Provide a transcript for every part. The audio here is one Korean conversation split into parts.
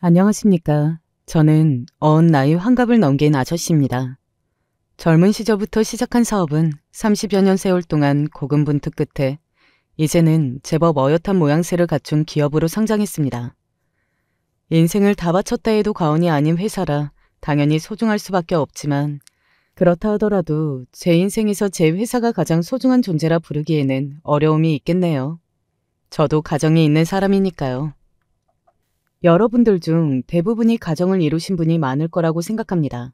안녕하십니까. 저는 나이 환갑을 넘긴 아저씨입니다. 젊은 시절부터 시작한 사업은 30여 년 세월 동안 고군분투 끝에 이제는 제법 어엿한 모양새를 갖춘 기업으로 성장했습니다. 인생을 다 바쳤다 해도 과언이 아닌 회사라 당연히 소중할 수밖에 없지만 그렇다 하더라도 제 인생에서 제 회사가 가장 소중한 존재라 부르기에는 어려움이 있겠네요. 저도 가정이 있는 사람이니까요. 여러분들 중 대부분이 가정을 이루신 분이 많을 거라고 생각합니다.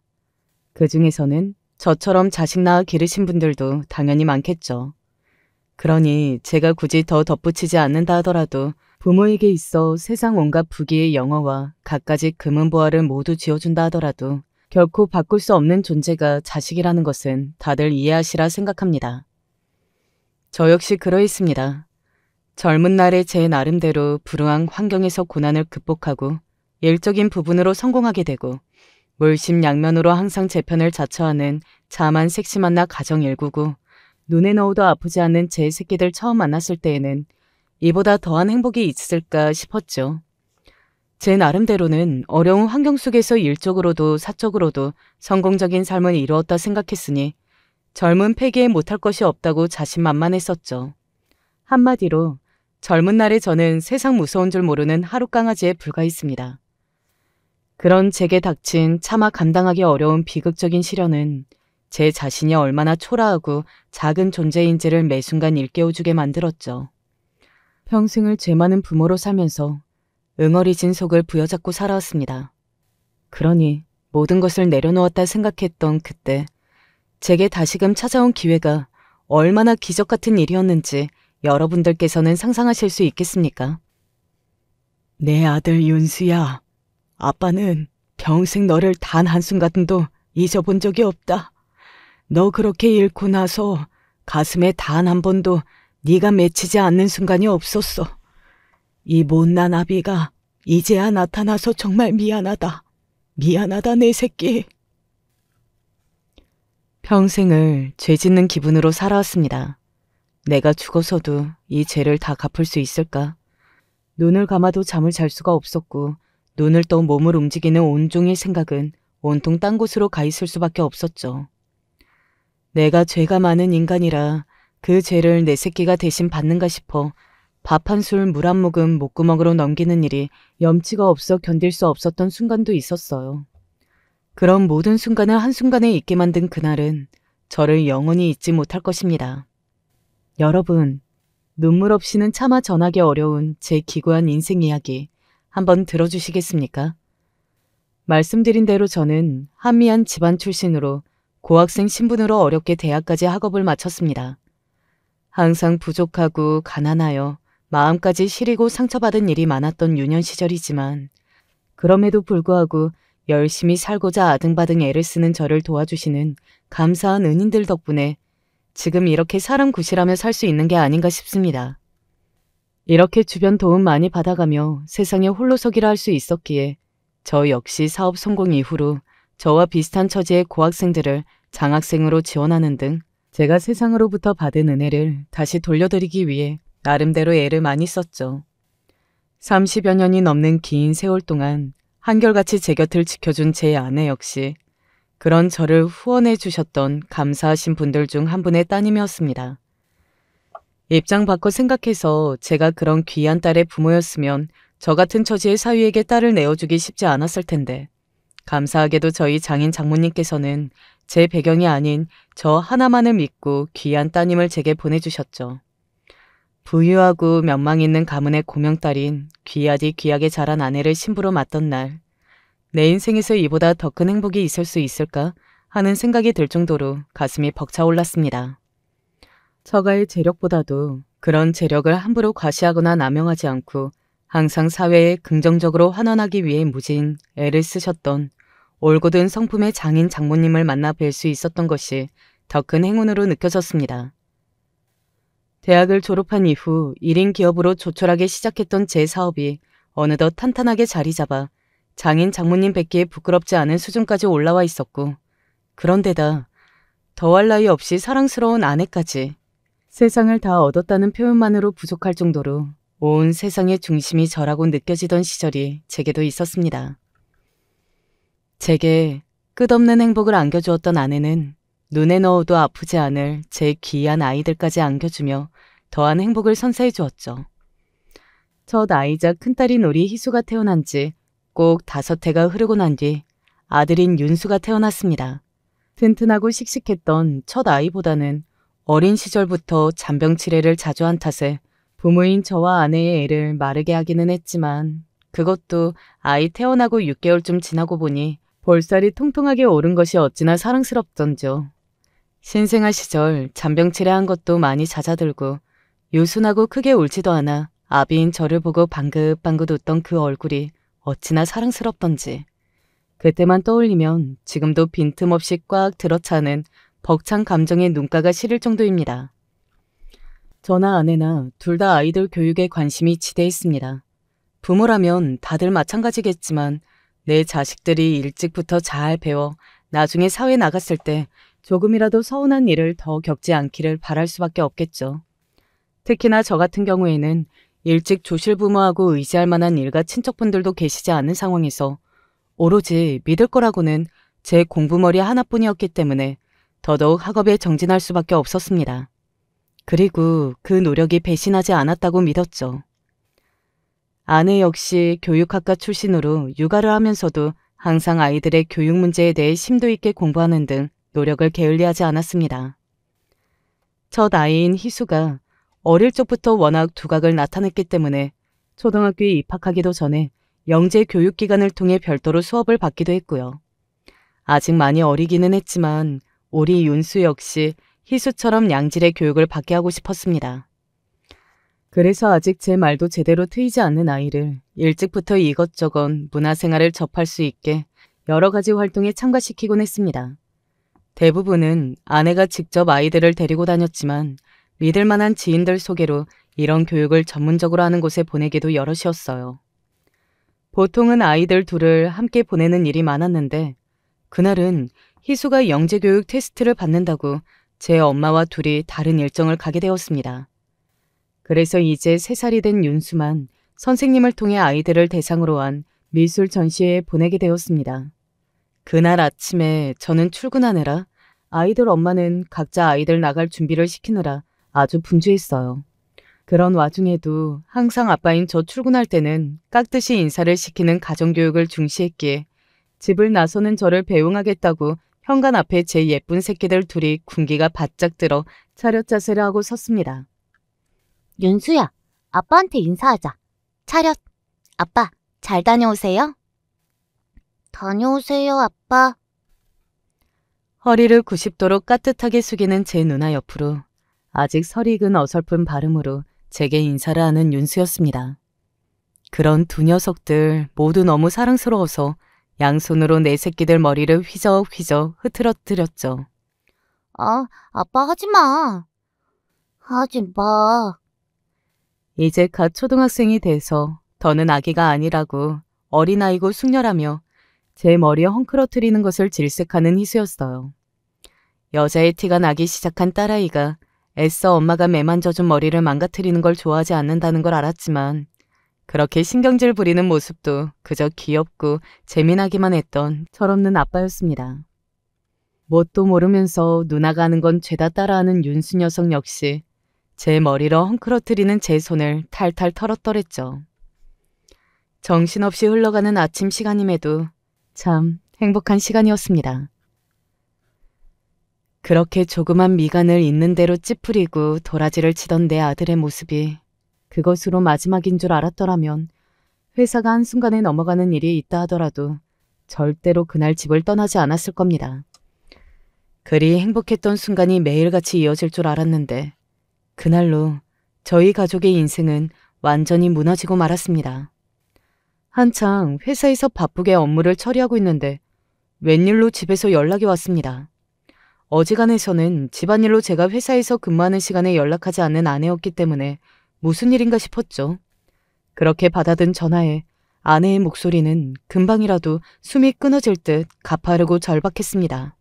그 중에서는 저처럼 자식 낳아 기르신 분들도 당연히 많겠죠. 그러니 제가 굳이 더 덧붙이지 않는다 하더라도 부모에게 있어 세상 온갖 부귀의 영어와 갖가지 금은보화를 모두 쥐어준다 하더라도 결코 바꿀 수 없는 존재가 자식이라는 것은 다들 이해하시라 생각합니다. 저 역시 그러했습니다. 젊은 날에 제 나름대로 불우한 환경에서 고난을 극복하고 일적인 부분으로 성공하게 되고 물심양면으로 항상 제 편을 자처하는 자만 섹시 만나 가정 일구고 눈에 넣어도 아프지 않는 제 새끼들 처음 만났을 때에는 이보다 더한 행복이 있을까 싶었죠. 제 나름대로는 어려운 환경 속에서 일적으로도 사적으로도 성공적인 삶을 이루었다 생각했으니 젊은 패기에 못할 것이 없다고 자신만만했었죠. 한마디로 젊은 날에 저는 세상 무서운 줄 모르는 하룻강아지에 불과했습니다. 그런 제게 닥친 차마 감당하기 어려운 비극적인 시련은 제 자신이 얼마나 초라하고 작은 존재인지를 매 순간 일깨워주게 만들었죠. 평생을 죄 많은 부모로 살면서 응어리진 속을 부여잡고 살아왔습니다. 그러니 모든 것을 내려놓았다 생각했던 그때 제게 다시금 찾아온 기회가 얼마나 기적 같은 일이었는지 여러분들께서는 상상하실 수 있겠습니까? 내 아들 윤수야, 아빠는 평생 너를 단 한순간도 잊어본 적이 없다. 너 그렇게 잃고 나서 가슴에 단 한 번도 네가 맺히지 않는 순간이 없었어. 이 못난 아비가 이제야 나타나서 정말 미안하다. 미안하다 내 새끼. 평생을 죄 짓는 기분으로 살아왔습니다. 내가 죽어서도 이 죄를 다 갚을 수 있을까? 눈을 감아도 잠을 잘 수가 없었고 눈을 떠 몸을 움직이는 온종일 생각은 온통 딴 곳으로 가 있을 수밖에 없었죠. 내가 죄가 많은 인간이라 그 죄를 내 새끼가 대신 받는가 싶어 밥 한 술, 물 한 모금 목구멍으로 넘기는 일이 염치가 없어 견딜 수 없었던 순간도 있었어요. 그런 모든 순간을 한순간에 잊게 만든 그날은 저를 영원히 잊지 못할 것입니다. 여러분, 눈물 없이는 차마 전하기 어려운 제 기구한 인생 이야기 한번 들어주시겠습니까? 말씀드린 대로 저는 한미한 집안 출신으로 고학생 신분으로 어렵게 대학까지 학업을 마쳤습니다. 항상 부족하고 가난하여 마음까지 시리고 상처받은 일이 많았던 유년 시절이지만 그럼에도 불구하고 열심히 살고자 아등바등 애를 쓰는 저를 도와주시는 감사한 은인들 덕분에 지금 이렇게 사람 구실하며 살 수 있는 게 아닌가 싶습니다. 이렇게 주변 도움 많이 받아가며 세상에 홀로서기를 할 수 있었기에 저 역시 사업 성공 이후로 저와 비슷한 처지의 고학생들을 장학생으로 지원하는 등 제가 세상으로부터 받은 은혜를 다시 돌려드리기 위해 나름대로 애를 많이 썼죠. 30여 년이 넘는 긴 세월 동안 한결같이 제 곁을 지켜준 제 아내 역시 그런 저를 후원해 주셨던 감사하신 분들 중 한 분의 따님이었습니다. 입장 바꿔 생각해서 제가 그런 귀한 딸의 부모였으면 저 같은 처지의 사위에게 딸을 내어주기 쉽지 않았을 텐데 감사하게도 저희 장인 장모님께서는 제 배경이 아닌 저 하나만을 믿고 귀한 따님을 제게 보내주셨죠. 부유하고 명망 있는 가문의 고명딸인 귀하디 귀하게 자란 아내를 신부로 맞던 날, 내 인생에서 이보다 더 큰 행복이 있을 수 있을까 하는 생각이 들 정도로 가슴이 벅차올랐습니다. 처가의 재력보다도 그런 재력을 함부로 과시하거나 남용하지 않고 항상 사회에 긍정적으로 환원하기 위해 무진 애를 쓰셨던 올곧은 성품의 장인 장모님을 만나 뵐 수 있었던 것이 더 큰 행운으로 느껴졌습니다. 대학을 졸업한 이후 1인 기업으로 조촐하게 시작했던 제 사업이 어느덧 탄탄하게 자리 잡아 장인 장모님 뵙기에 부끄럽지 않은 수준까지 올라와 있었고 그런데다 더할 나위 없이 사랑스러운 아내까지 세상을 다 얻었다는 표현만으로 부족할 정도로 온 세상의 중심이 저라고 느껴지던 시절이 제게도 있었습니다. 제게 끝없는 행복을 안겨주었던 아내는 눈에 넣어도 아프지 않을 제 귀한 아이들까지 안겨주며 더한 행복을 선사해 주었죠. 첫 아이자 큰딸인 우리 희수가 태어난 지 꼭 5해가 흐르고 난 뒤 아들인 윤수가 태어났습니다. 튼튼하고 씩씩했던 첫 아이보다는 어린 시절부터 잔병 치레를 자주 한 탓에 부모인 저와 아내의 애를 마르게 하기는 했지만 그것도 아이 태어나고 6개월쯤 지나고 보니 볼살이 통통하게 오른 것이 어찌나 사랑스럽던지요. 신생아 시절 잔병 치레한 것도 많이 잦아들고 유순하고 크게 울지도 않아 아비인 저를 보고 방긋방긋 웃던 그 얼굴이 어찌나 사랑스럽던지 그때만 떠올리면 지금도 빈틈없이 꽉 들어차는 벅찬 감정의 눈가가 시릴 정도입니다. 저나 아내나 둘 다 아이들 교육에 관심이 지대했습니다. 부모라면 다들 마찬가지겠지만 내 자식들이 일찍부터 잘 배워 나중에 사회 나갔을 때 조금이라도 서운한 일을 더 겪지 않기를 바랄 수밖에 없겠죠. 특히나 저 같은 경우에는 일찍 조실부모하고 의지할 만한 일가 친척분들도 계시지 않은 상황에서 오로지 믿을 거라고는 제 공부머리 하나뿐이었기 때문에 더더욱 학업에 정진할 수밖에 없었습니다. 그리고 그 노력이 배신하지 않았다고 믿었죠. 아내 역시 교육학과 출신으로 육아를 하면서도 항상 아이들의 교육 문제에 대해 심도 있게 공부하는 등 노력을 게을리하지 않았습니다. 첫 아이인 희수가 어릴 적부터 워낙 두각을 나타냈기 때문에 초등학교에 입학하기도 전에 영재 교육기관을 통해 별도로 수업을 받기도 했고요. 아직 많이 어리기는 했지만 우리 윤수 역시 희수처럼 양질의 교육을 받게 하고 싶었습니다. 그래서 아직 제 말도 제대로 트이지 않는 아이를 일찍부터 이것저것 문화생활을 접할 수 있게 여러 가지 활동에 참가시키곤 했습니다. 대부분은 아내가 직접 아이들을 데리고 다녔지만 믿을 만한 지인들 소개로 이런 교육을 전문적으로 하는 곳에 보내기도 여럿이었어요. 보통은 아이들 둘을 함께 보내는 일이 많았는데 그날은 희수가 영재교육 테스트를 받는다고 제 엄마와 둘이 다른 일정을 가게 되었습니다. 그래서 이제 3살이 된 윤수만 선생님을 통해 아이들을 대상으로 한 미술 전시회에 보내게 되었습니다. 그날 아침에 저는 출근하느라 아이들 엄마는 각자 아이들 나갈 준비를 시키느라 아주 분주했어요. 그런 와중에도 항상 아빠인 저 출근할 때는 깍듯이 인사를 시키는 가정교육을 중시했기에 집을 나서는 저를 배웅하겠다고 현관 앞에 제 예쁜 새끼들 둘이 군기가 바짝 들어 차렷 자세를 하고 섰습니다. 윤수야, 아빠한테 인사하자. 차렷. 아빠, 잘 다녀오세요. 다녀오세요, 아빠. 허리를 90도로 까뜻하게 숙이는 제 누나 옆으로 아직 설익은 어설픈 발음으로 제게 인사를 하는 윤수였습니다. 그런 두 녀석들 모두 너무 사랑스러워서 양손으로 내 새끼들 머리를 휘적휘적 흐트러뜨렸죠. 아빠 하지 마. 하지 마. 이제 갓 초등학생이 돼서 더는 아기가 아니라고 어린아이고 숙녀라며 제 머리에 헝클어뜨리는 것을 질색하는 희수였어요. 여자의 티가 나기 시작한 딸아이가 애써 엄마가 매만져준 머리를 망가뜨리는 걸 좋아하지 않는다는 걸 알았지만 그렇게 신경질 부리는 모습도 그저 귀엽고 재미나기만 했던 철없는 아빠였습니다. 뭣도 모르면서 누나가 하는 건 죄다 따라하는 윤수 녀석 역시 제 머리로 헝클어뜨리는 제 손을 탈탈 털어떠랬죠. 정신없이 흘러가는 아침 시간임에도 참 행복한 시간이었습니다. 그렇게 조그만 미간을 있는 대로 찌푸리고 도라지를 치던 내 아들의 모습이 그것으로 마지막인 줄 알았더라면 회사가 한순간에 넘어가는 일이 있다 하더라도 절대로 그날 집을 떠나지 않았을 겁니다. 그리 행복했던 순간이 매일같이 이어질 줄 알았는데 그날로 저희 가족의 인생은 완전히 무너지고 말았습니다. 한창 회사에서 바쁘게 업무를 처리하고 있는데 웬일로 집에서 연락이 왔습니다. 어지간해서는 집안일로 제가 회사에서 근무하는 시간에 연락하지 않는 아내였기 때문에 무슨 일인가 싶었죠. 그렇게 받아든 전화에 아내의 목소리는 금방이라도 숨이 끊어질 듯 가파르고 절박했습니다.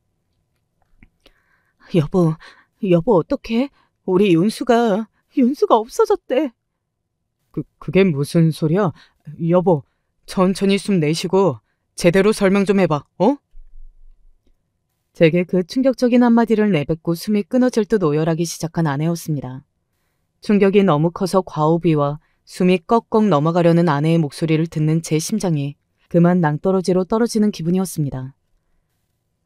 여보 어떡해? 우리 윤수가 없어졌대. 그게 무슨 소리야? 여보, 천천히 숨 내쉬고 제대로 설명 좀 해봐, 어? 제게 그 충격적인 한마디를 내뱉고 숨이 끊어질 듯 오열하기 시작한 아내였습니다. 충격이 너무 커서 과호비와 숨이 꺽꺽 넘어가려는 아내의 목소리를 듣는 제 심장이 그만 낭떠러지로 떨어지는 기분이었습니다.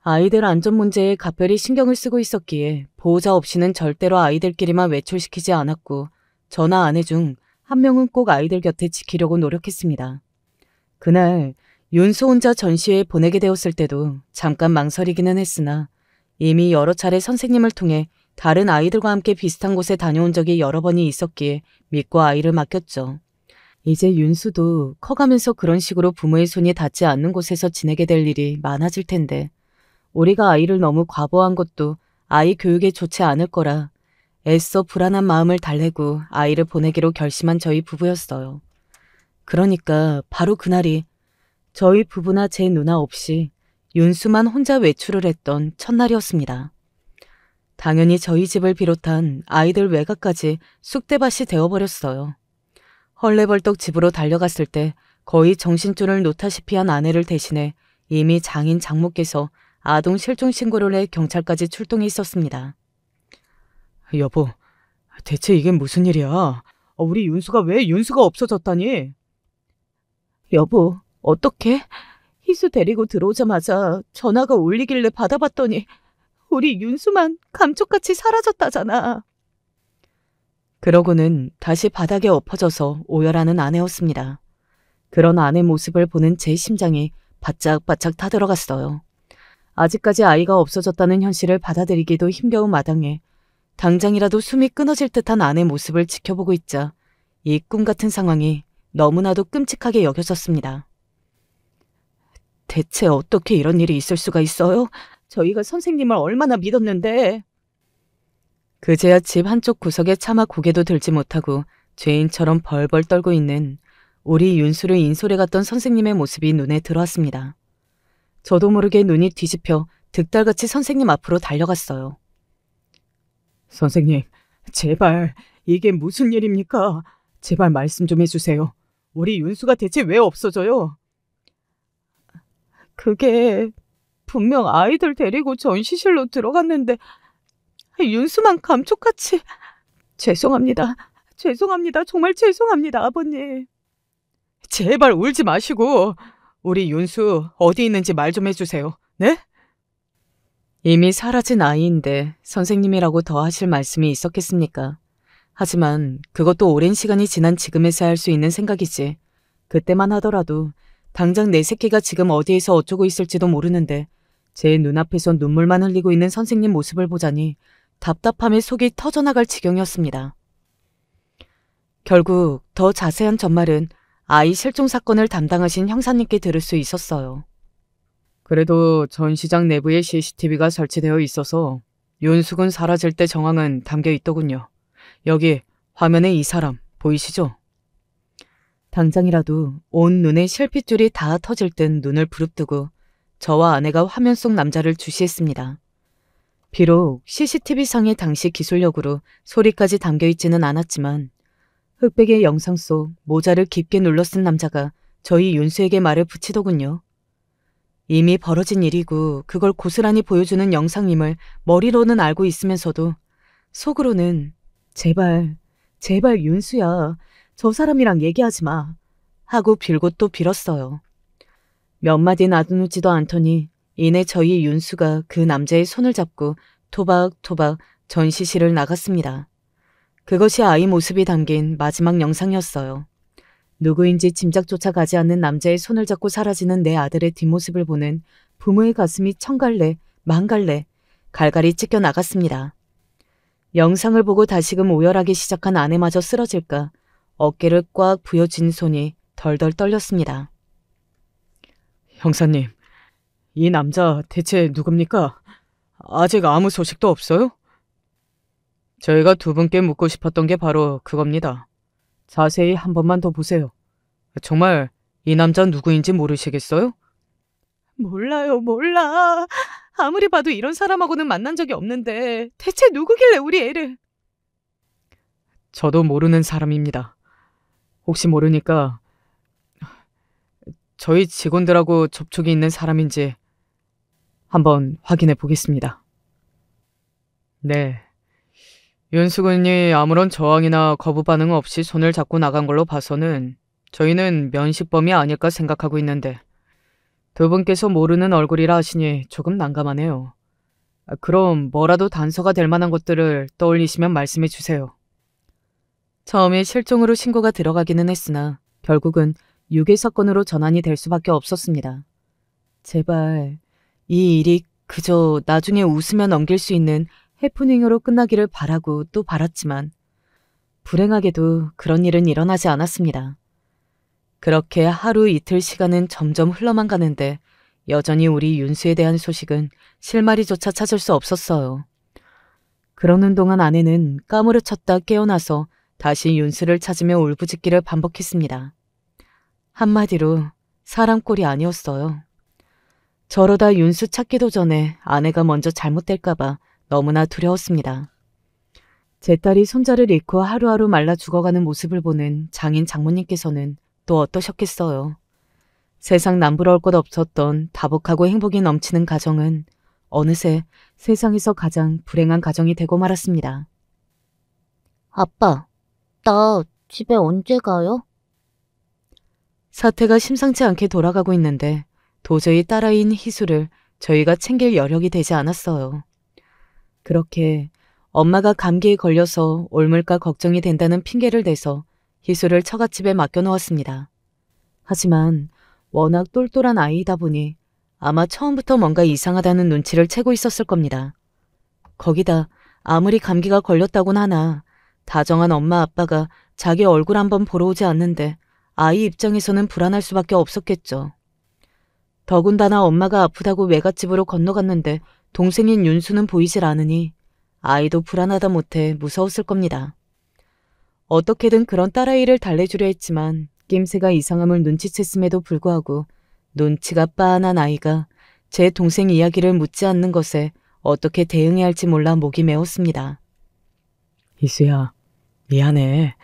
아이들 안전 문제에 각별히 신경을 쓰고 있었기에 보호자 없이는 절대로 아이들끼리만 외출시키지 않았고 저나 아내 중 한 명은 꼭 아이들 곁에 지키려고 노력했습니다. 그날 윤수 혼자 전시회에 보내게 되었을 때도 잠깐 망설이기는 했으나 이미 여러 차례 선생님을 통해 다른 아이들과 함께 비슷한 곳에 다녀온 적이 여러 번이 있었기에 믿고 아이를 맡겼죠. 이제 윤수도 커가면서 그런 식으로 부모의 손이 닿지 않는 곳에서 지내게 될 일이 많아질 텐데 우리가 아이를 너무 과보한 것도 아이 교육에 좋지 않을 거라 애써 불안한 마음을 달래고 아이를 보내기로 결심한 저희 부부였어요. 그러니까 바로 그날이 저희 부부나 제 누나 없이 윤수만 혼자 외출을 했던 첫날이었습니다. 당연히 저희 집을 비롯한 아이들 외가까지 쑥대밭이 되어버렸어요. 헐레벌떡 집으로 달려갔을 때 거의 정신줄을 놓다시피 한 아내를 대신해 이미 장인 장모께서 아동 실종 신고를 해 경찰까지 출동해 있었습니다. 여보, 대체 이게 무슨 일이야? 우리 윤수가 왜 윤수가 없어졌다니? 여보, 어떡해? 희수 데리고 들어오자마자 전화가 울리길래 받아봤더니 우리 윤수만 감쪽같이 사라졌다잖아. 그러고는 다시 바닥에 엎어져서 오열하는 아내였습니다. 그런 아내 모습을 보는 제 심장이 바짝바짝 타들어갔어요. 아직까지 아이가 없어졌다는 현실을 받아들이기도 힘겨운 마당에 당장이라도 숨이 끊어질 듯한 아내 모습을 지켜보고 있자 이 꿈 같은 상황이 너무나도 끔찍하게 여겨졌습니다. 대체 어떻게 이런 일이 있을 수가 있어요? 저희가 선생님을 얼마나 믿었는데. 그제야 집 한쪽 구석에 차마 고개도 들지 못하고 죄인처럼 벌벌 떨고 있는 우리 윤수를 인솔해 갔던 선생님의 모습이 눈에 들어왔습니다. 저도 모르게 눈이 뒤집혀 득달같이 선생님 앞으로 달려갔어요. 선생님, 제발 이게 무슨 일입니까? 제발 말씀 좀 해주세요. 우리 윤수가 대체 왜 없어져요? 그게 분명 아이들 데리고 전시실로 들어갔는데 윤수만 감쪽같이. 죄송합니다. 정말 죄송합니다, 아버님. 제발 울지 마시고 우리 윤수 어디 있는지 말 좀 해주세요. 네? 이미 사라진 아이인데 선생님이라고 더 하실 말씀이 있었겠습니까? 하지만 그것도 오랜 시간이 지난 지금에서야 할 수 있는 생각이지. 그때만 하더라도 당장 내 새끼가 지금 어디에서 어쩌고 있을지도 모르는데 제 눈앞에서 눈물만 흘리고 있는 선생님 모습을 보자니 답답함에 속이 터져나갈 지경이었습니다. 결국 더 자세한 전말은 아이 실종 사건을 담당하신 형사님께 들을 수 있었어요. 그래도 전시장 내부에 CCTV가 설치되어 있어서 윤수군 사라질 때 정황은 담겨 있더군요. 여기 화면에 이 사람 보이시죠? 당장이라도 온 눈에 실핏줄이 다 터질 듯 눈을 부릅뜨고 저와 아내가 화면 속 남자를 주시했습니다. 비록 CCTV상의 당시 기술력으로 소리까지 담겨있지는 않았지만 흑백의 영상 속 모자를 깊게 눌러 쓴 남자가 저희 윤수에게 말을 붙이더군요. 이미 벌어진 일이고 그걸 고스란히 보여주는 영상임을 머리로는 알고 있으면서도 속으로는 제발 윤수야, 저 사람이랑 얘기하지 마 하고 빌고 또 빌었어요. 몇 마디 나누지도 않더니 이내 저희 윤수가 그 남자의 손을 잡고 토박토박 전시실을 나갔습니다. 그것이 아이 모습이 담긴 마지막 영상이었어요. 누구인지 짐작조차 가지 않는 남자의 손을 잡고 사라지는 내 아들의 뒷모습을 보는 부모의 가슴이 천갈래 만갈래 갈갈이 찢겨 나갔습니다. 영상을 보고 다시금 오열하기 시작한 아내마저 쓰러질까 어깨를 꽉 부여쥔 손이 덜덜 떨렸습니다. 형사님, 이 남자 대체 누굽니까? 아직 아무 소식도 없어요? 저희가 두 분께 묻고 싶었던 게 바로 그겁니다. 자세히 한 번만 더 보세요. 정말 이 남자 누구인지 모르시겠어요? 몰라. 아무리 봐도 이런 사람하고는 만난 적이 없는데 대체 누구길래 우리 애를. 저도 모르는 사람입니다. 혹시 모르니까 저희 직원들하고 접촉이 있는 사람인지 한번 확인해 보겠습니다. 네. 윤수근이 아무런 저항이나 거부 반응 없이 손을 잡고 나간 걸로 봐서는 저희는 면식범이 아닐까 생각하고 있는데 두 분께서 모르는 얼굴이라 하시니 조금 난감하네요. 그럼 뭐라도 단서가 될 만한 것들을 떠올리시면 말씀해 주세요. 처음에 실종으로 신고가 들어가기는 했으나 결국은 유괴 사건으로 전환이 될 수밖에 없었습니다. 제발 이 일이 그저 나중에 웃으며 넘길 수 있는 해프닝으로 끝나기를 바라고 또 바랐지만 불행하게도 그런 일은 일어나지 않았습니다. 그렇게 하루 이틀 시간은 점점 흘러만 가는데 여전히 우리 윤수에 대한 소식은 실마리조차 찾을 수 없었어요. 그러는 동안 아내는 까무러쳤다 깨어나서 다시 윤수를 찾으며 울부짖기를 반복했습니다. 한마디로 사람 꼴이 아니었어요. 저러다 윤수 찾기도 전에 아내가 먼저 잘못될까봐 너무나 두려웠습니다. 제 딸이 손자를 잃고 하루하루 말라 죽어가는 모습을 보는 장인 장모님께서는 또 어떠셨겠어요. 세상 남부러울 것 없었던 다복하고 행복이 넘치는 가정은 어느새 세상에서 가장 불행한 가정이 되고 말았습니다. 아빠, 나 집에 언제 가요? 사태가 심상치 않게 돌아가고 있는데 도저히 딸아이인 희수를 저희가 챙길 여력이 되지 않았어요. 그렇게 엄마가 감기에 걸려서 옮을까 걱정이 된다는 핑계를 대서 희수를 처갓집에 맡겨놓았습니다. 하지만 워낙 똘똘한 아이이다 보니 아마 처음부터 뭔가 이상하다는 눈치를 채고 있었을 겁니다. 거기다 아무리 감기가 걸렸다곤 하나 다정한 엄마 아빠가 자기 얼굴 한번 보러 오지 않는데 아이 입장에서는 불안할 수밖에 없었겠죠. 더군다나 엄마가 아프다고 외갓집으로 건너갔는데 동생인 윤수는 보이질 않으니 아이도 불안하다 못해 무서웠을 겁니다. 어떻게든 그런 딸아이를 달래주려 했지만 낌새가 이상함을 눈치챘음에도 불구하고 눈치가 빤한 아이가 제 동생 이야기를 묻지 않는 것에 어떻게 대응해야 할지 몰라 목이 메었습니다. 희수야, 미안해.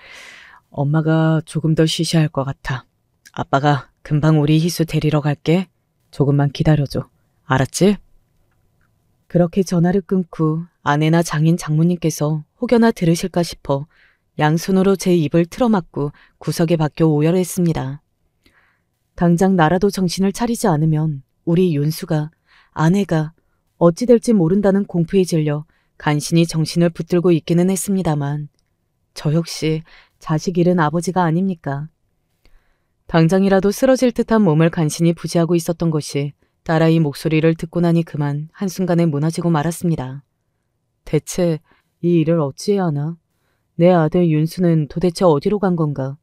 엄마가 조금 더 쉬셔야 할 것 같아. 아빠가 금방 우리 희수 데리러 갈게. 조금만 기다려줘. 알았지? 그렇게 전화를 끊고 아내나 장인 장모님께서 혹여나 들으실까 싶어 양손으로 제 입을 틀어막고 구석에 박혀 오열했습니다. 당장 나라도 정신을 차리지 않으면 우리 윤수가, 아내가 어찌 될지 모른다는 공포에 질려 간신히 정신을 붙들고 있기는 했습니다만 저 역시 자식 잃은 아버지가 아닙니까? 당장이라도 쓰러질 듯한 몸을 간신히 부지하고 있었던 것이 딸아이 목소리를 듣고 나니 그만 한순간에 무너지고 말았습니다. 대체 이 일을 어찌해야 하나? 내 아들 윤수는 도대체 어디로 간 건가?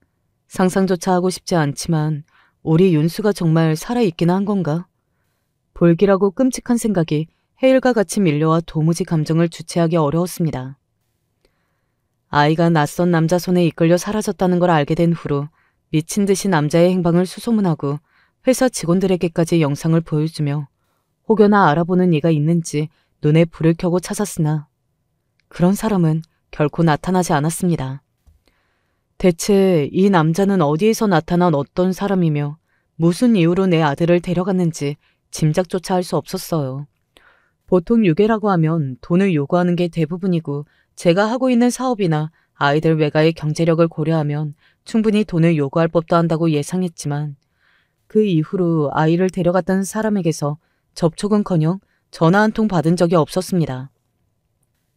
상상조차 하고 싶지 않지만 우리 윤수가 정말 살아있기나 한 건가? 볼기라고 끔찍한 생각이 해일과 같이 밀려와 도무지 감정을 주체하기 어려웠습니다. 아이가 낯선 남자 손에 이끌려 사라졌다는 걸 알게 된 후로 미친 듯이 남자의 행방을 수소문하고 회사 직원들에게까지 영상을 보여주며 혹여나 알아보는 이가 있는지 눈에 불을 켜고 찾았으나 그런 사람은 결코 나타나지 않았습니다. 대체 이 남자는 어디에서 나타난 어떤 사람이며 무슨 이유로 내 아들을 데려갔는지 짐작조차 할 수 없었어요. 보통 유괴라고 하면 돈을 요구하는 게 대부분이고 제가 하고 있는 사업이나 아이들 외가의 경제력을 고려하면 충분히 돈을 요구할 법도 한다고 예상했지만 그 이후로 아이를 데려갔다는 사람에게서 접촉은커녕 전화 한 통 받은 적이 없었습니다.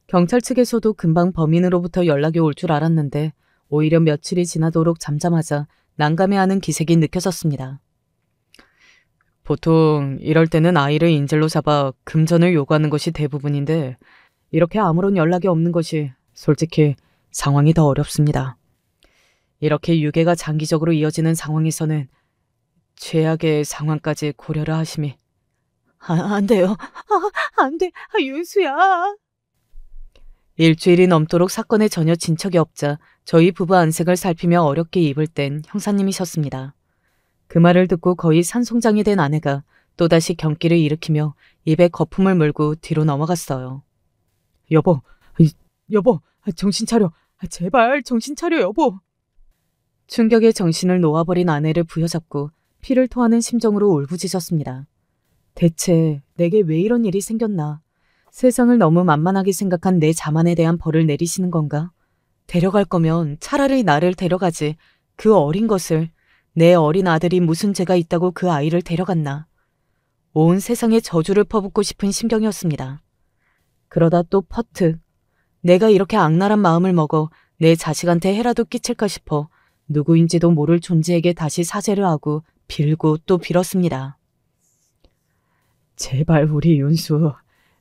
경찰 측에서도 금방 범인으로부터 연락이 올 줄 알았는데 오히려 며칠이 지나도록 잠잠하자 난감해하는 기색이 느껴졌습니다. 보통 이럴 때는 아이를 인질로 잡아 금전을 요구하는 것이 대부분인데 이렇게 아무런 연락이 없는 것이 솔직히 상황이 더 어렵습니다. 이렇게 유괴가 장기적으로 이어지는 상황에서는 최악의 상황까지 고려를 하심이 안 돼요. 안 돼. 윤수야. 일주일이 넘도록 사건에 전혀 진척이 없자 저희 부부 안색을 살피며 어렵게 입을 땐 형사님이셨습니다. 그 말을 듣고 거의 산송장이 된 아내가 또다시 경기를 일으키며 입에 거품을 물고 뒤로 넘어갔어요. 여보, 정신 차려. 제발 정신 차려, 여보. 충격에 정신을 놓아버린 아내를 부여잡고 피를 토하는 심정으로 울부짖었습니다. 대체 내게 왜 이런 일이 생겼나? 세상을 너무 만만하게 생각한 내 자만에 대한 벌을 내리시는 건가? 데려갈 거면 차라리 나를 데려가지. 그 어린 것을, 내 어린 아들이 무슨 죄가 있다고 그 아이를 데려갔나? 온 세상에 저주를 퍼붓고 싶은 심경이었습니다. 그러다 또 퍼뜩 내가 이렇게 악랄한 마음을 먹어 내 자식한테 해라도 끼칠까 싶어 누구인지도 모를 존재에게 다시 사죄를 하고 빌고 또 빌었습니다. 제발 우리 윤수,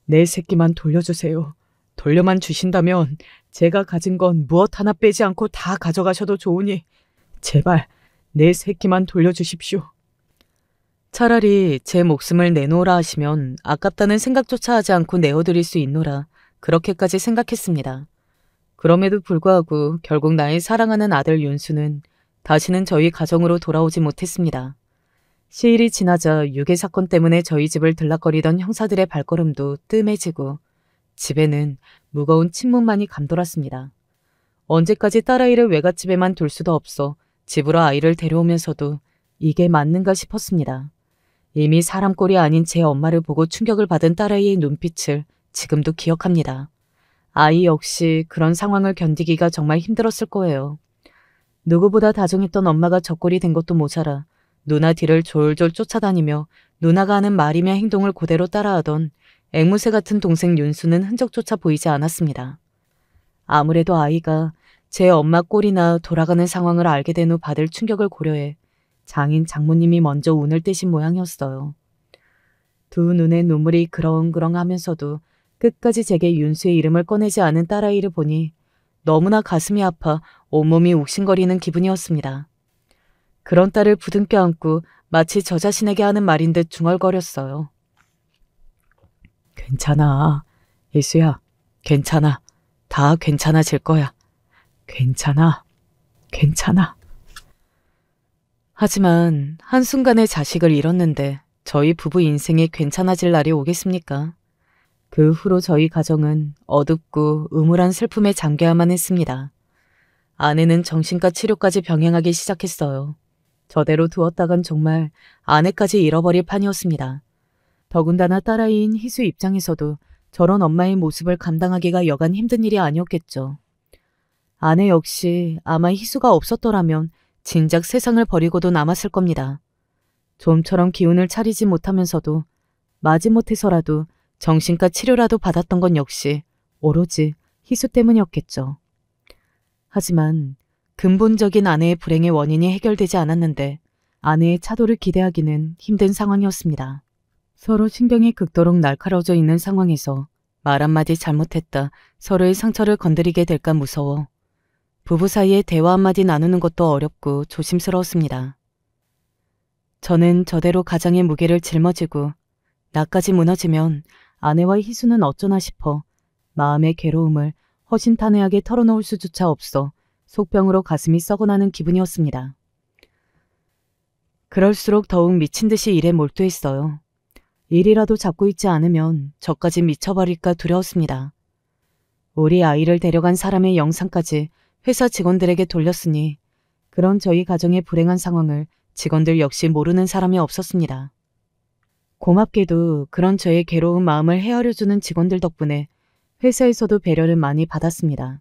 내 새끼만 돌려주세요. 돌려만 주신다면 제가 가진 건 무엇 하나 빼지 않고 다 가져가셔도 좋으니 제발 내 새끼만 돌려주십시오. 차라리 제 목숨을 내놓으라 하시면 아깝다는 생각조차 하지 않고 내어드릴 수 있노라 그렇게까지 생각했습니다. 그럼에도 불구하고 결국 나의 사랑하는 아들 윤수는 다시는 저희 가정으로 돌아오지 못했습니다. 시일이 지나자 유괴 사건 때문에 저희 집을 들락거리던 형사들의 발걸음도 뜸해지고 집에는 무거운 침묵만이 감돌았습니다. 언제까지 딸아이를 외갓집에만 둘 수도 없어 집으로 아이를 데려오면서도 이게 맞는가 싶었습니다. 이미 사람 꼴이 아닌 제 엄마를 보고 충격을 받은 딸아이의 눈빛을 지금도 기억합니다. 아이 역시 그런 상황을 견디기가 정말 힘들었을 거예요. 누구보다 다정했던 엄마가 저 꼴이 된 것도 모자라 누나 뒤를 졸졸 쫓아다니며 누나가 하는 말이며 행동을 그대로 따라하던 앵무새 같은 동생 윤수는 흔적조차 보이지 않았습니다. 아무래도 아이가 제 엄마 꼴이나 돌아가는 상황을 알게 된 후 받을 충격을 고려해 장인 장모님이 먼저 운을 떼신 모양이었어요. 두 눈에 눈물이 그렁그렁 하면서도 끝까지 제게 윤수의 이름을 꺼내지 않은 딸아이를 보니 너무나 가슴이 아파 온몸이 욱신거리는 기분이었습니다. 그런 딸을 부둥켜 안고 마치 저 자신에게 하는 말인 듯 중얼거렸어요. 괜찮아. 예수야, 괜찮아. 다 괜찮아질 거야. 괜찮아. 괜찮아. 하지만 한순간에 자식을 잃었는데 저희 부부 인생이 괜찮아질 날이 오겠습니까? 그 후로 저희 가정은 어둡고 음울한 슬픔에 잠겨야만 했습니다. 아내는 정신과 치료까지 병행하기 시작했어요. 저대로 두었다간 정말 아내까지 잃어버릴 판이었습니다. 더군다나 딸아이인 희수 입장에서도 저런 엄마의 모습을 감당하기가 여간 힘든 일이 아니었겠죠. 아내 역시 아마 희수가 없었더라면 진작 세상을 버리고도 남았을 겁니다. 좀처럼 기운을 차리지 못하면서도 마지못해서라도 정신과 치료라도 받았던 건 역시 오로지 희수 때문이었겠죠. 하지만 근본적인 아내의 불행의 원인이 해결되지 않았는데 아내의 차도를 기대하기는 힘든 상황이었습니다. 서로 신경이 극도록 날카로워져 있는 상황에서 말 한마디 잘못했다 서로의 상처를 건드리게 될까 무서워 부부 사이에 대화 한마디 나누는 것도 어렵고 조심스러웠습니다. 저는 저대로 가장의 무게를 짊어지고 나까지 무너지면 아내와 희수는 어쩌나 싶어 마음의 괴로움을 허심탄회하게 털어놓을 수조차 없어 속병으로 가슴이 썩어나는 기분이었습니다. 그럴수록 더욱 미친 듯이 일에 몰두했어요. 일이라도 잡고 있지 않으면 저까지 미쳐버릴까 두려웠습니다. 우리 아이를 데려간 사람의 영상까지 회사 직원들에게 돌렸으니 그런 저희 가정의 불행한 상황을 직원들 역시 모르는 사람이 없었습니다. 고맙게도 그런 저의 괴로운 마음을 헤아려주는 직원들 덕분에 회사에서도 배려를 많이 받았습니다.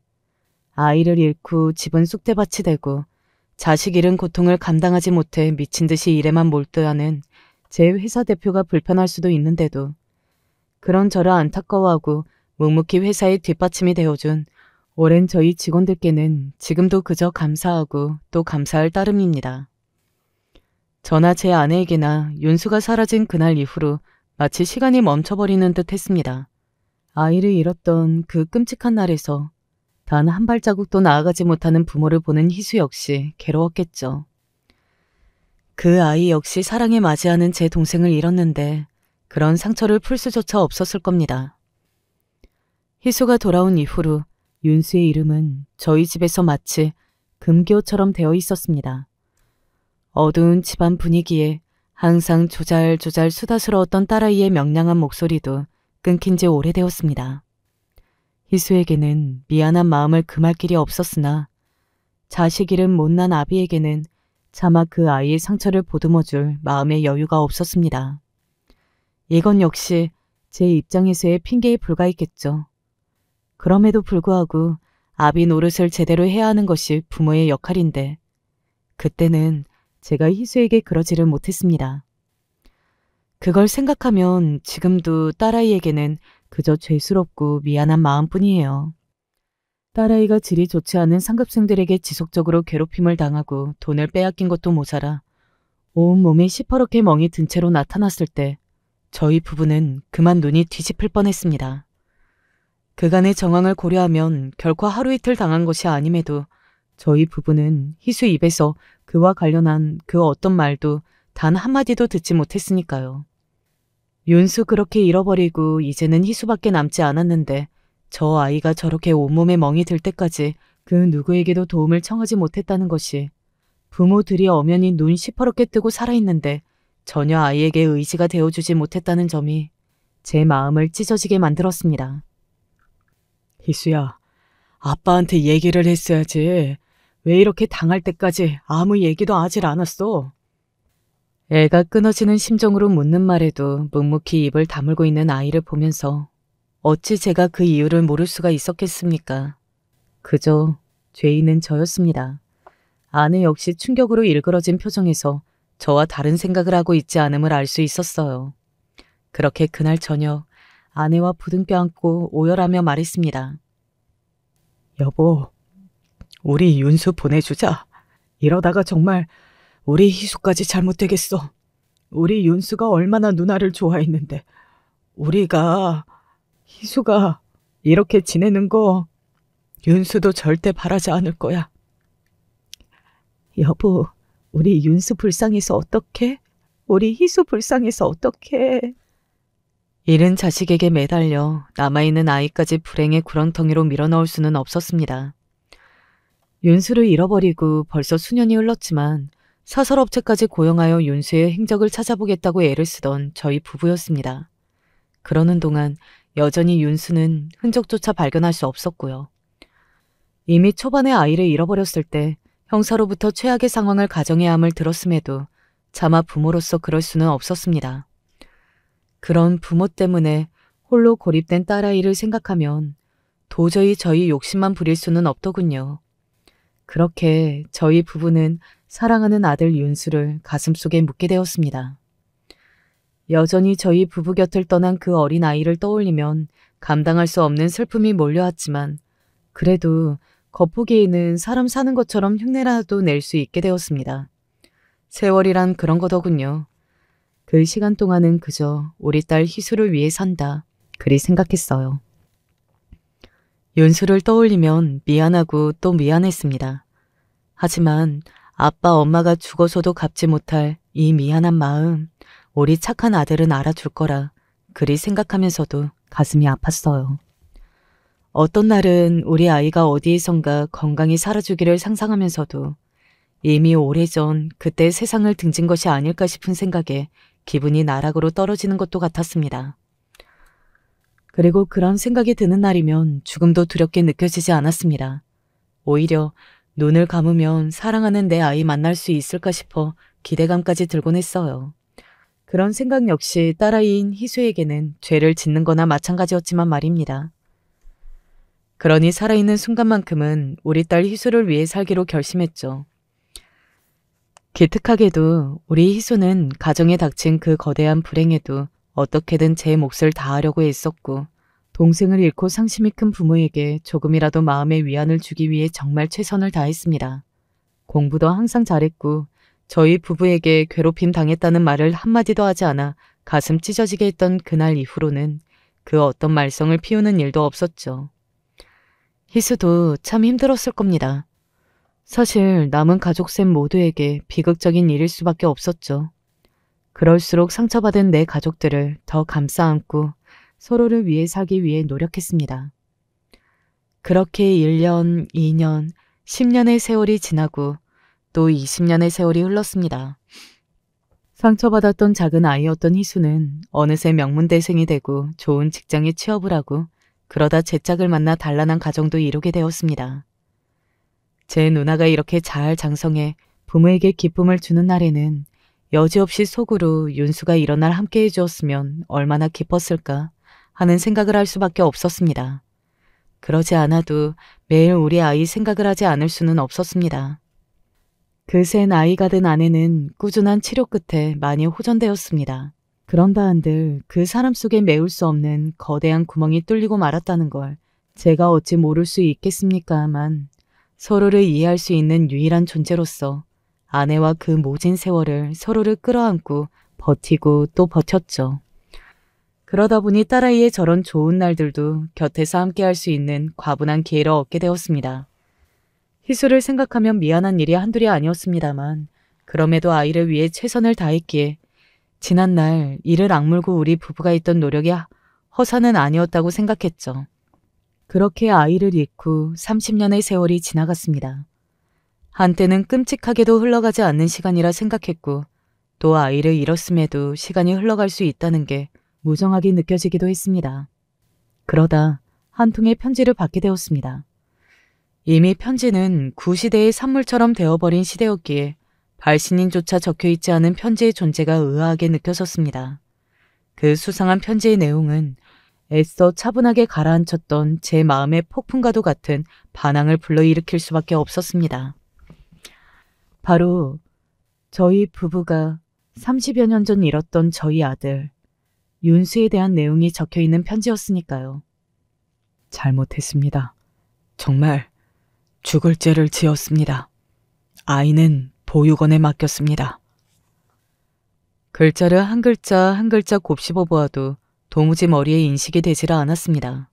아이를 잃고 집은 쑥대밭이 되고 자식 잃은 고통을 감당하지 못해 미친 듯이 일에만 몰두하는 제 회사 대표가 불편할 수도 있는데도 그런 저를 안타까워하고 묵묵히 회사의 뒷받침이 되어준 오랜 저희 직원들께는 지금도 그저 감사하고 또 감사할 따름입니다. 저나 제 아내에게나 윤수가 사라진 그날 이후로 마치 시간이 멈춰버리는 듯 했습니다. 아이를 잃었던 그 끔찍한 날에서 단 한 발자국도 나아가지 못하는 부모를 보는 희수 역시 괴로웠겠죠. 그 아이 역시 사랑에 맞이하는 제 동생을 잃었는데 그런 상처를 풀 수조차 없었을 겁니다. 희수가 돌아온 이후로 윤수의 이름은 저희 집에서 마치 금기호처럼 되어 있었습니다. 어두운 집안 분위기에 항상 조잘조잘 수다스러웠던 딸아이의 명랑한 목소리도 끊긴 지 오래되었습니다. 희수에게는 미안한 마음을 금할 길이 없었으나 자식 잃은 못난 아비에게는 차마 그 아이의 상처를 보듬어줄 마음의 여유가 없었습니다. 이건 역시 제 입장에서의 핑계에 불과했겠죠. 그럼에도 불구하고 아비 노릇을 제대로 해야 하는 것이 부모의 역할인데 그때는 제가 희수에게 그러지를 못했습니다. 그걸 생각하면 지금도 딸아이에게는 그저 죄스럽고 미안한 마음뿐이에요. 딸아이가 질이 좋지 않은 상급생들에게 지속적으로 괴롭힘을 당하고 돈을 빼앗긴 것도 모자라 온몸이 시퍼렇게 멍이 든 채로 나타났을 때 저희 부부는 그만 눈이 뒤집힐 뻔했습니다. 그간의 정황을 고려하면 결코 하루 이틀 당한 것이 아님에도 저희 부부는 희수 입에서 그와 관련한 그 어떤 말도 단 한마디도 듣지 못했으니까요. 윤수 그렇게 잃어버리고 이제는 희수밖에 남지 않았는데 저 아이가 저렇게 온몸에 멍이 들 때까지 그 누구에게도 도움을 청하지 못했다는 것이 부모들이 엄연히 눈 시퍼렇게 뜨고 살아있는데 전혀 아이에게 의지가 되어주지 못했다는 점이 제 마음을 찢어지게 만들었습니다. 희수야, 아빠한테 얘기를 했어야지. 왜 이렇게 당할 때까지 아무 얘기도 하질 않았어? 애가 끊어지는 심정으로 묻는 말에도 묵묵히 입을 다물고 있는 아이를 보면서 어찌 제가 그 이유를 모를 수가 있었겠습니까? 그저 죄인은 저였습니다. 아내 역시 충격으로 일그러진 표정에서 저와 다른 생각을 하고 있지 않음을 알 수 있었어요. 그렇게 그날 저녁 아내와 부둥켜 안고 오열하며 말했습니다. 여보, 우리 윤수 보내주자. 이러다가 정말 우리 희수까지 잘못되겠어. 우리 윤수가 얼마나 누나를 좋아했는데 희수가 이렇게 지내는 거 윤수도 절대 바라지 않을 거야. 여보, 우리 윤수 불쌍해서 어떡해? 우리 희수 불쌍해서 어떡해? 잃은 자식에게 매달려 남아있는 아이까지 불행의 구렁텅이로 밀어넣을 수는 없었습니다. 윤수를 잃어버리고 벌써 수년이 흘렀지만 사설업체까지 고용하여 윤수의 행적을 찾아보겠다고 애를 쓰던 저희 부부였습니다. 그러는 동안 여전히 윤수는 흔적조차 발견할 수 없었고요. 이미 초반에 아이를 잃어버렸을 때 형사로부터 최악의 상황을 가정해야 함을 들었음에도 차마 부모로서 그럴 수는 없었습니다. 그런 부모 때문에 홀로 고립된 딸아이를 생각하면 도저히 저희 욕심만 부릴 수는 없더군요. 그렇게 저희 부부는 사랑하는 아들 윤수를 가슴속에 묻게 되었습니다. 여전히 저희 부부 곁을 떠난 그 어린 아이를 떠올리면 감당할 수 없는 슬픔이 몰려왔지만 그래도 겉보기에는 사람 사는 것처럼 흉내라도 낼 수 있게 되었습니다. 세월이란 그런 거더군요. 그 시간 동안은 그저 우리 딸 희수를 위해 산다. 그리 생각했어요. 윤수를 떠올리면 미안하고 또 미안했습니다. 하지만 아빠 엄마가 죽어서도 갚지 못할 이 미안한 마음, 우리 착한 아들은 알아줄 거라 그리 생각하면서도 가슴이 아팠어요. 어떤 날은 우리 아이가 어디에선가 건강히 살아주기를 상상하면서도 이미 오래전 그때 세상을 등진 것이 아닐까 싶은 생각에 기분이 나락으로 떨어지는 것도 같았습니다. 그리고 그런 생각이 드는 날이면 죽음도 두렵게 느껴지지 않았습니다. 오히려 눈을 감으면 사랑하는 내 아이 만날 수 있을까 싶어 기대감까지 들곤 했어요. 그런 생각 역시 딸아이인 희수에게는 죄를 짓는 거나 마찬가지였지만 말입니다. 그러니 살아있는 순간만큼은 우리 딸 희수를 위해 살기로 결심했죠. 기특하게도 우리 희수는 가정에 닥친 그 거대한 불행에도 어떻게든 제 몫을 다하려고 애썼고 동생을 잃고 상심이 큰 부모에게 조금이라도 마음의 위안을 주기 위해 정말 최선을 다했습니다. 공부도 항상 잘했고 저희 부부에게 괴롭힘 당했다는 말을 한마디도 하지 않아 가슴 찢어지게 했던 그날 이후로는 그 어떤 말썽을 피우는 일도 없었죠. 희수도 참 힘들었을 겁니다. 사실 남은 가족셋 모두에게 비극적인 일일 수밖에 없었죠. 그럴수록 상처받은 내 가족들을 더 감싸 안고 서로를 위해 살기 위해 노력했습니다. 그렇게 1년, 2년, 10년의 세월이 지나고 또 20년의 세월이 흘렀습니다. 상처받았던 작은 아이였던 희수는 어느새 명문대생이 되고 좋은 직장에 취업을 하고 그러다 제 짝을 만나 단란한 가정도 이루게 되었습니다. 제 누나가 이렇게 잘 장성해 부모에게 기쁨을 주는 날에는 여지없이 속으로 윤수가 이런 날 함께 해주었으면 얼마나 기뻤을까 하는 생각을 할 수밖에 없었습니다. 그러지 않아도 매일 우리 아이 생각을 하지 않을 수는 없었습니다. 그새 나이가 든 아내는 꾸준한 치료 끝에 많이 호전되었습니다. 그런다 한들 그 사람 속에 메울 수 없는 거대한 구멍이 뚫리고 말았다는 걸 제가 어찌 모를 수 있겠습니까만 서로를 이해할 수 있는 유일한 존재로서 아내와 그 모진 세월을 서로를 끌어안고 버티고 또 버텼죠. 그러다 보니 딸아이의 저런 좋은 날들도 곁에서 함께할 수 있는 과분한 기회를 얻게 되었습니다. 희수를 생각하면 미안한 일이 한둘이 아니었습니다만 그럼에도 아이를 위해 최선을 다했기에 지난날 이를 악물고 우리 부부가 있던 노력이 허사는 아니었다고 생각했죠. 그렇게 아이를 잃고 30년의 세월이 지나갔습니다. 한때는 끔찍하게도 흘러가지 않는 시간이라 생각했고 또 아이를 잃었음에도 시간이 흘러갈 수 있다는 게 무정하게 느껴지기도 했습니다. 그러다 한 통의 편지를 받게 되었습니다. 이미 편지는 구시대의 산물처럼 되어버린 시대였기에 발신인조차 적혀있지 않은 편지의 존재가 의아하게 느껴졌습니다. 그 수상한 편지의 내용은 애써 차분하게 가라앉혔던 제 마음의 폭풍과도 같은 반항을 불러일으킬 수밖에 없었습니다. 바로 저희 부부가 30여 년 전 잃었던 저희 아들 윤수에 대한 내용이 적혀있는 편지였으니까요. 잘못했습니다. 정말 죽을 죄를 지었습니다. 아이는 보육원에 맡겼습니다. 글자를 한 글자 한 글자 곱씹어 보아도 도무지 머리에 인식이 되지를 않았습니다.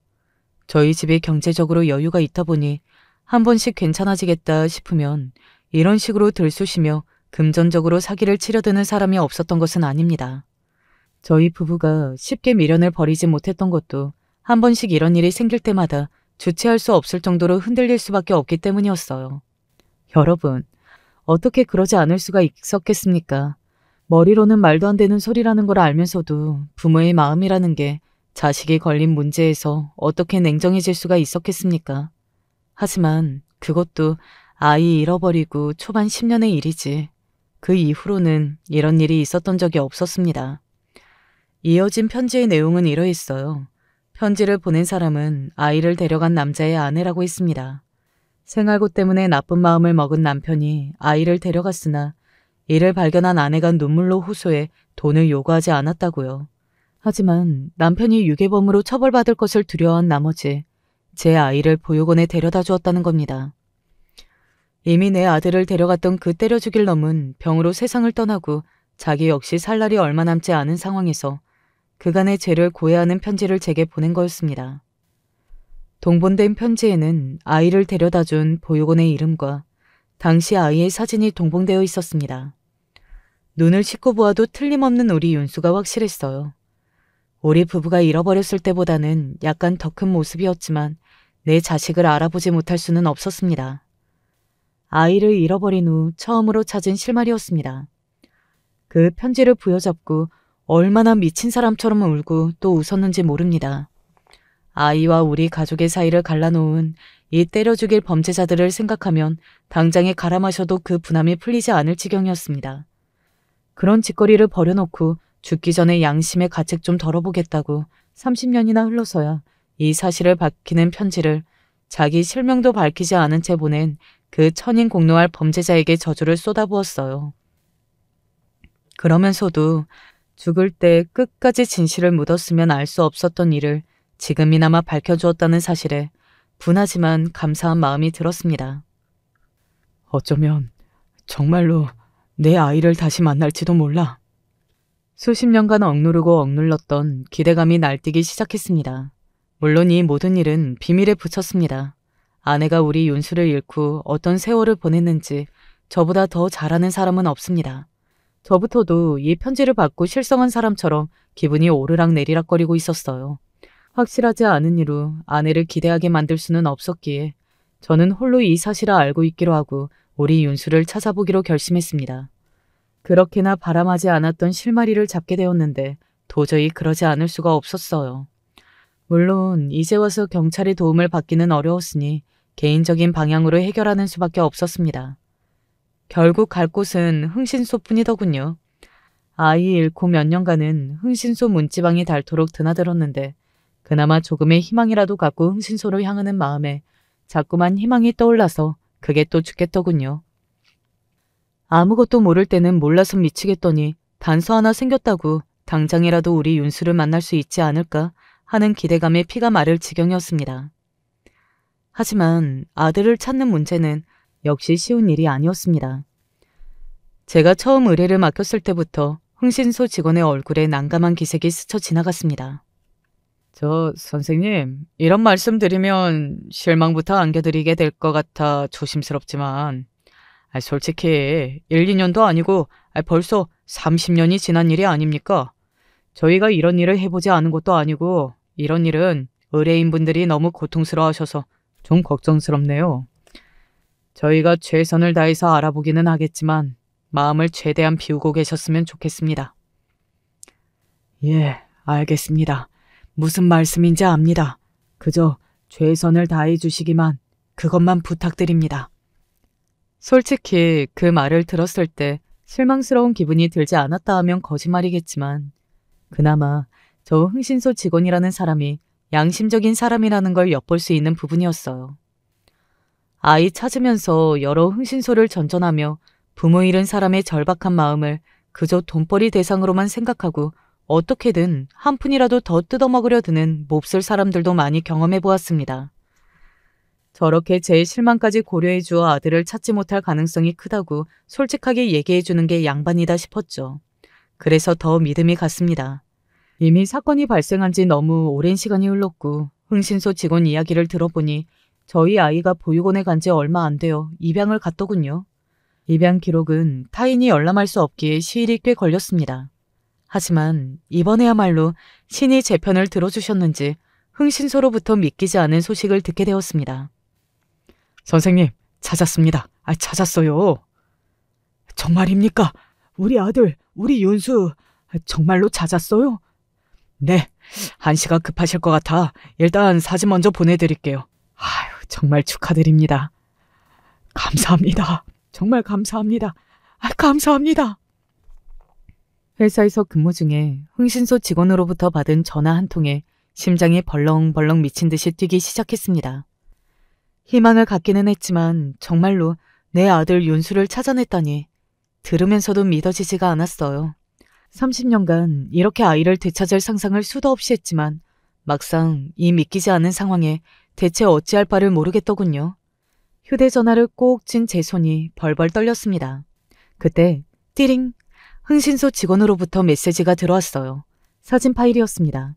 저희 집이 경제적으로 여유가 있다 보니 한 번씩 괜찮아지겠다 싶으면 이런 식으로 들쑤시며 금전적으로 사기를 치려드는 사람이 없었던 것은 아닙니다. 저희 부부가 쉽게 미련을 버리지 못했던 것도 한 번씩 이런 일이 생길 때마다 주체할 수 없을 정도로 흔들릴 수밖에 없기 때문이었어요. 여러분, 어떻게 그러지 않을 수가 있었겠습니까? 머리로는 말도 안 되는 소리라는 걸 알면서도 부모의 마음이라는 게 자식이 걸린 문제에서 어떻게 냉정해질 수가 있었겠습니까? 하지만 그것도 아이 잃어버리고 초반 10년의 일이지. 그 이후로는 이런 일이 있었던 적이 없었습니다. 이어진 편지의 내용은 이러했어요. 편지를 보낸 사람은 아이를 데려간 남자의 아내라고 했습니다. 생활고 때문에 나쁜 마음을 먹은 남편이 아이를 데려갔으나 이를 발견한 아내가 눈물로 호소해 돈을 요구하지 않았다고요. 하지만 남편이 유괴범으로 처벌받을 것을 두려워한 나머지 제 아이를 보육원에 데려다 주었다는 겁니다. 이미 내 아들을 데려갔던 그 때려 죽일 놈은 병으로 세상을 떠나고 자기 역시 살 날이 얼마 남지 않은 상황에서 그간의 죄를 고해하는 편지를 제게 보낸 거였습니다. 동본된 편지에는 아이를 데려다 준 보육원의 이름과 당시 아이의 사진이 동봉되어 있었습니다. 눈을 씻고 보아도 틀림없는 우리 윤수가 확실했어요. 우리 부부가 잃어버렸을 때보다는 약간 더 큰 모습이었지만 내 자식을 알아보지 못할 수는 없었습니다. 아이를 잃어버린 후 처음으로 찾은 실마리였습니다. 그 편지를 부여잡고 얼마나 미친 사람처럼 울고 또 웃었는지 모릅니다. 아이와 우리 가족의 사이를 갈라놓은 이 때려 죽일 범죄자들을 생각하면 당장에 갈아 마셔도 그 분함이 풀리지 않을 지경이었습니다. 그런 짓거리를 버려놓고 죽기 전에 양심의 가책 좀 덜어보겠다고 30년이나 흘러서야 이 사실을 밝히는 편지를 자기 실명도 밝히지 않은 채 보낸 그 천인공노할 범죄자에게 저주를 쏟아부었어요. 그러면서도 죽을 때 끝까지 진실을 묻었으면 알 수 없었던 일을 지금이나마 밝혀주었다는 사실에 분하지만 감사한 마음이 들었습니다. 어쩌면 정말로 내 아이를 다시 만날지도 몰라. 수십 년간 억누르고 억눌렀던 기대감이 날뛰기 시작했습니다. 물론 이 모든 일은 비밀에 붙였습니다. 아내가 우리 윤수를 잃고 어떤 세월을 보냈는지 저보다 더 잘 아는 사람은 없습니다. 저부터도 이 편지를 받고 실성한 사람처럼 기분이 오르락 내리락거리고 있었어요. 확실하지 않은 이로 아내를 기대하게 만들 수는 없었기에 저는 홀로 이 사실을 알고 있기로 하고 우리 윤수를 찾아보기로 결심했습니다. 그렇게나 바람하지 않았던 실마리를 잡게 되었는데 도저히 그러지 않을 수가 없었어요. 물론 이제 와서 경찰의 도움을 받기는 어려웠으니 개인적인 방향으로 해결하는 수밖에 없었습니다. 결국 갈 곳은 흥신소뿐이더군요. 아이 잃고 몇 년간은 흥신소 문지방이 닳도록 드나들었는데 그나마 조금의 희망이라도 갖고 흥신소로 향하는 마음에 자꾸만 희망이 떠올라서 그게 또 죽겠더군요. 아무것도 모를 때는 몰라서 미치겠더니 단서 하나 생겼다고 당장이라도 우리 윤수를 만날 수 있지 않을까 하는 기대감에 피가 마를 지경이었습니다. 하지만 아들을 찾는 문제는 역시 쉬운 일이 아니었습니다. 제가 처음 의뢰를 맡겼을 때부터 흥신소 직원의 얼굴에 난감한 기색이 스쳐 지나갔습니다. 선생님, 이런 말씀 드리면 실망부터 안겨드리게 될 것 같아 조심스럽지만 솔직히 1, 2년도 아니고 벌써 30년이 지난 일이 아닙니까? 저희가 이런 일을 해보지 않은 것도 아니고 이런 일은 의뢰인분들이 너무 고통스러워하셔서 좀 걱정스럽네요. 저희가 최선을 다해서 알아보기는 하겠지만 마음을 최대한 비우고 계셨으면 좋겠습니다. 예, 알겠습니다. 무슨 말씀인지 압니다. 그저 최선을 다해 주시기만 그것만 부탁드립니다. 솔직히 그 말을 들었을 때 실망스러운 기분이 들지 않았다 하면 거짓말이겠지만 그나마 저 흥신소 직원이라는 사람이 양심적인 사람이라는 걸 엿볼 수 있는 부분이었어요. 아이 찾으면서 여러 흥신소를 전전하며 부모 잃은 사람의 절박한 마음을 그저 돈벌이 대상으로만 생각하고 어떻게든 한 푼이라도 더 뜯어먹으려 드는 몹쓸 사람들도 많이 경험해 보았습니다. 저렇게 제 실망까지 고려해 주어 아들을 찾지 못할 가능성이 크다고 솔직하게 얘기해 주는 게 양반이다 싶었죠. 그래서 더 믿음이 갔습니다. 이미 사건이 발생한 지 너무 오랜 시간이 흘렀고 흥신소 직원 이야기를 들어보니 저희 아이가 보육원에 간 지 얼마 안 되어 입양을 갔더군요. 입양 기록은 타인이 열람할 수 없기에 시일이 꽤 걸렸습니다. 하지만 이번에야말로 신이 제 편을 들어주셨는지 흥신소로부터 믿기지 않은 소식을 듣게 되었습니다. 선생님, 찾았습니다. 찾았어요. 정말입니까? 우리 아들, 우리 윤수 정말로 찾았어요? 네, 한시가 급하실 것 같아 일단 사진 먼저 보내드릴게요. 정말 축하드립니다. 감사합니다. 정말 감사합니다. 감사합니다. 회사에서 근무 중에 흥신소 직원으로부터 받은 전화 한 통에 심장이 벌렁벌렁 미친 듯이 뛰기 시작했습니다. 희망을 갖기는 했지만 정말로 내 아들 윤수를 찾아냈다니 들으면서도 믿어지지가 않았어요. 30년간 이렇게 아이를 되찾을 상상을 수도 없이 했지만 막상 이 믿기지 않은 상황에 대체 어찌할 바를 모르겠더군요. 휴대전화를 꼭 쥔 제 손이 벌벌 떨렸습니다. 그때 띠링! 흥신소 직원으로부터 메시지가 들어왔어요. 사진 파일이었습니다.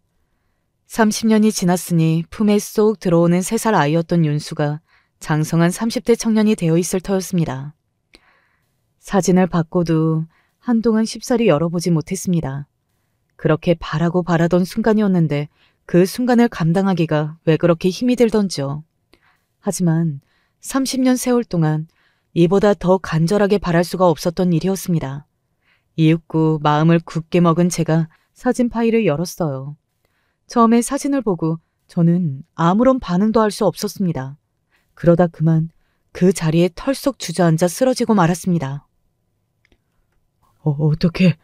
30년이 지났으니 품에 쏙 들어오는 3살 아이였던 윤수가 장성한 30대 청년이 되어 있을 터였습니다. 사진을 받고도 한동안 쉽사리 열어보지 못했습니다. 그렇게 바라고 바라던 순간이었는데 그 순간을 감당하기가 왜 그렇게 힘이 들던지요. 하지만 30년 세월 동안 이보다 더 간절하게 바랄 수가 없었던 일이었습니다. 이윽고 마음을 굳게 먹은 제가 사진 파일을 열었어요. 처음에 사진을 보고 저는 아무런 반응도 할 수 없었습니다. 그러다 그만 그 자리에 털썩 주저앉아 쓰러지고 말았습니다. 어떻게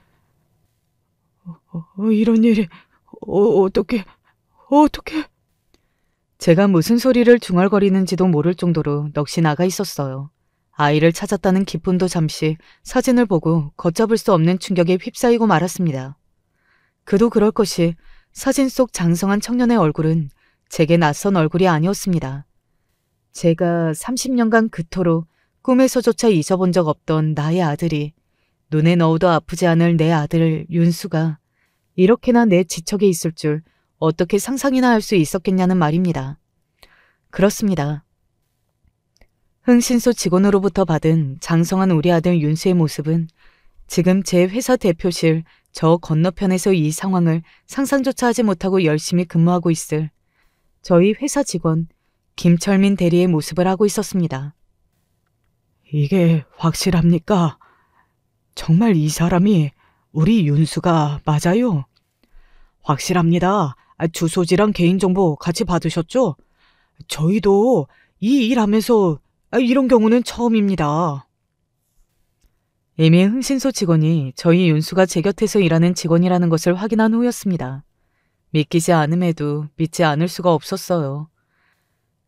이런 일이 어떻게 제가 무슨 소리를 중얼거리는지도 모를 정도로 넋이 나가 있었어요. 아이를 찾았다는 기쁨도 잠시 사진을 보고 걷잡을 수 없는 충격에 휩싸이고 말았습니다. 그도 그럴 것이 사진 속 장성한 청년의 얼굴은 제게 낯선 얼굴이 아니었습니다. 제가 30년간 그토록 꿈에서조차 잊어본 적 없던 나의 아들이 눈에 넣어도 아프지 않을 내 아들 윤수가 이렇게나 내 지척에 있을 줄 어떻게 상상이나 할 수 있었겠냐는 말입니다. 그렇습니다. 흥신소 직원으로부터 받은 장성한 우리 아들 윤수의 모습은 지금 제 회사 대표실 저 건너편에서 이 상황을 상상조차 하지 못하고 열심히 근무하고 있을 저희 회사 직원 김철민 대리의 모습을 하고 있었습니다. 이게 확실합니까? 정말 이 사람이 우리 윤수가 맞아요? 확실합니다. 주소지랑 개인정보 같이 받으셨죠? 저희도 이 일하면서 이런 경우는 처음입니다. 이미 흥신소 직원이 저희 윤수가 제 곁에서 일하는 직원이라는 것을 확인한 후였습니다. 믿기지 않음에도 믿지 않을 수가 없었어요.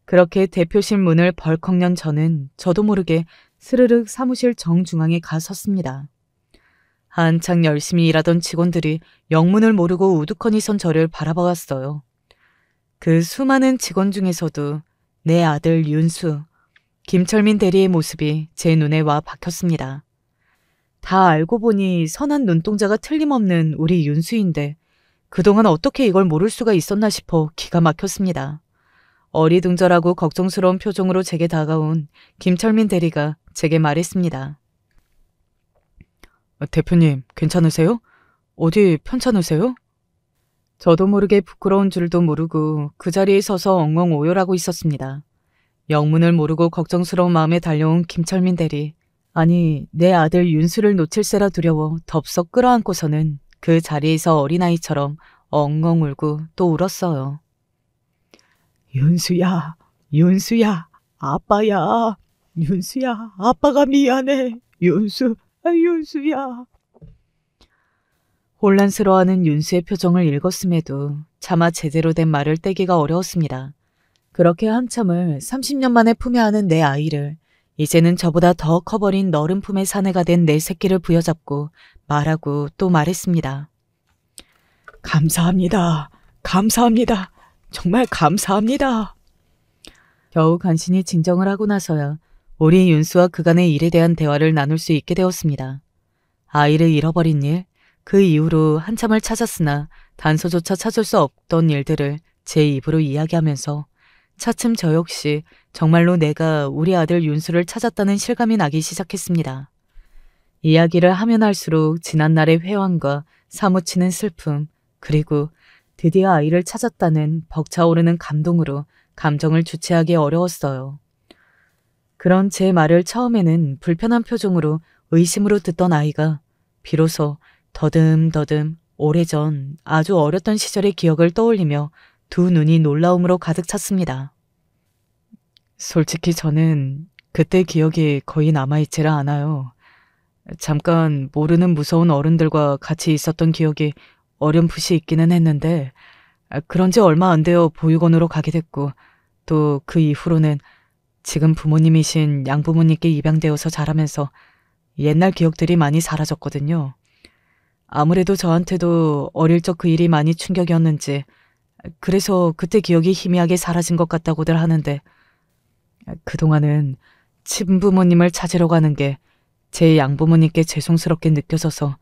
그렇게 대표실 문을 벌컥 연 저는 저도 모르게 스르륵 사무실 정중앙에 가섰습니다. 한창 열심히 일하던 직원들이 영문을 모르고 우두커니 선 저를 바라봐왔어요. 그 수많은 직원 중에서도 내 아들 윤수, 김철민 대리의 모습이 제 눈에 와 박혔습니다. 다 알고 보니 선한 눈동자가 틀림없는 우리 윤수인데 그동안 어떻게 이걸 모를 수가 있었나 싶어 기가 막혔습니다. 어리둥절하고 걱정스러운 표정으로 제게 다가온 김철민 대리가 제게 말했습니다. 대표님, 괜찮으세요? 어디 편찮으세요? 저도 모르게 부끄러운 줄도 모르고 그 자리에 서서 엉엉 오열하고 있었습니다. 영문을 모르고 걱정스러운 마음에 달려온 김철민 대리. 아니, 내 아들 윤수를 놓칠세라 두려워 덥석 끌어안고서는 그 자리에서 어린아이처럼 엉엉 울고 또 울었어요. 윤수야, 윤수야, 아빠야. 윤수야, 아빠가 미안해. 윤수야. 혼란스러워하는 윤수의 표정을 읽었음에도 차마 제대로 된 말을 떼기가 어려웠습니다. 그렇게 한참을 30년 만에 품에 안은 내 아이를 이제는 저보다 더 커버린 너른 품의 사내가 된 내 새끼를 부여잡고 말하고 또 말했습니다. 감사합니다. 정말 감사합니다. 겨우 간신히 진정을 하고 나서야 우리 윤수와 그간의 일에 대한 대화를 나눌 수 있게 되었습니다. 아이를 잃어버린 일, 그 이후로 한참을 찾았으나 단서조차 찾을 수 없던 일들을 제 입으로 이야기하면서 차츰 저 역시 정말로 내가 우리 아들 윤수를 찾았다는 실감이 나기 시작했습니다. 이야기를 하면 할수록 지난날의 회환과 사무치는 슬픔, 그리고 드디어 아이를 찾았다는 벅차오르는 감동으로 감정을 주체하기 어려웠어요. 그런 제 말을 처음에는 불편한 표정으로 의심으로 듣던 아이가 비로소 더듬더듬 오래전 아주 어렸던 시절의 기억을 떠올리며 두 눈이 놀라움으로 가득 찼습니다. 솔직히 저는 그때 기억이 거의 남아있지를 않아요. 잠깐 모르는 무서운 어른들과 같이 있었던 기억이 어렴풋이 있기는 했는데 그런 지 얼마 안 되어 보육원으로 가게 됐고 또 그 이후로는 지금 부모님이신 양부모님께 입양되어서 자라면서 옛날 기억들이 많이 사라졌거든요. 아무래도 저한테도 어릴 적 그 일이 많이 충격이었는지 그래서 그때 기억이 희미하게 사라진 것 같다고들 하는데 그동안은 친부모님을 찾으러 가는 게 제 양부모님께 죄송스럽게 느껴져서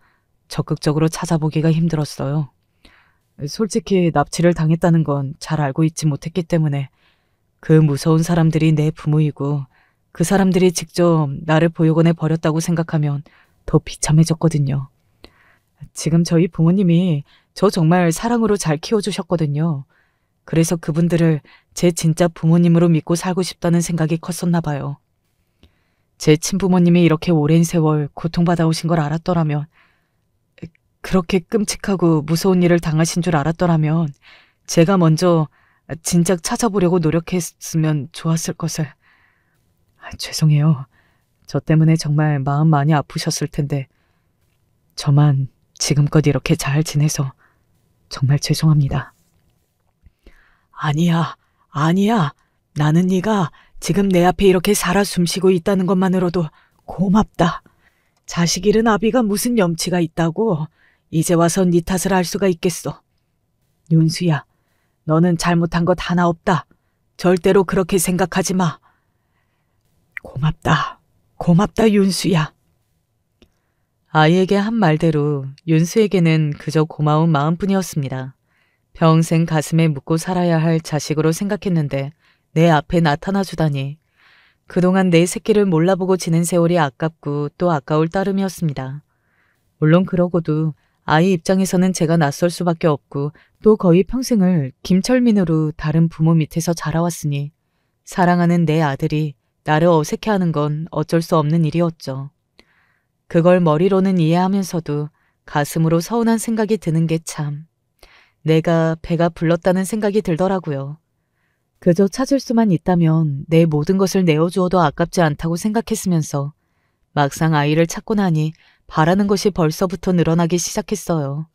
적극적으로 찾아보기가 힘들었어요. 솔직히 납치를 당했다는 건 잘 알고 있지 못했기 때문에 그 무서운 사람들이 내 부모이고 그 사람들이 직접 나를 보육원에 버렸다고 생각하면 더 비참해졌거든요. 지금 저희 부모님이 저 정말 사랑으로 잘 키워주셨거든요. 그래서 그분들을 제 진짜 부모님으로 믿고 살고 싶다는 생각이 컸었나 봐요. 제 친부모님이 이렇게 오랜 세월 고통받아오신 걸 알았더라면, 그렇게 끔찍하고 무서운 일을 당하신 줄 알았더라면 제가 먼저 진작 찾아보려고 노력했으면 좋았을 것을. 죄송해요. 저 때문에 정말 마음 많이 아프셨을 텐데 저만 지금껏 이렇게 잘 지내서 정말 죄송합니다. 아니야. 나는 네가 지금 내 앞에 이렇게 살아 숨쉬고 있다는 것만으로도 고맙다. 자식 잃은 아비가 무슨 염치가 있다고 이제 와서 네 탓을 할 수가 있겠어. 윤수야, 너는 잘못한 것 하나 없다. 절대로 그렇게 생각하지 마. 고맙다 윤수야. 아이에게 한 말대로 윤수에게는 그저 고마운 마음뿐이었습니다. 평생 가슴에 묻고 살아야 할 자식으로 생각했는데 내 앞에 나타나주다니. 그동안 내 새끼를 몰라보고 지낸 세월이 아깝고 또 아까울 따름이었습니다. 물론 그러고도 아이 입장에서는 제가 낯설 수밖에 없고 또 거의 평생을 김철민으로 다른 부모 밑에서 자라왔으니 사랑하는 내 아들이 나를 어색해하는 건 어쩔 수 없는 일이었죠. 그걸 머리로는 이해하면서도 가슴으로 서운한 생각이 드는 게 참 내가 배가 불렀다는 생각이 들더라고요. 그저 찾을 수만 있다면 내 모든 것을 내어주어도 아깝지 않다고 생각했으면서 막상 아이를 찾고 나니 바라는 것이 벌써부터 늘어나기 시작했어요.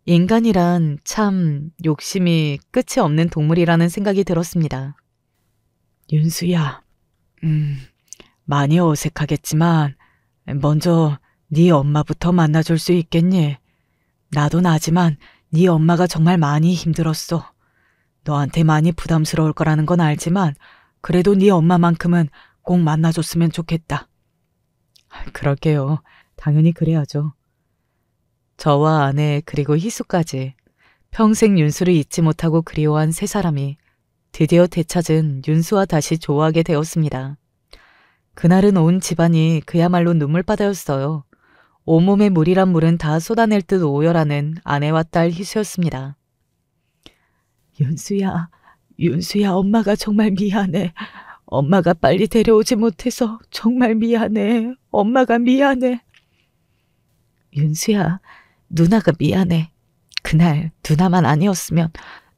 인간이란 참 욕심이 끝이 없는 동물이라는 생각이 들었습니다. 윤수야, 많이 어색하겠지만 먼저 네 엄마부터 만나줄 수 있겠니? 나도 나지만 네 엄마가 정말 많이 힘들었어. 너한테 많이 부담스러울 거라는 건 알지만 그래도 네 엄마만큼은 꼭 만나줬으면 좋겠다. 그럴게요. 당연히 그래야죠. 저와 아내 그리고 희수까지 평생 윤수를 잊지 못하고 그리워한 세 사람이 드디어 되찾은 윤수와 다시 좋아하게 되었습니다. 그날은 온 집안이 그야말로 눈물바다였어요. 온몸에 물이란 물은 다 쏟아낼 듯 오열하는 아내와 딸 희수였습니다. 윤수야, 엄마가 정말 미안해. 엄마가 빨리 데려오지 못해서 정말 미안해. 엄마가 미안해. 윤수야, 누나가 미안해. 그날 누나만 아니었으면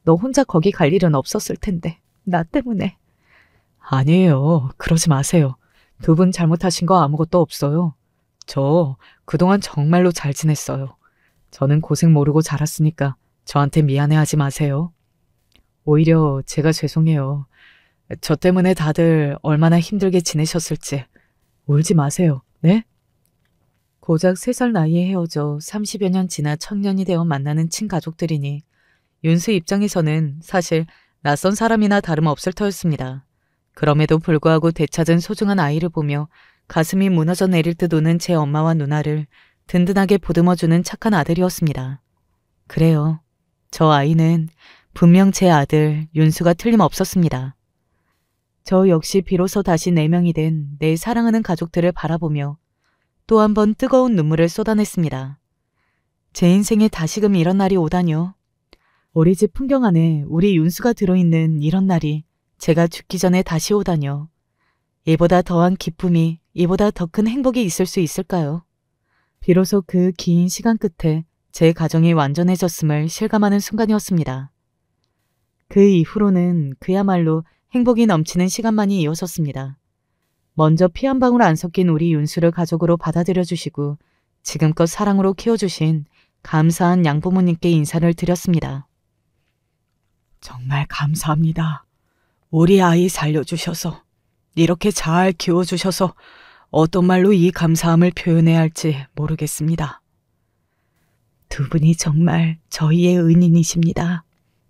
너 혼자 거기 갈 일은 없었을 텐데. 나 때문에. 아니에요. 그러지 마세요. 두 분 잘못하신 거 아무것도 없어요. 저 그동안 정말로 잘 지냈어요. 저는 고생 모르고 자랐으니까 저한테 미안해하지 마세요. 오히려 제가 죄송해요. 저 때문에 다들 얼마나 힘들게 지내셨을지. 울지 마세요. 네? 고작 3살 나이에 헤어져 30여 년 지나 청년이 되어 만나는 친가족들이니 윤수 입장에서는 사실 낯선 사람이나 다름없을 터였습니다. 그럼에도 불구하고 되찾은 소중한 아이를 보며 가슴이 무너져 내릴 듯 우는 제 엄마와 누나를 든든하게 보듬어주는 착한 아들이었습니다. 그래요. 저 아이는 분명 제 아들 윤수가 틀림없었습니다. 저 역시 비로소 다시 4명이 된 내 사랑하는 가족들을 바라보며 또 한 번 뜨거운 눈물을 쏟아냈습니다. 제 인생에 다시금 이런 날이 오다뇨. 우리 집 풍경 안에 우리 윤수가 들어있는 이런 날이 제가 죽기 전에 다시 오다뇨. 이보다 더한 기쁨이, 이보다 더 큰 행복이 있을 수 있을까요? 비로소 그 긴 시간 끝에 제 가정이 완전해졌음을 실감하는 순간이었습니다. 그 이후로는 그야말로 행복이 넘치는 시간만이 이어졌습니다. 먼저 피 한 방울 안 섞인 우리 윤수를 가족으로 받아들여 주시고 지금껏 사랑으로 키워주신 감사한 양부모님께 인사를 드렸습니다. 정말 감사합니다. 우리 아이 살려주셔서, 이렇게 잘 키워주셔서 어떤 말로 이 감사함을 표현해야 할지 모르겠습니다. 두 분이 정말 저희의 은인이십니다.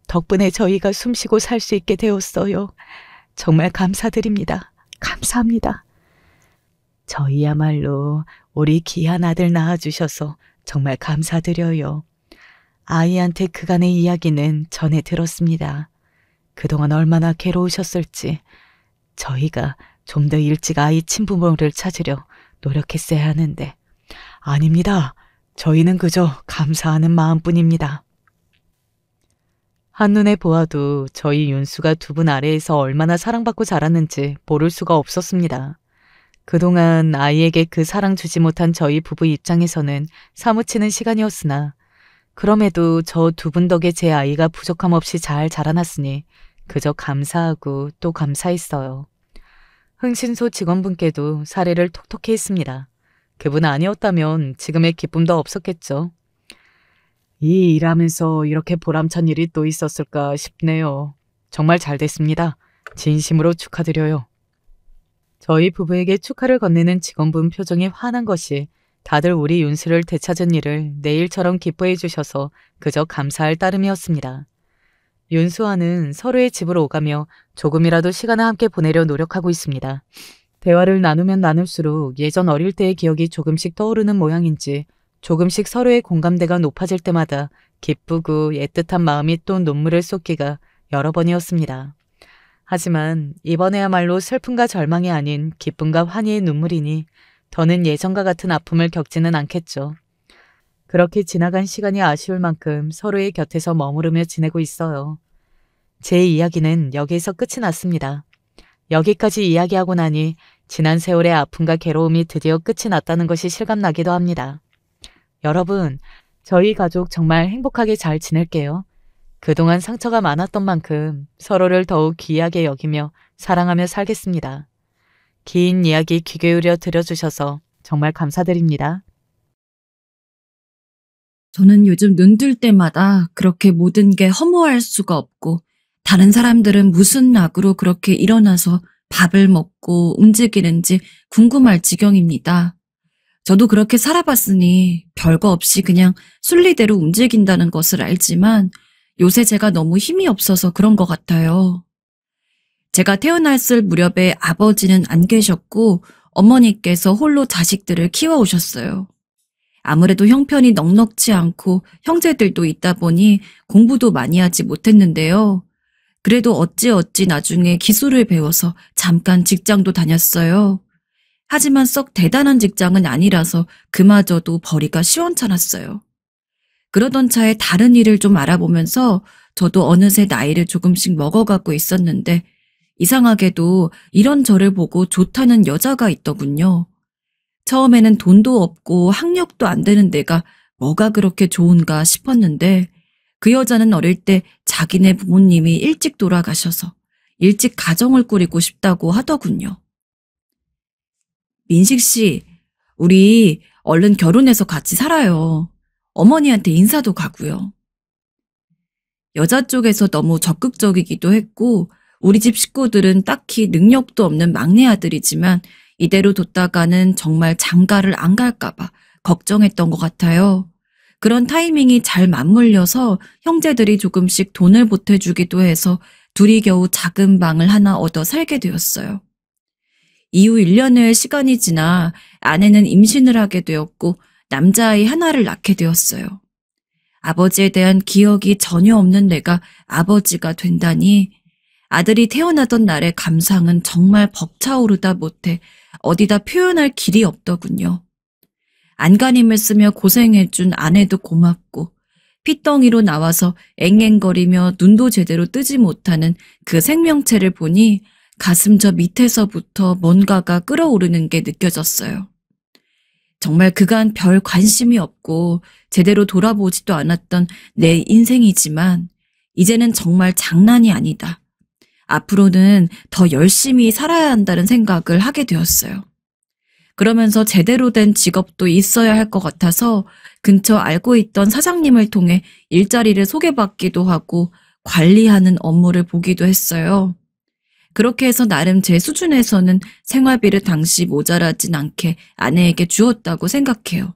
덕분에 저희가 숨쉬고 살 수 있게 되었어요. 정말 감사드립니다. 감사합니다. 저희야말로 우리 귀한 아들 낳아주셔서 정말 감사드려요. 아이한테 그간의 이야기는 전해 들었습니다. 그동안 얼마나 괴로우셨을지 저희가 좀 더 일찍 아이 친부모를 찾으려 노력했어야 하는데 아닙니다. 저희는 그저 감사하는 마음뿐입니다. 한눈에 보아도 저희 윤수가 두 분 아래에서 얼마나 사랑받고 자랐는지 모를 수가 없었습니다. 그동안 아이에게 그 사랑 주지 못한 저희 부부 입장에서는 사무치는 시간이었으나 그럼에도 저 두 분 덕에 제 아이가 부족함 없이 잘 자라났으니 그저 감사하고 또 감사했어요. 흥신소 직원분께도 사례를 톡톡히 했습니다. 그분 아니었다면 지금의 기쁨도 없었겠죠. 이 일하면서 이렇게 보람찬 일이 또 있었을까 싶네요. 정말 잘 됐습니다. 진심으로 축하드려요. 저희 부부에게 축하를 건네는 직원분 표정이 환한 것이 다들 우리 윤수를 되찾은 일을 내일처럼 기뻐해 주셔서 그저 감사할 따름이었습니다. 윤수와는 서로의 집으로 오가며 조금이라도 시간을 함께 보내려 노력하고 있습니다. 대화를 나누면 나눌수록 예전 어릴 때의 기억이 조금씩 떠오르는 모양인지 조금씩 서로의 공감대가 높아질 때마다 기쁘고 애틋한 마음이 또 눈물을 쏟기가 여러 번이었습니다. 하지만 이번에야말로 슬픔과 절망이 아닌 기쁨과 환희의 눈물이니 더는 예전과 같은 아픔을 겪지는 않겠죠. 그렇게 지나간 시간이 아쉬울 만큼 서로의 곁에서 머무르며 지내고 있어요. 제 이야기는 여기에서 끝이 났습니다. 여기까지 이야기하고 나니 지난 세월의 아픔과 괴로움이 드디어 끝이 났다는 것이 실감나기도 합니다. 여러분, 저희 가족 정말 행복하게 잘 지낼게요. 그동안 상처가 많았던 만큼 서로를 더욱 귀하게 여기며 사랑하며 살겠습니다. 긴 이야기 귀 기울여 들어주셔서 정말 감사드립니다. 저는 요즘 눈 뜰 때마다 그렇게 모든 게 허무할 수가 없고 다른 사람들은 무슨 낙으로 그렇게 일어나서 밥을 먹고 움직이는지 궁금할 지경입니다. 저도 그렇게 살아봤으니 별거 없이 그냥 순리대로 움직인다는 것을 알지만 요새 제가 너무 힘이 없어서 그런 것 같아요. 제가 태어났을 무렵에 아버지는 안 계셨고 어머니께서 홀로 자식들을 키워오셨어요. 아무래도 형편이 넉넉지 않고 형제들도 있다 보니 공부도 많이 하지 못했는데요. 그래도 어찌어찌 나중에 기술을 배워서 잠깐 직장도 다녔어요. 하지만 썩 대단한 직장은 아니라서 그마저도 벌이가 시원찮았어요. 그러던 차에 다른 일을 좀 알아보면서 저도 어느새 나이를 조금씩 먹어가고 있었는데 이상하게도 이런 저를 보고 좋다는 여자가 있더군요. 처음에는 돈도 없고 학력도 안 되는 데가 뭐가 그렇게 좋은가 싶었는데 그 여자는 어릴 때 자기네 부모님이 일찍 돌아가셔서 일찍 가정을 꾸리고 싶다고 하더군요. 민식 씨, 우리 얼른 결혼해서 같이 살아요. 어머니한테 인사도 가고요. 여자 쪽에서 너무 적극적이기도 했고 우리 집 식구들은 딱히 능력도 없는 막내 아들이지만 이대로 뒀다가는 정말 장가를 안 갈까봐 걱정했던 것 같아요. 그런 타이밍이 잘 맞물려서 형제들이 조금씩 돈을 보태주기도 해서 둘이 겨우 작은 방을 하나 얻어 살게 되었어요. 이후 1년의 시간이 지나 아내는 임신을 하게 되었고 남자아이 하나를 낳게 되었어요. 아버지에 대한 기억이 전혀 없는 내가 아버지가 된다니 아들이 태어나던 날의 감상은 정말 벅차오르다 못해 어디다 표현할 길이 없더군요. 안간힘을 쓰며 고생해준 아내도 고맙고 핏덩이로 나와서 앵앵거리며 눈도 제대로 뜨지 못하는 그 생명체를 보니 가슴 저 밑에서부터 뭔가가 끓어오르는 게 느껴졌어요. 정말 그간 별 관심이 없고 제대로 돌아보지도 않았던 내 인생이지만 이제는 정말 장난이 아니다. 앞으로는 더 열심히 살아야 한다는 생각을 하게 되었어요. 그러면서 제대로 된 직업도 있어야 할 것 같아서 근처 알고 있던 사장님을 통해 일자리를 소개받기도 하고 관리하는 업무를 보기도 했어요. 그렇게 해서 나름 제 수준에서는 생활비를 당시 모자라진 않게 아내에게 주었다고 생각해요.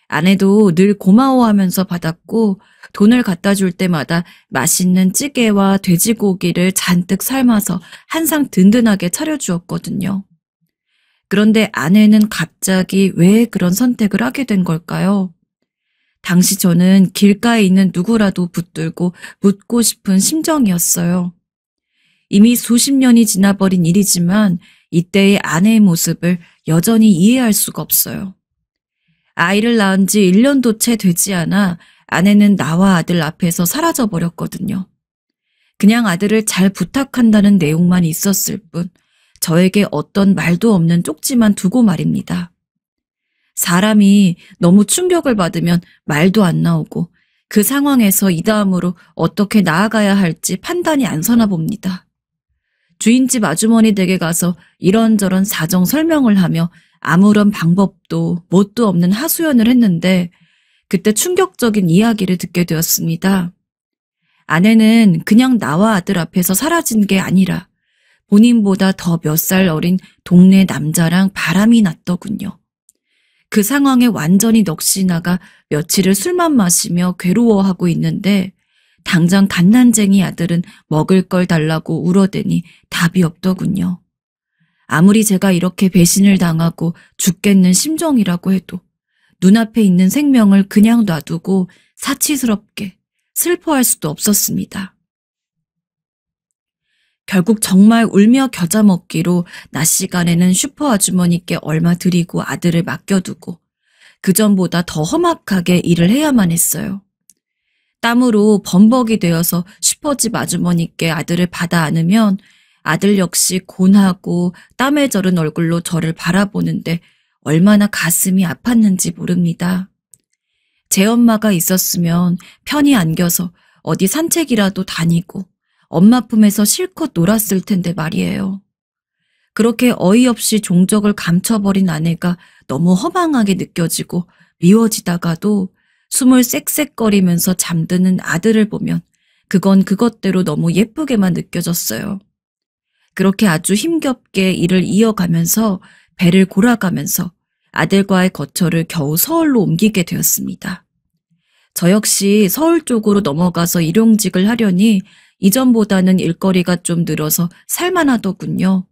아내도 늘 고마워하면서 받았고 돈을 갖다 줄 때마다 맛있는 찌개와 돼지고기를 잔뜩 삶아서 한상 든든하게 차려주었거든요. 그런데 아내는 갑자기 왜 그런 선택을 하게 된 걸까요? 당시 저는 길가에 있는 누구라도 붙들고 묻고 싶은 심정이었어요. 이미 수십 년이 지나버린 일이지만 이때의 아내의 모습을 여전히 이해할 수가 없어요. 아이를 낳은 지 1년도 채 되지 않아 아내는 나와 아들 앞에서 사라져버렸거든요. 그냥 아들을 잘 부탁한다는 내용만 있었을 뿐 저에게 어떤 말도 없는 쪽지만 두고 말입니다. 사람이 너무 충격을 받으면 말도 안 나오고 그 상황에서 이 다음으로 어떻게 나아가야 할지 판단이 안 서나 봅니다. 주인집 아주머니 댁에 가서 이런저런 사정 설명을 하며 아무런 방법도 뭣도 없는 하소연을 했는데 그때 충격적인 이야기를 듣게 되었습니다. 아내는 그냥 나와 아들 앞에서 사라진 게 아니라 본인보다 더 몇 살 어린 동네 남자랑 바람이 났더군요. 그 상황에 완전히 넋이 나가 며칠을 술만 마시며 괴로워하고 있는데 당장 갓난쟁이 아들은 먹을 걸 달라고 울어대니 답이 없더군요. 아무리 제가 이렇게 배신을 당하고 죽겠는 심정이라고 해도 눈앞에 있는 생명을 그냥 놔두고 사치스럽게 슬퍼할 수도 없었습니다. 결국 정말 울며 겨자 먹기로 낮 시간에는 슈퍼 아주머니께 얼마 드리고 아들을 맡겨두고 그전보다 더 험악하게 일을 해야만 했어요. 땀으로 범벅이 되어서 슈퍼집 아주머니께 아들을 받아 안으면 아들 역시 곤하고 땀에 절은 얼굴로 저를 바라보는데 얼마나 가슴이 아팠는지 모릅니다. 제 엄마가 있었으면 편히 안겨서 어디 산책이라도 다니고 엄마 품에서 실컷 놀았을 텐데 말이에요. 그렇게 어이없이 종적을 감춰버린 아내가 너무 허망하게 느껴지고 미워지다가도 숨을 쌕쌕거리면서 잠드는 아들을 보면 그건 그것대로 너무 예쁘게만 느껴졌어요. 그렇게 아주 힘겹게 일을 이어가면서 배를 골아가면서 아들과의 거처를 겨우 서울로 옮기게 되었습니다. 저 역시 서울 쪽으로 넘어가서 일용직을 하려니 이전보다는 일거리가 좀 늘어서 살만하더군요.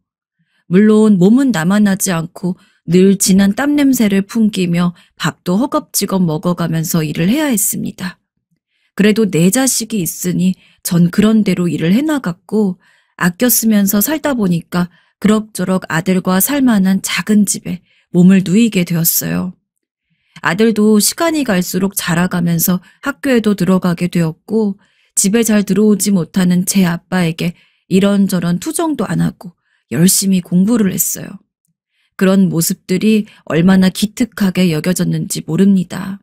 물론 몸은 남아나지 않고 늘 진한 땀 냄새를 풍기며 밥도 허겁지겁 먹어가면서 일을 해야 했습니다. 그래도 내 자식이 있으니 전 그런 대로 일을 해나갔고 아껴 쓰면서 살다 보니까 그럭저럭 아들과 살만한 작은 집에 몸을 누이게 되었어요. 아들도 시간이 갈수록 자라가면서 학교에도 들어가게 되었고 집에 잘 들어오지 못하는 제 아빠에게 이런저런 투정도 안 하고 열심히 공부를 했어요. 그런 모습들이 얼마나 기특하게 여겨졌는지 모릅니다.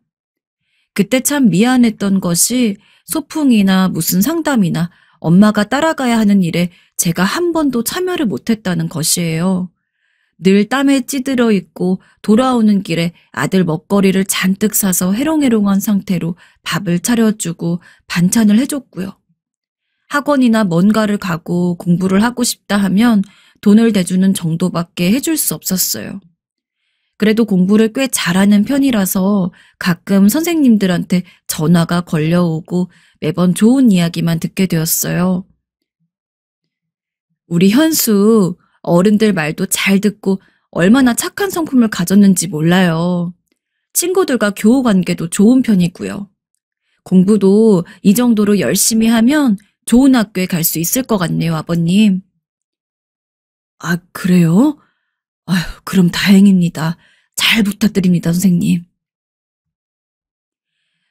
그때 참 미안했던 것이 소풍이나 무슨 상담이나 엄마가 따라가야 하는 일에 제가 한 번도 참여를 못했다는 것이에요. 늘 땀에 찌들어 있고 돌아오는 길에 아들 먹거리를 잔뜩 사서 해롱해롱한 상태로 밥을 차려주고 반찬을 해줬고요. 학원이나 뭔가를 가고 공부를 하고 싶다 하면 돈을 대주는 정도밖에 해줄 수 없었어요. 그래도 공부를 꽤 잘하는 편이라서 가끔 선생님들한테 전화가 걸려오고 매번 좋은 이야기만 듣게 되었어요. 우리 현수 어른들 말도 잘 듣고 얼마나 착한 성품을 가졌는지 몰라요. 친구들과 교우 관계도 좋은 편이고요. 공부도 이 정도로 열심히 하면 좋은 학교에 갈 수 있을 것 같네요, 아버님. 아, 그래요? 아휴, 그럼 다행입니다. 잘 부탁드립니다, 선생님.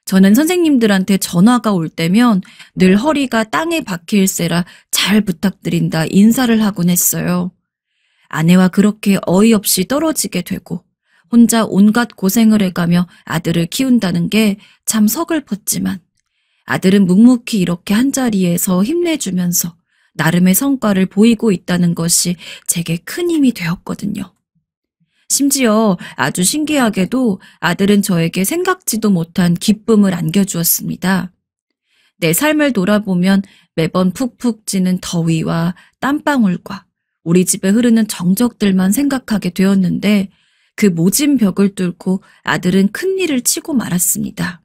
저는 선생님들한테 전화가 올 때면 늘 허리가 땅에 박힐세라 잘 부탁드린다 인사를 하곤 했어요. 아내와 그렇게 어이없이 떨어지게 되고 혼자 온갖 고생을 해가며 아들을 키운다는 게 참 서글펐지만 아들은 묵묵히 이렇게 한자리에서 힘내주면서 나름의 성과를 보이고 있다는 것이 제게 큰 힘이 되었거든요. 심지어 아주 신기하게도 아들은 저에게 생각지도 못한 기쁨을 안겨주었습니다. 내 삶을 돌아보면 매번 푹푹 찌는 더위와 땀방울과 우리 집에 흐르는 정적들만 생각하게 되었는데 그 모진 벽을 뚫고 아들은 큰일을 치고 말았습니다.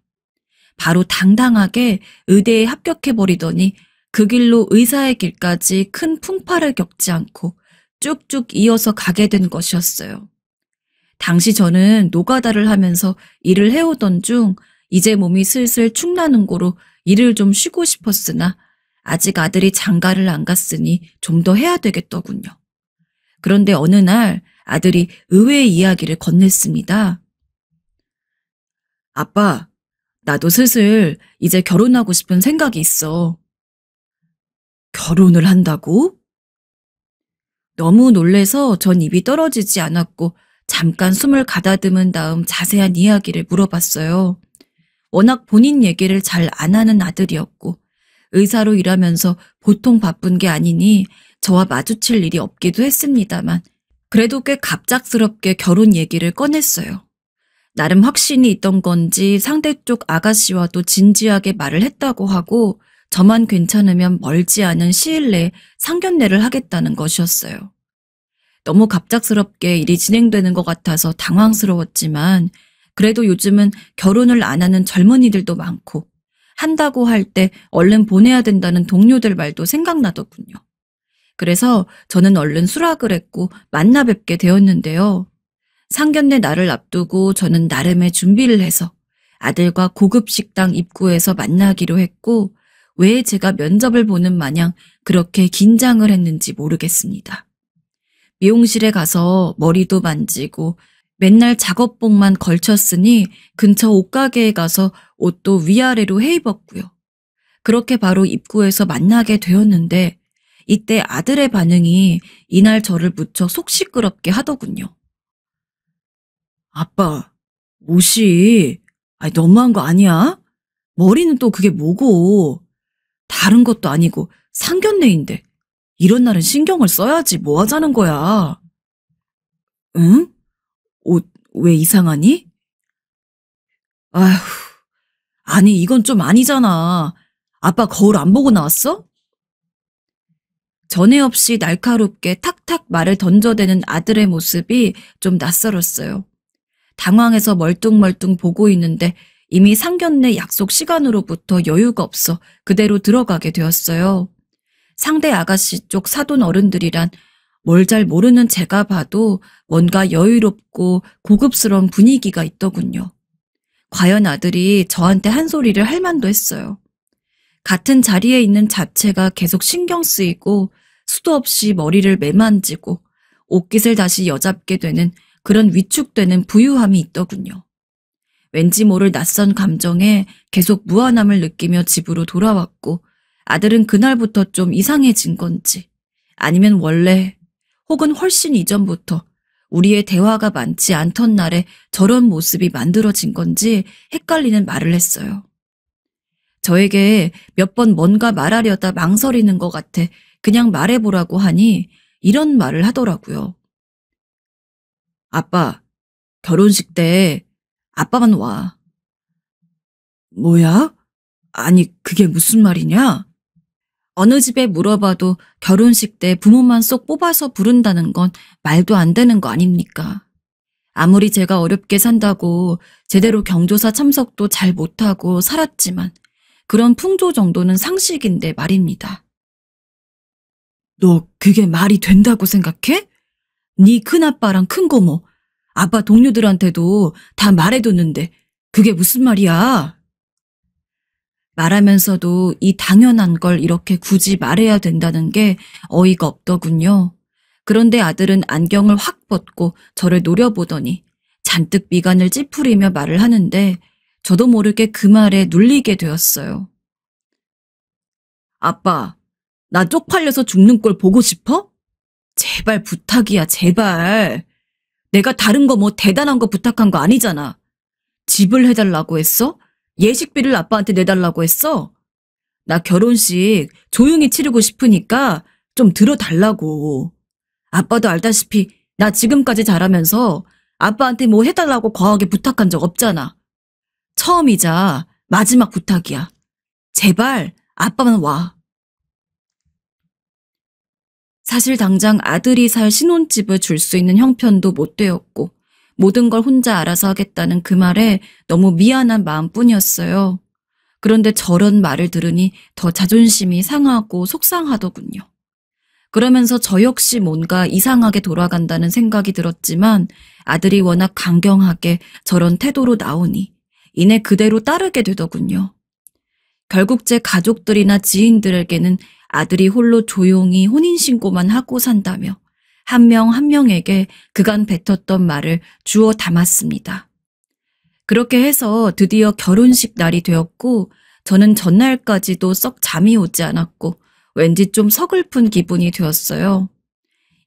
바로 당당하게 의대에 합격해버리더니 그 길로 의사의 길까지 큰 풍파를 겪지 않고 쭉쭉 이어서 가게 된 것이었어요. 당시 저는 노가다를 하면서 일을 해오던 중 이제 몸이 슬슬 축나는 고로 일을 좀 쉬고 싶었으나 아직 아들이 장가를 안 갔으니 좀 더 해야 되겠더군요. 그런데 어느 날 아들이 의외의 이야기를 건넸습니다. 아빠, 나도 슬슬 이제 결혼하고 싶은 생각이 있어. 결혼을 한다고? 너무 놀래서 전 입이 떨어지지 않았고 잠깐 숨을 가다듬은 다음 자세한 이야기를 물어봤어요. 워낙 본인 얘기를 잘 안 하는 아들이었고 의사로 일하면서 보통 바쁜 게 아니니 저와 마주칠 일이 없기도 했습니다만 그래도 꽤 갑작스럽게 결혼 얘기를 꺼냈어요. 나름 확신이 있던 건지 상대 쪽 아가씨와도 진지하게 말을 했다고 하고 저만 괜찮으면 멀지 않은 시일 내에 상견례를 하겠다는 것이었어요. 너무 갑작스럽게 일이 진행되는 것 같아서 당황스러웠지만 그래도 요즘은 결혼을 안 하는 젊은이들도 많고 한다고 할 때 얼른 보내야 된다는 동료들 말도 생각나더군요. 그래서 저는 얼른 수락을 했고 만나 뵙게 되었는데요. 상견례 날을 앞두고 저는 나름의 준비를 해서 아들과 고급 식당 입구에서 만나기로 했고 왜 제가 면접을 보는 마냥 그렇게 긴장을 했는지 모르겠습니다. 미용실에 가서 머리도 만지고 맨날 작업복만 걸쳤으니 근처 옷가게에 가서 옷도 위아래로 해입었고요. 그렇게 바로 입구에서 만나게 되었는데 이때 아들의 반응이 이날 저를 무척 속 시끄럽게 하더군요. 아빠, 옷이 너무한 거 아니야? 머리는 또 그게 뭐고? 다른 것도 아니고 상견례인데 이런 날은 신경을 써야지 뭐 하자는 거야. 응? 옷 왜 이상하니? 아휴, 아니 이건 좀 아니잖아. 아빠 거울 안 보고 나왔어? 전에 없이 날카롭게 탁탁 말을 던져대는 아들의 모습이 좀 낯설었어요. 당황해서 멀뚱멀뚱 보고 있는데 이미 상견례 약속 시간으로부터 여유가 없어 그대로 들어가게 되었어요. 상대 아가씨 쪽 사돈 어른들이란 뭘 잘 모르는 제가 봐도 뭔가 여유롭고 고급스러운 분위기가 있더군요. 과연 아들이 저한테 한 소리를 할 만도 했어요. 같은 자리에 있는 자체가 계속 신경 쓰이고 수도 없이 머리를 매만지고 옷깃을 다시 여잡게 되는 그런 위축되는 부유함이 있더군요. 왠지 모를 낯선 감정에 계속 무안함을 느끼며 집으로 돌아왔고 아들은 그날부터 좀 이상해진 건지 아니면 원래 혹은 훨씬 이전부터 우리의 대화가 많지 않던 날에 저런 모습이 만들어진 건지 헷갈리는 말을 했어요. 저에게 몇 번 뭔가 말하려다 망설이는 것 같아 그냥 말해보라고 하니 이런 말을 하더라고요. 아빠, 결혼식 때 아빠만 와. 뭐야? 아니, 그게 무슨 말이냐? 어느 집에 물어봐도 결혼식 때 부모만 쏙 뽑아서 부른다는 건 말도 안 되는 거 아닙니까? 아무리 제가 어렵게 산다고 제대로 경조사 참석도 잘 못하고 살았지만 그런 풍조 정도는 상식인데 말입니다. 너 그게 말이 된다고 생각해? 네 큰아빠랑 큰고모, 아빠 동료들한테도 다 말해뒀는데 그게 무슨 말이야? 말하면서도 이 당연한 걸 이렇게 굳이 말해야 된다는 게 어이가 없더군요. 그런데 아들은 안경을 확 벗고 저를 노려보더니 잔뜩 미간을 찌푸리며 말을 하는데 저도 모르게 그 말에 눌리게 되었어요. 아빠, 나 쪽팔려서 죽는 꼴 보고 싶어? 제발 부탁이야, 제발. 내가 다른 거 뭐 대단한 거 부탁한 거 아니잖아. 집을 해달라고 했어? 예식비를 아빠한테 내달라고 했어? 나 결혼식 조용히 치르고 싶으니까 좀 들어달라고. 아빠도 알다시피 나 지금까지 잘하면서 아빠한테 뭐 해달라고 과하게 부탁한 적 없잖아. 처음이자 마지막 부탁이야. 제발 아빠만 와. 사실 당장 아들이 살 신혼집을 줄 수 있는 형편도 못 되었고 모든 걸 혼자 알아서 하겠다는 그 말에 너무 미안한 마음뿐이었어요. 그런데 저런 말을 들으니 더 자존심이 상하고 속상하더군요. 그러면서 저 역시 뭔가 이상하게 돌아간다는 생각이 들었지만 아들이 워낙 강경하게 저런 태도로 나오니 이내 그대로 따르게 되더군요. 결국 제 가족들이나 지인들에게는 아들이 홀로 조용히 혼인신고만 하고 산다며 한 명 한 명에게 그간 뱉었던 말을 주워 담았습니다. 그렇게 해서 드디어 결혼식 날이 되었고 저는 전날까지도 썩 잠이 오지 않았고 왠지 좀 서글픈 기분이 되었어요.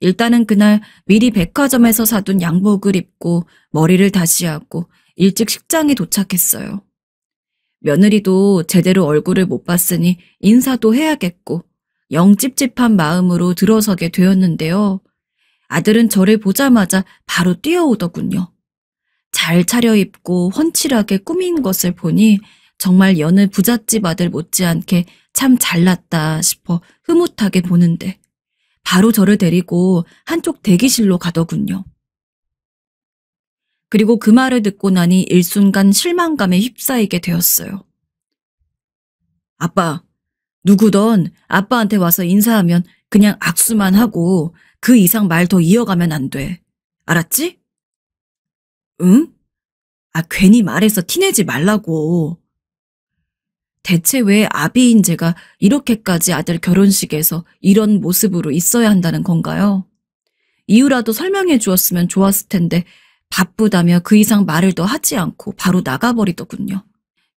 일단은 그날 미리 백화점에서 사둔 양복을 입고 머리를 다시 하고 일찍 식장에 도착했어요. 며느리도 제대로 얼굴을 못 봤으니 인사도 해야겠고 영 찝찝한 마음으로 들어서게 되었는데요. 아들은 저를 보자마자 바로 뛰어오더군요. 잘 차려입고 훤칠하게 꾸민 것을 보니 정말 여느 부잣집 아들 못지않게 참 잘났다 싶어 흐뭇하게 보는데 바로 저를 데리고 한쪽 대기실로 가더군요. 그리고 그 말을 듣고 나니 일순간 실망감에 휩싸이게 되었어요. 아빠, 누구든 아빠한테 와서 인사하면 그냥 악수만 하고 그 이상 말 더 이어가면 안 돼. 알았지? 응? 괜히 말해서 티내지 말라고. 대체 왜 아비인 제가 이렇게까지 아들 결혼식에서 이런 모습으로 있어야 한다는 건가요? 이유라도 설명해 주었으면 좋았을 텐데 바쁘다며 그 이상 말을 더 하지 않고 바로 나가버리더군요.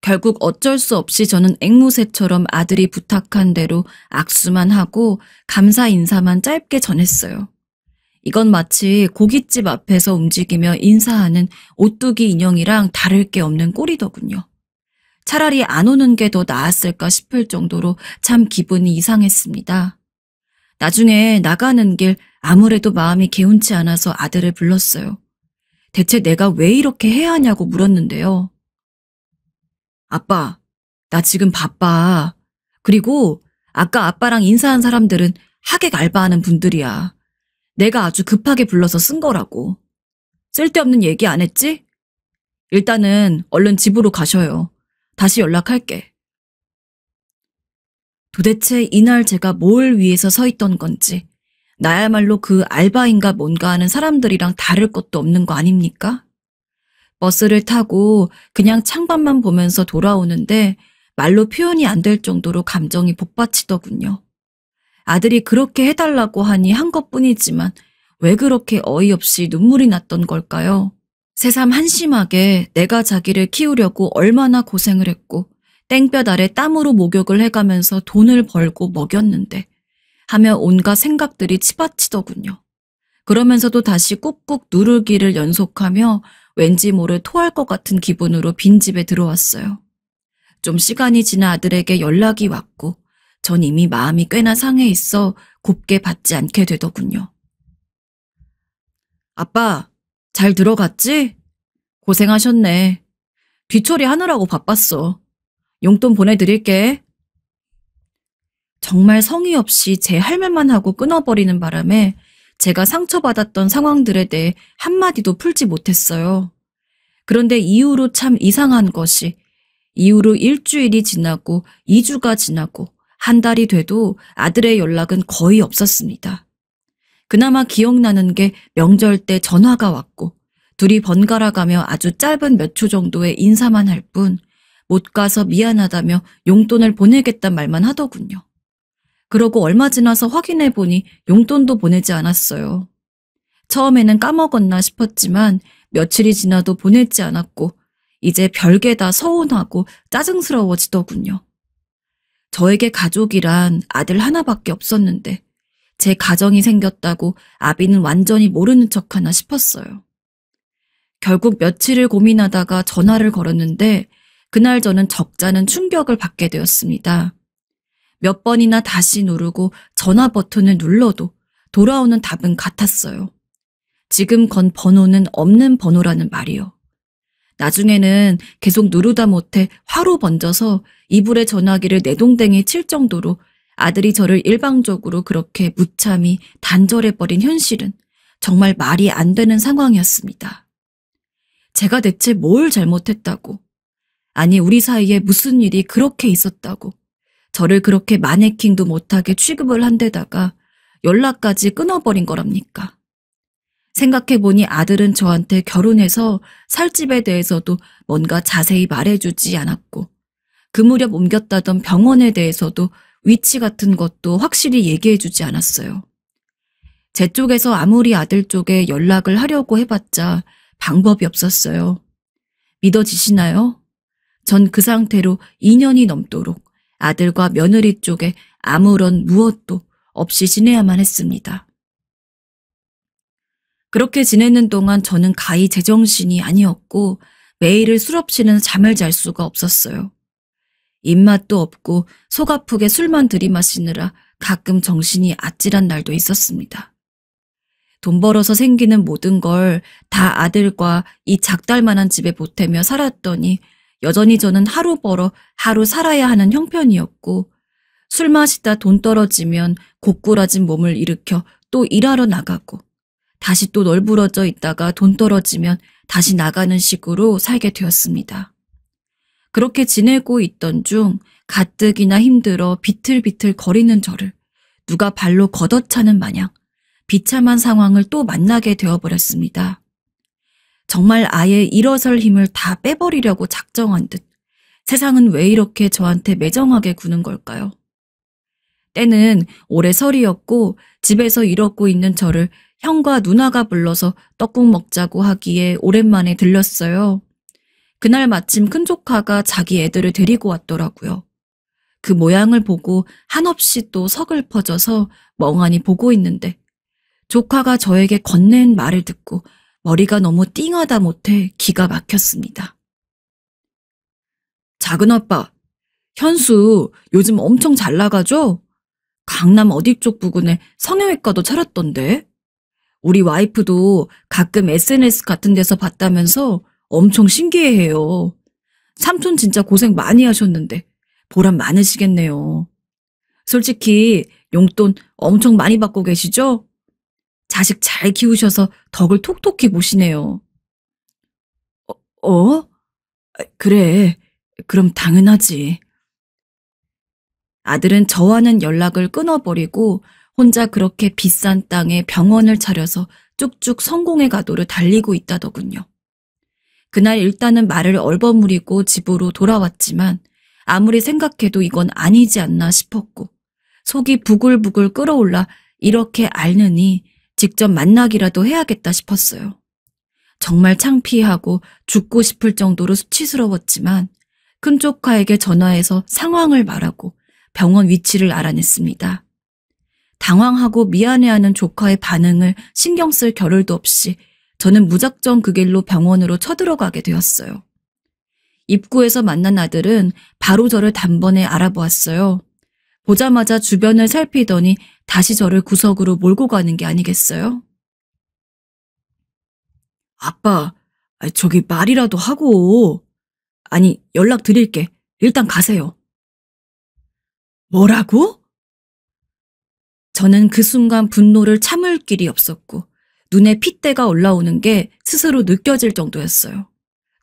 결국 어쩔 수 없이 저는 앵무새처럼 아들이 부탁한 대로 악수만 하고 감사 인사만 짧게 전했어요. 이건 마치 고깃집 앞에서 움직이며 인사하는 오뚜기 인형이랑 다를 게 없는 꼴이더군요. 차라리 안 오는 게 더 나았을까 싶을 정도로 참 기분이 이상했습니다. 나중에 나가는 길 아무래도 마음이 개운치 않아서 아들을 불렀어요. 대체 내가 왜 이렇게 해야 하냐고 물었는데요. 아빠, 나 지금 바빠. 그리고 아까 아빠랑 인사한 사람들은 하객 알바하는 분들이야. 내가 아주 급하게 불러서 쓴 거라고. 쓸데없는 얘기 안 했지? 일단은 얼른 집으로 가셔요. 다시 연락할게. 도대체 이날 제가 뭘 위해서 서 있던 건지, 나야말로 그 알바인가 뭔가 하는 사람들이랑 다를 것도 없는 거 아닙니까? 버스를 타고 그냥 창밖만 보면서 돌아오는데 말로 표현이 안 될 정도로 감정이 복받치더군요. 아들이 그렇게 해달라고 하니 한 것뿐이지만 왜 그렇게 어이없이 눈물이 났던 걸까요? 새삼 한심하게 내가 자기를 키우려고 얼마나 고생을 했고 땡볕 아래 땀으로 목욕을 해가면서 돈을 벌고 먹였는데 하며 온갖 생각들이 치받치더군요. 그러면서도 다시 꾹꾹 누르기를 연속하며 왠지 모를 토할 것 같은 기분으로 빈집에 들어왔어요. 좀 시간이 지나 아들에게 연락이 왔고 전 이미 마음이 꽤나 상해 있어 곱게 받지 않게 되더군요. 아빠, 잘 들어갔지? 고생하셨네. 뒤처리 하느라고 바빴어. 용돈 보내드릴게. 정말 성의 없이 제 할 말만 하고 끊어버리는 바람에 제가 상처받았던 상황들에 대해 한마디도 풀지 못했어요. 그런데 이후로 참 이상한 것이 이후로 일주일이 지나고 2주가 지나고 한 달이 돼도 아들의 연락은 거의 없었습니다. 그나마 기억나는 게 명절 때 전화가 왔고 둘이 번갈아 가며 아주 짧은 몇 초 정도의 인사만 할 뿐 못 가서 미안하다며 용돈을 보내겠단 말만 하더군요. 그러고 얼마 지나서 확인해 보니 용돈도 보내지 않았어요. 처음에는 까먹었나 싶었지만 며칠이 지나도 보내지 않았고 이제 별게 다 서운하고 짜증스러워지더군요. 저에게 가족이란 아들 하나밖에 없었는데 제 가정이 생겼다고 아비는 완전히 모르는 척하나 싶었어요. 결국 며칠을 고민하다가 전화를 걸었는데 그날 저는 적잖은 충격을 받게 되었습니다. 몇 번이나 다시 누르고 전화 버튼을 눌러도 돌아오는 답은 같았어요. 지금 건 번호는 없는 번호라는 말이요. 나중에는 계속 누르다 못해 화로 번져서 이불에 전화기를 내동댕이 칠 정도로 아들이 저를 일방적으로 그렇게 무참히 단절해버린 현실은 정말 말이 안 되는 상황이었습니다. 제가 대체 뭘 잘못했다고, 아니 우리 사이에 무슨 일이 그렇게 있었다고 저를 그렇게 마네킹도 못하게 취급을 한 데다가 연락까지 끊어버린 거랍니까? 생각해보니 아들은 저한테 결혼해서 살 집에 대해서도 뭔가 자세히 말해주지 않았고 그 무렵 옮겼다던 병원에 대해서도 위치 같은 것도 확실히 얘기해주지 않았어요. 제 쪽에서 아무리 아들 쪽에 연락을 하려고 해봤자 방법이 없었어요. 믿어지시나요? 전 그 상태로 2년이 넘도록 아들과 며느리 쪽에 아무런 무엇도 없이 지내야만 했습니다. 그렇게 지내는 동안 저는 가히 제정신이 아니었고 매일을 술 없이는 잠을 잘 수가 없었어요. 입맛도 없고 속 아프게 술만 들이마시느라 가끔 정신이 아찔한 날도 있었습니다. 돈 벌어서 생기는 모든 걸 다 아들과 이 작달만한 집에 보태며 살았더니 여전히 저는 하루 벌어 하루 살아야 하는 형편이었고 술 마시다 돈 떨어지면 고꾸라진 몸을 일으켜 또 일하러 나가고 다시 또 널브러져 있다가 돈 떨어지면 다시 나가는 식으로 살게 되었습니다. 그렇게 지내고 있던 중 가뜩이나 힘들어 비틀비틀 거리는 저를 누가 발로 걷어차는 마냥 비참한 상황을 또 만나게 되어버렸습니다. 정말 아예 일어설 힘을 다 빼버리려고 작정한 듯 세상은 왜 이렇게 저한테 매정하게 구는 걸까요? 때는 올해 설이었고 집에서 이러고 있는 저를 형과 누나가 불러서 떡국 먹자고 하기에 오랜만에 들렸어요. 그날 마침 큰 조카가 자기 애들을 데리고 왔더라고요. 그 모양을 보고 한없이 또 서글퍼져서 멍하니 보고 있는데 조카가 저에게 건넨 말을 듣고 머리가 너무 띵하다 못해 기가 막혔습니다. 작은아빠, 현수 요즘 엄청 잘 나가죠? 강남 어디 쪽 부근에 성형외과도 차렸던데? 우리 와이프도 가끔 SNS 같은 데서 봤다면서 엄청 신기해해요. 삼촌 진짜 고생 많이 하셨는데 보람 많으시겠네요. 솔직히 용돈 엄청 많이 받고 계시죠? 자식 잘 키우셔서 덕을 톡톡히 보시네요. 어? 그래. 그럼 당연하지. 아들은 저와는 연락을 끊어버리고 혼자 그렇게 비싼 땅에 병원을 차려서 쭉쭉 성공의 가도를 달리고 있다더군요. 그날 일단은 말을 얼버무리고 집으로 돌아왔지만 아무리 생각해도 이건 아니지 않나 싶었고 속이 부글부글 끓어올라 이렇게 앓느니 직접 만나기라도 해야겠다 싶었어요. 정말 창피하고 죽고 싶을 정도로 수치스러웠지만 큰 조카에게 전화해서 상황을 말하고 병원 위치를 알아냈습니다. 당황하고 미안해하는 조카의 반응을 신경 쓸 겨를도 없이 저는 무작정 그 길로 병원으로 쳐들어가게 되었어요. 입구에서 만난 아들은 바로 저를 단번에 알아보았어요. 보자마자 주변을 살피더니 다시 저를 구석으로 몰고 가는 게 아니겠어요? 아빠, 저기 말이라도 하고. 아니, 연락 드릴게. 일단 가세요. 뭐라고? 저는 그 순간 분노를 참을 길이 없었고 눈에 핏대가 올라오는 게 스스로 느껴질 정도였어요.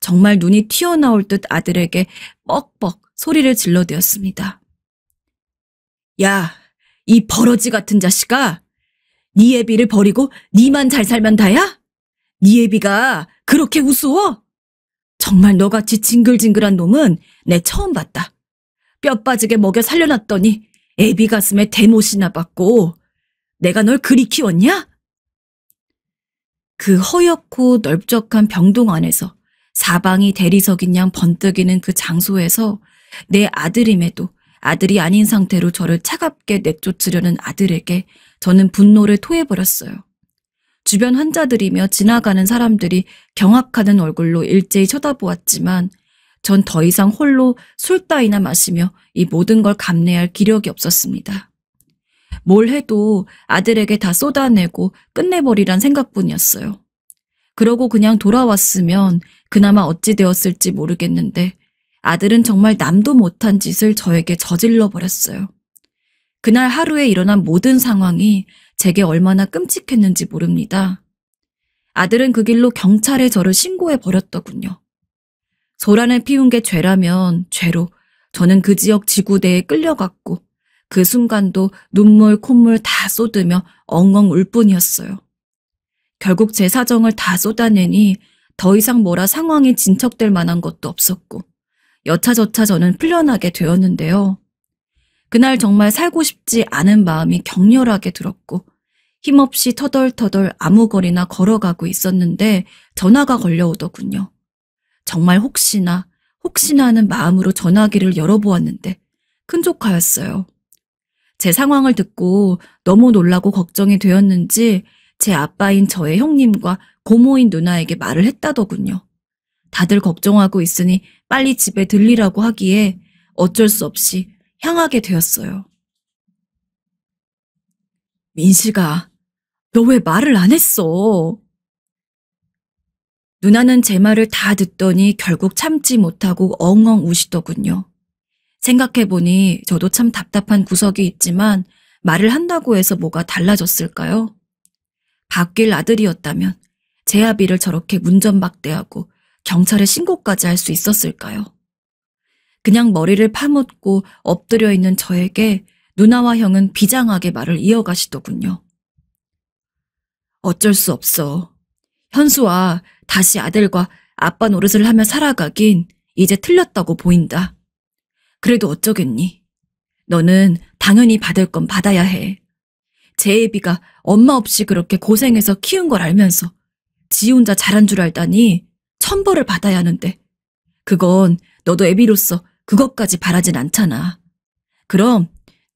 정말 눈이 튀어나올 듯 아들에게 뻑뻑 소리를 질러대었습니다. 야, 이 버러지 같은 자식아! 네 애비를 버리고 네만 잘 살면 다야? 네 애비가 그렇게 우스워? 정말 너같이 징글징글한 놈은 내 처음 봤다. 뼈 빠지게 먹여 살려놨더니 애비 가슴에 대못이나 받고 내가 널 그리 키웠냐? 그 허옇고 넓적한 병동 안에서 사방이 대리석인 양 번뜩이는 그 장소에서 내 아들임에도 아들이 아닌 상태로 저를 차갑게 내쫓으려는 아들에게 저는 분노를 토해버렸어요. 주변 환자들이며 지나가는 사람들이 경악하는 얼굴로 일제히 쳐다보았지만 전 더 이상 홀로 술 따위나 마시며 이 모든 걸 감내할 기력이 없었습니다. 뭘 해도 아들에게 다 쏟아내고 끝내버리란 생각뿐이었어요. 그러고 그냥 돌아왔으면 그나마 어찌 되었을지 모르겠는데 아들은 정말 남도 못한 짓을 저에게 저질러 버렸어요. 그날 하루에 일어난 모든 상황이 제게 얼마나 끔찍했는지 모릅니다. 아들은 그 길로 경찰에 저를 신고해 버렸더군요. 소란을 피운 게 죄라면 죄로 저는 그 지역 지구대에 끌려갔고 그 순간도 눈물 콧물 다 쏟으며 엉엉 울 뿐이었어요. 결국 제 사정을 다 쏟아내니 더 이상 뭐라 상황이 진척될 만한 것도 없었고 여차저차 저는 풀려나게 되었는데요. 그날 정말 살고 싶지 않은 마음이 격렬하게 들었고 힘없이 터덜터덜 아무 거리나 걸어가고 있었는데 전화가 걸려오더군요. 정말 혹시나 하는 마음으로 전화기를 열어보았는데 큰조카였어요. 제 상황을 듣고 너무 놀라고 걱정이 되었는지 제 아빠인 저의 형님과 고모인 누나에게 말을 했다더군요. 다들 걱정하고 있으니 빨리 집에 들리라고 하기에 어쩔 수 없이 향하게 되었어요. 민식아, 너 왜 말을 안 했어? 누나는 제 말을 다 듣더니 결국 참지 못하고 엉엉 우시더군요. 생각해보니 저도 참 답답한 구석이 있지만 말을 한다고 해서 뭐가 달라졌을까요? 바뀔 아들이었다면 제 아비를 저렇게 문전박대하고 경찰에 신고까지 할 수 있었을까요? 그냥 머리를 파묻고 엎드려 있는 저에게 누나와 형은 비장하게 말을 이어가시더군요. 어쩔 수 없어. 현수와 다시 아들과 아빠 노릇을 하며 살아가긴 이제 틀렸다고 보인다. 그래도 어쩌겠니? 너는 당연히 받을 건 받아야 해. 제 애비가 엄마 없이 그렇게 고생해서 키운 걸 알면서 지 혼자 잘한 줄 알다니 천벌을 받아야 하는데 그건 너도 애비로서 그것까지 바라진 않잖아. 그럼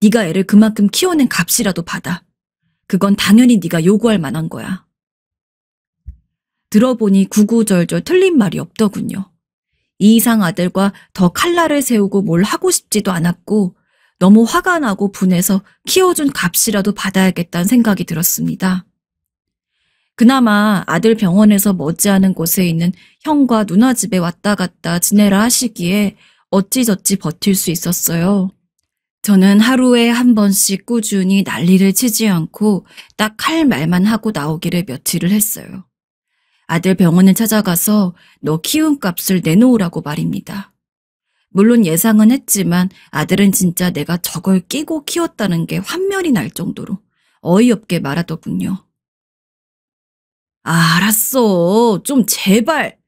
네가 애를 그만큼 키워낸 값이라도 받아. 그건 당연히 네가 요구할 만한 거야. 들어보니 구구절절 틀린 말이 없더군요. 이 이상 아들과 더 칼날을 세우고 뭘 하고 싶지도 않았고 너무 화가 나고 분해서 키워준 값이라도 받아야겠다는 생각이 들었습니다. 그나마 아들 병원에서 머지않은 곳에 있는 형과 누나 집에 왔다 갔다 지내라 하시기에 어찌저찌 버틸 수 있었어요. 저는 하루에 한 번씩 꾸준히 난리를 치지 않고 딱 할 말만 하고 나오기를 며칠을 했어요. 아들 병원에 찾아가서 너 키움값을 내놓으라고 말입니다. 물론 예상은 했지만 아들은 진짜 내가 저걸 끼고 키웠다는 게 환멸이 날 정도로 어이없게 말하더군요. 알았어. 좀 제발.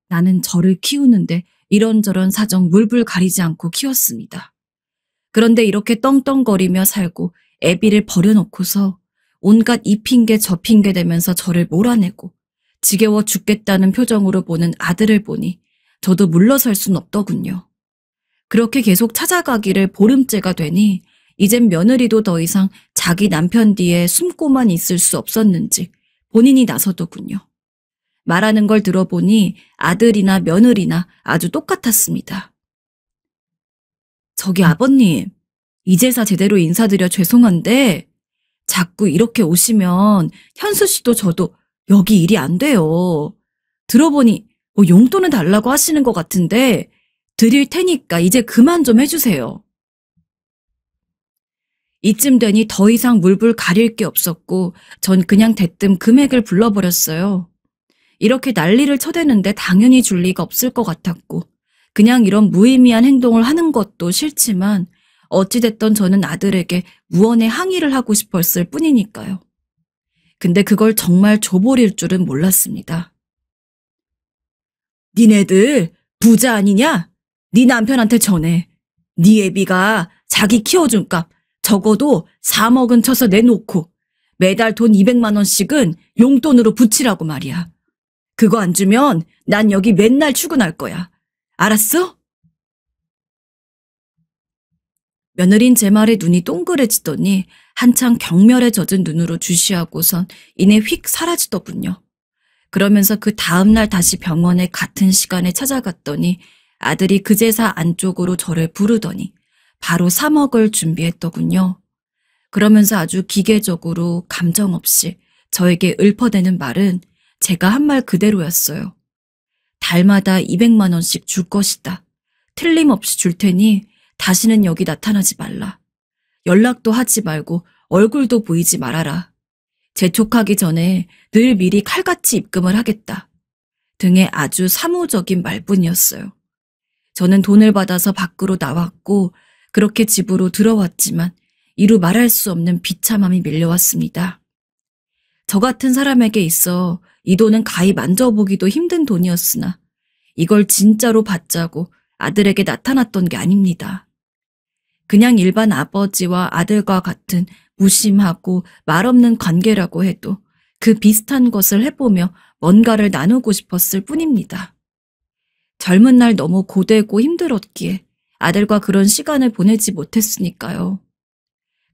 나는 저를 키우는데 이런저런 사정 물불 가리지 않고 키웠습니다. 그런데 이렇게 떵떵거리며 살고 애비를 버려놓고서 온갖 이 핑계 저 핑계 대면서 저를 몰아내고 지겨워 죽겠다는 표정으로 보는 아들을 보니 저도 물러설 순 없더군요. 그렇게 계속 찾아가기를 보름째가 되니 이젠 며느리도 더 이상 자기 남편 뒤에 숨고만 있을 수 없었는지 본인이 나서더군요. 말하는 걸 들어보니 아들이나 며느리나 아주 똑같았습니다. 저기 아버님, 이제사 제대로 인사드려 죄송한데 자꾸 이렇게 오시면 현수 씨도 저도 여기 일이 안 돼요. 들어보니 뭐 용돈을 달라고 하시는 것 같은데 드릴 테니까 이제 그만 좀 해주세요. 이쯤 되니 더 이상 물불 가릴 게 없었고 전 그냥 대뜸 금액을 불러버렸어요. 이렇게 난리를 쳐대는데 당연히 줄 리가 없을 것 같았고 그냥 이런 무의미한 행동을 하는 것도 싫지만 어찌됐던 저는 아들에게 무언의 항의를 하고 싶었을 뿐이니까요. 근데 그걸 정말 줘버릴 줄은 몰랐습니다. 니네들 부자 아니냐? 네 남편한테 전해. 네 애비가 자기 키워준 값 적어도 3억은 쳐서 내놓고 매달 돈 200만 원씩은 용돈으로 붙이라고 말이야. 그거 안 주면 난 여기 맨날 출근할 거야. 알았어? 며느린 제 말에 눈이 동그래지더니 한창 경멸에 젖은 눈으로 주시하고선 이내 휙 사라지더군요. 그러면서 그 다음날 다시 병원에 같은 시간에 찾아갔더니 아들이 그제사 안쪽으로 저를 부르더니 바로 3억을 준비했더군요. 그러면서 아주 기계적으로 감정 없이 저에게 읊어대는 말은 제가 한 말 그대로였어요. 달마다 200만 원씩 줄 것이다. 틀림없이 줄 테니 다시는 여기 나타나지 말라. 연락도 하지 말고 얼굴도 보이지 말아라. 재촉하기 전에 늘 미리 칼같이 입금을 하겠다. 등의 아주 사무적인 말뿐이었어요. 저는 돈을 받아서 밖으로 나왔고 그렇게 집으로 들어왔지만 이루 말할 수 없는 비참함이 밀려왔습니다. 저 같은 사람에게 있어 이 돈은 가히 만져보기도 힘든 돈이었으나 이걸 진짜로 받자고 아들에게 나타났던 게 아닙니다. 그냥 일반 아버지와 아들과 같은 무심하고 말없는 관계라고 해도 그 비슷한 것을 해보며 뭔가를 나누고 싶었을 뿐입니다. 젊은 날 너무 고되고 힘들었기에 아들과 그런 시간을 보내지 못했으니까요.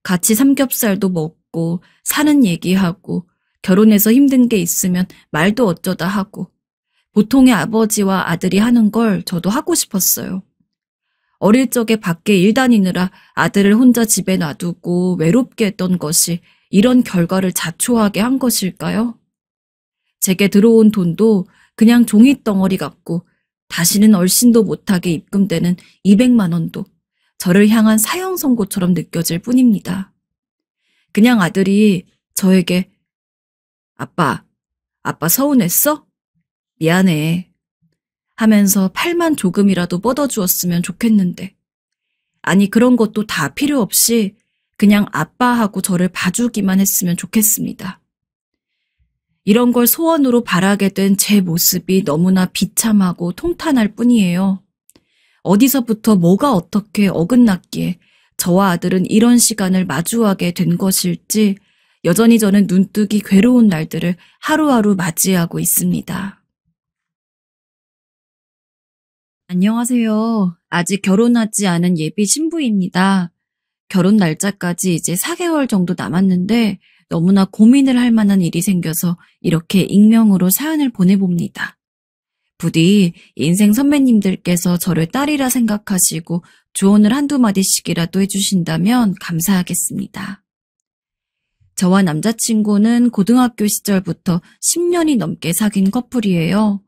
같이 삼겹살도 먹고 사는 얘기하고 결혼해서 힘든 게 있으면 말도 어쩌다 하고 보통의 아버지와 아들이 하는 걸 저도 하고 싶었어요. 어릴 적에 밖에 일 다니느라 아들을 혼자 집에 놔두고 외롭게 했던 것이 이런 결과를 자초하게 한 것일까요? 제게 들어온 돈도 그냥 종이덩어리 같고 다시는 얼씬도 못하게 입금되는 200만 원도 저를 향한 사형 선고처럼 느껴질 뿐입니다. 그냥 아들이 저에게 아빠 서운했어? 미안해. 하면서 팔만 조금이라도 뻗어주었으면 좋겠는데. 아니 그런 것도 다 필요 없이 그냥 아빠하고 저를 봐주기만 했으면 좋겠습니다. 이런 걸 소원으로 바라게 된 제 모습이 너무나 비참하고 통탄할 뿐이에요. 어디서부터 뭐가 어떻게 어긋났기에 저와 아들은 이런 시간을 마주하게 된 것일지 여전히 저는 눈뜨기 괴로운 날들을 하루하루 맞이하고 있습니다. 안녕하세요. 아직 결혼하지 않은 예비 신부입니다. 결혼 날짜까지 이제 4개월 정도 남았는데 너무나 고민을 할 만한 일이 생겨서 이렇게 익명으로 사연을 보내봅니다. 부디 인생 선배님들께서 저를 딸이라 생각하시고 조언을 한두 마디씩이라도 해주신다면 감사하겠습니다. 저와 남자친구는 고등학교 시절부터 10년이 넘게 사귄 커플이에요.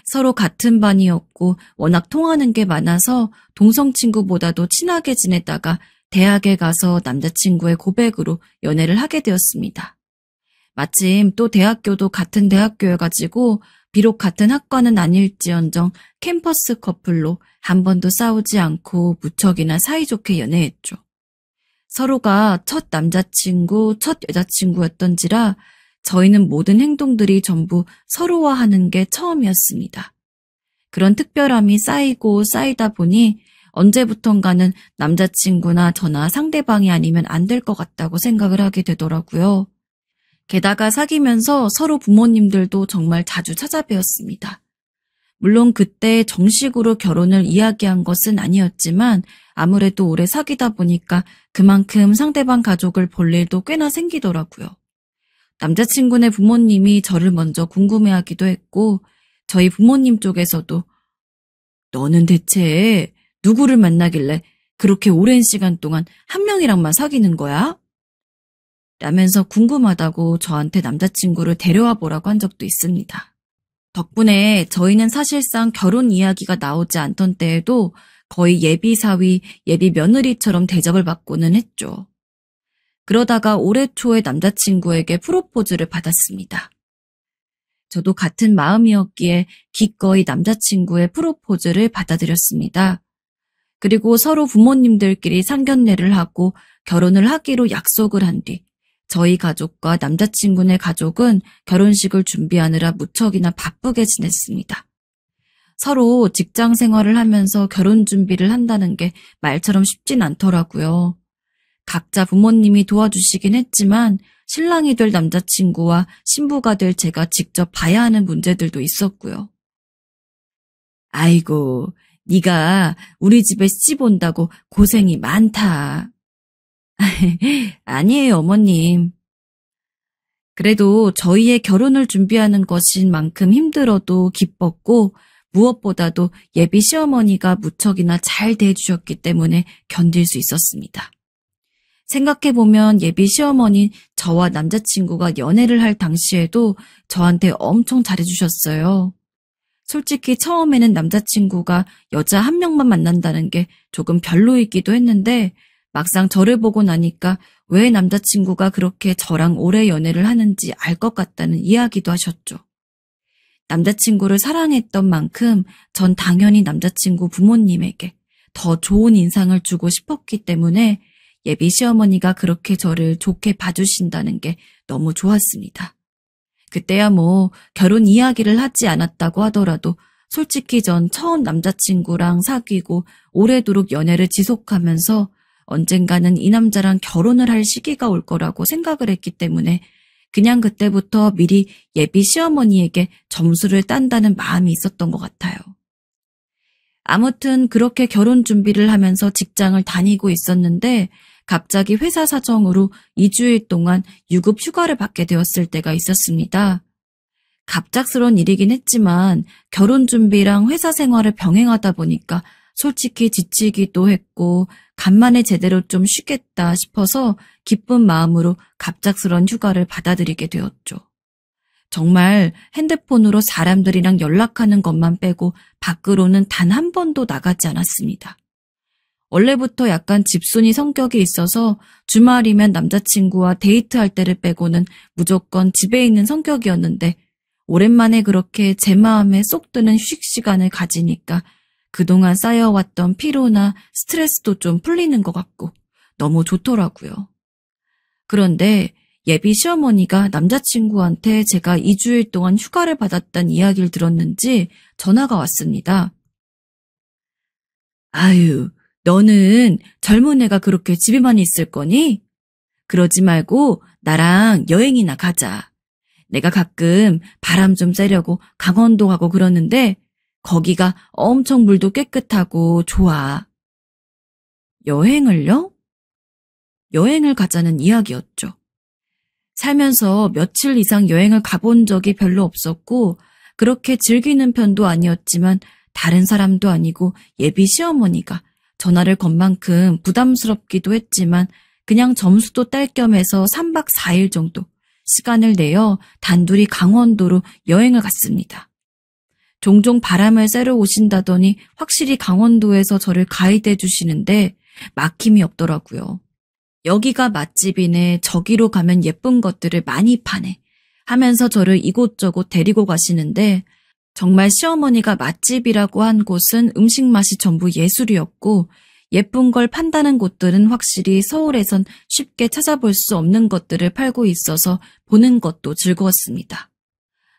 서로 같은 반이었고 워낙 통하는 게 많아서 동성친구보다도 친하게 지내다가 대학에 가서 남자친구의 고백으로 연애를 하게 되었습니다. 마침 또 대학교도 같은 대학교여가지고 비록 같은 학과는 아닐지언정 캠퍼스 커플로 한 번도 싸우지 않고 무척이나 사이좋게 연애했죠. 서로가 첫 남자친구, 첫 여자친구였던지라 저희는 모든 행동들이 전부 서로와 하는 게 처음이었습니다. 그런 특별함이 쌓이고 쌓이다 보니 언제부턴가는 남자친구나 저나 상대방이 아니면 안 될 것 같다고 생각을 하게 되더라고요. 게다가 사귀면서 서로 부모님들도 정말 자주 찾아뵈었습니다. 물론 그때 정식으로 결혼을 이야기한 것은 아니었지만 아무래도 오래 사귀다 보니까 그만큼 상대방 가족을 볼 일도 꽤나 생기더라고요. 남자친구네 부모님이 저를 먼저 궁금해하기도 했고 저희 부모님 쪽에서도 너는 대체 누구를 만나길래 그렇게 오랜 시간 동안 한 명이랑만 사귀는 거야? 라면서 궁금하다고 저한테 남자친구를 데려와 보라고 한 적도 있습니다. 덕분에 저희는 사실상 결혼 이야기가 나오지 않던 때에도 거의 예비 사위, 예비 며느리처럼 대접을 받고는 했죠. 그러다가 올해 초에 남자친구에게 프로포즈를 받았습니다. 저도 같은 마음이었기에 기꺼이 남자친구의 프로포즈를 받아들였습니다. 그리고 서로 부모님들끼리 상견례를 하고 결혼을 하기로 약속을 한 뒤 저희 가족과 남자친구네 가족은 결혼식을 준비하느라 무척이나 바쁘게 지냈습니다. 서로 직장 생활을 하면서 결혼 준비를 한다는 게 말처럼 쉽진 않더라고요. 각자 부모님이 도와주시긴 했지만 신랑이 될 남자친구와 신부가 될 제가 직접 봐야 하는 문제들도 있었고요. 아이고, 네가 우리 집에 시집 온다고 고생이 많다. 아니에요, 어머님. 그래도 저희의 결혼을 준비하는 것인 만큼 힘들어도 기뻤고 무엇보다도 예비 시어머니가 무척이나 잘 대해주셨기 때문에 견딜 수 있었습니다. 생각해보면 예비 시어머니 저와 남자친구가 연애를 할 당시에도 저한테 엄청 잘해주셨어요. 솔직히 처음에는 남자친구가 여자 한 명만 만난다는 게 조금 별로이기도 했는데 막상 저를 보고 나니까 왜 남자친구가 그렇게 저랑 오래 연애를 하는지 알 것 같다는 이야기도 하셨죠. 남자친구를 사랑했던 만큼 전 당연히 남자친구 부모님에게 더 좋은 인상을 주고 싶었기 때문에 예비 시어머니가 그렇게 저를 좋게 봐주신다는 게 너무 좋았습니다. 그때야 뭐 결혼 이야기를 하지 않았다고 하더라도 솔직히 전 처음 남자친구랑 사귀고 오래도록 연애를 지속하면서 언젠가는 이 남자랑 결혼을 할 시기가 올 거라고 생각을 했기 때문에 그냥 그때부터 미리 예비 시어머니에게 점수를 딴다는 마음이 있었던 것 같아요. 아무튼 그렇게 결혼 준비를 하면서 직장을 다니고 있었는데 갑자기 회사 사정으로 2주일 동안 유급 휴가를 받게 되었을 때가 있었습니다. 갑작스러운 일이긴 했지만 결혼 준비랑 회사 생활을 병행하다 보니까 솔직히 지치기도 했고 간만에 제대로 좀 쉬겠다 싶어서 기쁜 마음으로 갑작스러운 휴가를 받아들이게 되었죠. 정말 핸드폰으로 사람들이랑 연락하는 것만 빼고 밖으로는 단 한 번도 나가지 않았습니다. 원래부터 약간 집순이 성격이 있어서 주말이면 남자친구와 데이트할 때를 빼고는 무조건 집에 있는 성격이었는데 오랜만에 그렇게 제 마음에 쏙 드는 휴식 시간을 가지니까 그동안 쌓여왔던 피로나 스트레스도 좀 풀리는 것 같고 너무 좋더라고요. 그런데 예비 시어머니가 남자친구한테 제가 2주일 동안 휴가를 받았다는 이야기를 들었는지 전화가 왔습니다. 아유, 너는 젊은 애가 그렇게 집에만 있을 거니? 그러지 말고 나랑 여행이나 가자. 내가 가끔 바람 좀 쐬려고 강원도 가고 그러는데 거기가 엄청 물도 깨끗하고 좋아. 여행을요? 여행을 가자는 이야기였죠. 살면서 며칠 이상 여행을 가본 적이 별로 없었고 그렇게 즐기는 편도 아니었지만 다른 사람도 아니고 예비 시어머니가 전화를 건 만큼 부담스럽기도 했지만 그냥 점수도 딸 겸해서 3박 4일 정도 시간을 내어 단둘이 강원도로 여행을 갔습니다. 종종 바람을 쐬러 오신다더니 확실히 강원도에서 저를 가이드해 주시는데 막힘이 없더라고요. 여기가 맛집이네, 저기로 가면 예쁜 것들을 많이 파네 하면서 저를 이곳저곳 데리고 가시는데 정말 시어머니가 맛집이라고 한 곳은 음식 맛이 전부 예술이었고 예쁜 걸 판다는 곳들은 확실히 서울에선 쉽게 찾아볼 수 없는 것들을 팔고 있어서 보는 것도 즐거웠습니다.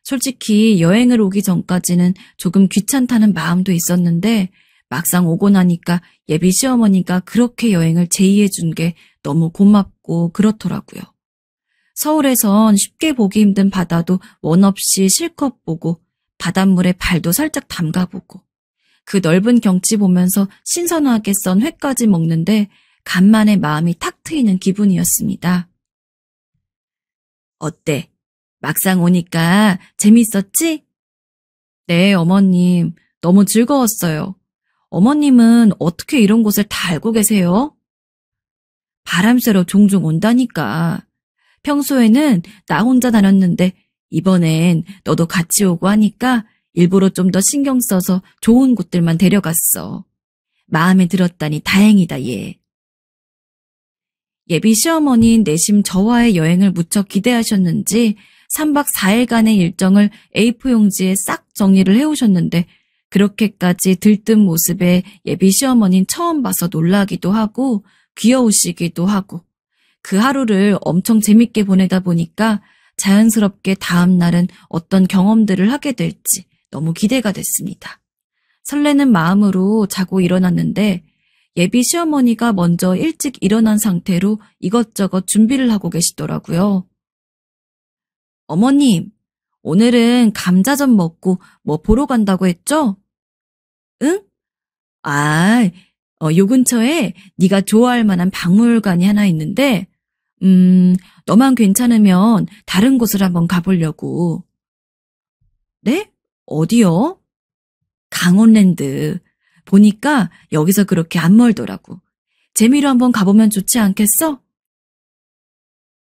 솔직히 여행을 오기 전까지는 조금 귀찮다는 마음도 있었는데 막상 오고 나니까 예비 시어머니가 그렇게 여행을 제의해 준 게 너무 고맙고 그렇더라고요. 서울에선 쉽게 보기 힘든 바다도 원 없이 실컷 보고 바닷물에 발도 살짝 담가보고 그 넓은 경치 보면서 신선하게 썬 회까지 먹는데 간만에 마음이 탁 트이는 기분이었습니다. 어때? 막상 오니까 재밌었지? 네, 어머님. 너무 즐거웠어요. 어머님은 어떻게 이런 곳을 다 알고 계세요? 바람 쐬러 종종 온다니까. 평소에는 나 혼자 다녔는데 이번엔 너도 같이 오고 하니까 일부러 좀 더 신경 써서 좋은 곳들만 데려갔어. 마음에 들었다니 다행이다, 얘. 예비 시어머니인 내심 저와의 여행을 무척 기대하셨는지 3박 4일간의 일정을 A4 용지에 싹 정리를 해오셨는데 그렇게까지 들뜬 모습에 예비 시어머니는 처음 봐서 놀라기도 하고 귀여우시기도 하고 그 하루를 엄청 재밌게 보내다 보니까 자연스럽게 다음 날은 어떤 경험들을 하게 될지 너무 기대가 됐습니다. 설레는 마음으로 자고 일어났는데 예비 시어머니가 먼저 일찍 일어난 상태로 이것저것 준비를 하고 계시더라고요. 어머님, 오늘은 감자전 먹고 뭐 보러 간다고 했죠? 응? 요 근처에 네가 좋아할 만한 박물관이 하나 있는데 너만 괜찮으면 다른 곳을 한번 가보려고. 네? 어디요? 강원랜드. 보니까 여기서 그렇게 안 멀더라고. 재미로 한번 가보면 좋지 않겠어?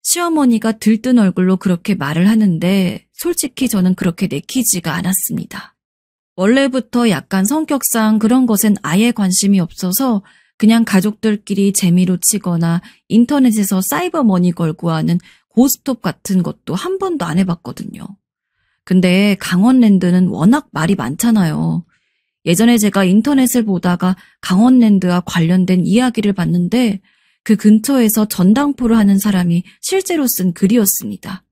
시어머니가 들뜬 얼굴로 그렇게 말을 하는데 솔직히 저는 그렇게 내키지가 않았습니다. 원래부터 약간 성격상 그런 것엔 아예 관심이 없어서 그냥 가족들끼리 재미로 치거나 인터넷에서 사이버 머니 걸고 하는 고스톱 같은 것도 한 번도 안 해봤거든요. 근데 강원랜드는 워낙 말이 많잖아요. 예전에 제가 인터넷을 보다가 강원랜드와 관련된 이야기를 봤는데 그 근처에서 전당포를 하는 사람이 실제로 쓴 글이었습니다.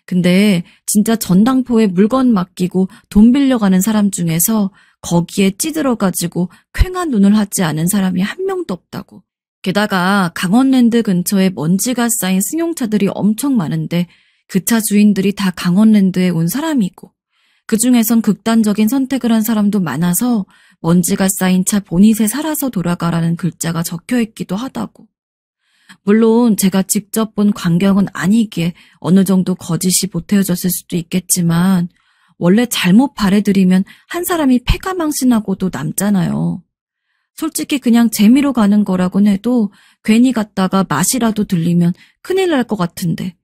근데 진짜 전당포에 물건 맡기고 돈 빌려가는 사람 중에서 거기에 찌들어가지고 퀭한 눈을 하지 않은 사람이 한 명도 없다고. 게다가 강원랜드 근처에 먼지가 쌓인 승용차들이 엄청 많은데 그 차 주인들이 다 강원랜드에 온 사람이고 그중에선 극단적인 선택을 한 사람도 많아서 먼지가 쌓인 차 보닛에 살아서 돌아가라는 글자가 적혀있기도 하다고. 물론 제가 직접 본 광경은 아니기에 어느 정도 거짓이 보태어졌을 수도 있겠지만 원래 잘못 발해들이면 한 사람이 패가망신하고도 남잖아요. 솔직히 그냥 재미로 가는 거라곤 해도 괜히 갔다가 맛이라도 들리면 큰일 날 것 같은데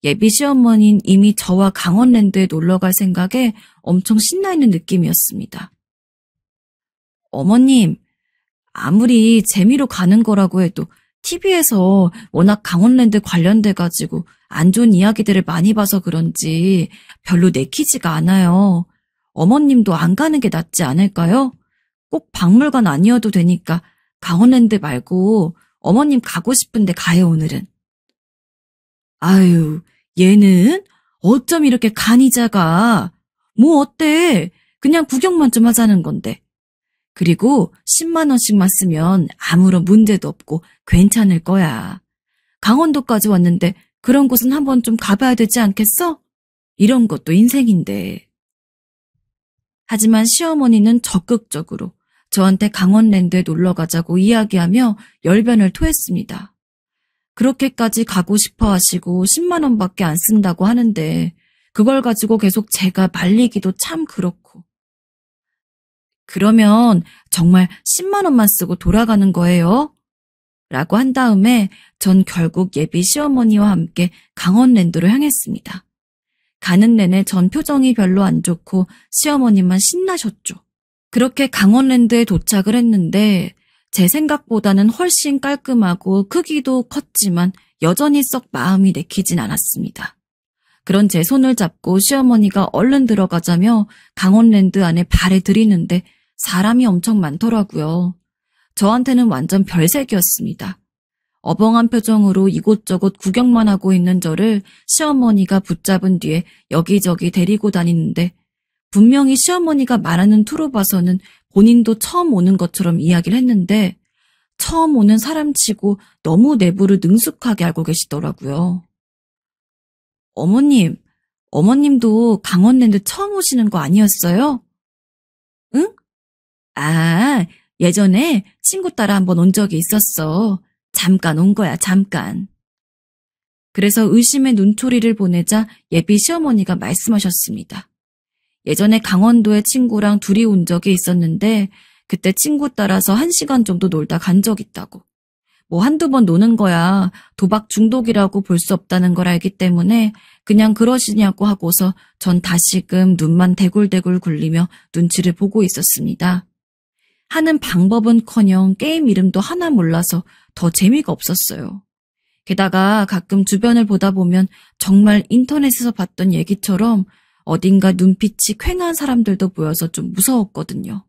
예비 시어머니는 이미 저와 강원랜드에 놀러갈 생각에 엄청 신나있는 느낌이었습니다. 어머님, 아무리 재미로 가는 거라고 해도 TV에서 워낙 강원랜드 관련돼가지고 안 좋은 이야기들을 많이 봐서 그런지 별로 내키지가 않아요. 어머님도 안 가는 게 낫지 않을까요? 꼭 박물관 아니어도 되니까 강원랜드 말고 어머님 가고 싶은데 가요, 오늘은. 아유, 얘는 어쩜 이렇게 간이 작아. 뭐 어때? 그냥 구경만 좀 하자는 건데. 그리고 10만 원씩만 쓰면 아무런 문제도 없고 괜찮을 거야. 강원도까지 왔는데 그런 곳은 한번 좀 가봐야 되지 않겠어? 이런 것도 인생인데. 하지만 시어머니는 적극적으로 저한테 강원랜드에 놀러 가자고 이야기하며 열변을 토했습니다. 그렇게까지 가고 싶어 하시고 10만 원밖에 안 쓴다고 하는데 그걸 가지고 계속 제가 말리기도 참 그렇고. 그러면 정말 10만 원만 쓰고 돌아가는 거예요? 라고 한 다음에 전 결국 예비 시어머니와 함께 강원랜드로 향했습니다. 가는 내내 전 표정이 별로 안 좋고 시어머니만 신나셨죠. 그렇게 강원랜드에 도착을 했는데 제 생각보다는 훨씬 깔끔하고 크기도 컸지만 여전히 썩 마음이 내키진 않았습니다. 그런 제 손을 잡고 시어머니가 얼른 들어가자며 강원랜드 안에 발을 들이는데 사람이 엄청 많더라고요. 저한테는 완전 별색이었습니다. 어벙한 표정으로 이곳저곳 구경만 하고 있는 저를 시어머니가 붙잡은 뒤에 여기저기 데리고 다니는데 분명히 시어머니가 말하는 투로 봐서는 본인도 처음 오는 것처럼 이야기를 했는데 처음 오는 사람치고 너무 내부를 능숙하게 알고 계시더라고요. 어머님도 강원랜드 처음 오시는 거 아니었어요? 응? 아, 예전에 친구 따라 한번 온 적이 있었어. 잠깐 온 거야, 잠깐. 그래서 의심의 눈초리를 보내자 예비 시어머니가 말씀하셨습니다. 예전에 강원도에 친구랑 둘이 온 적이 있었는데 그때 친구 따라서 1시간 정도 놀다 간 적 있다고. 뭐 한두 번 노는 거야 도박 중독이라고 볼 수 없다는 걸 알기 때문에 그냥 그러시냐고 하고서 전 다시금 눈만 대굴대굴 굴리며 눈치를 보고 있었습니다. 하는 방법은커녕 게임 이름도 하나 몰라서 더 재미가 없었어요. 게다가 가끔 주변을 보다 보면 정말 인터넷에서 봤던 얘기처럼 어딘가 눈빛이 퀭한 사람들도 보여서 좀 무서웠거든요.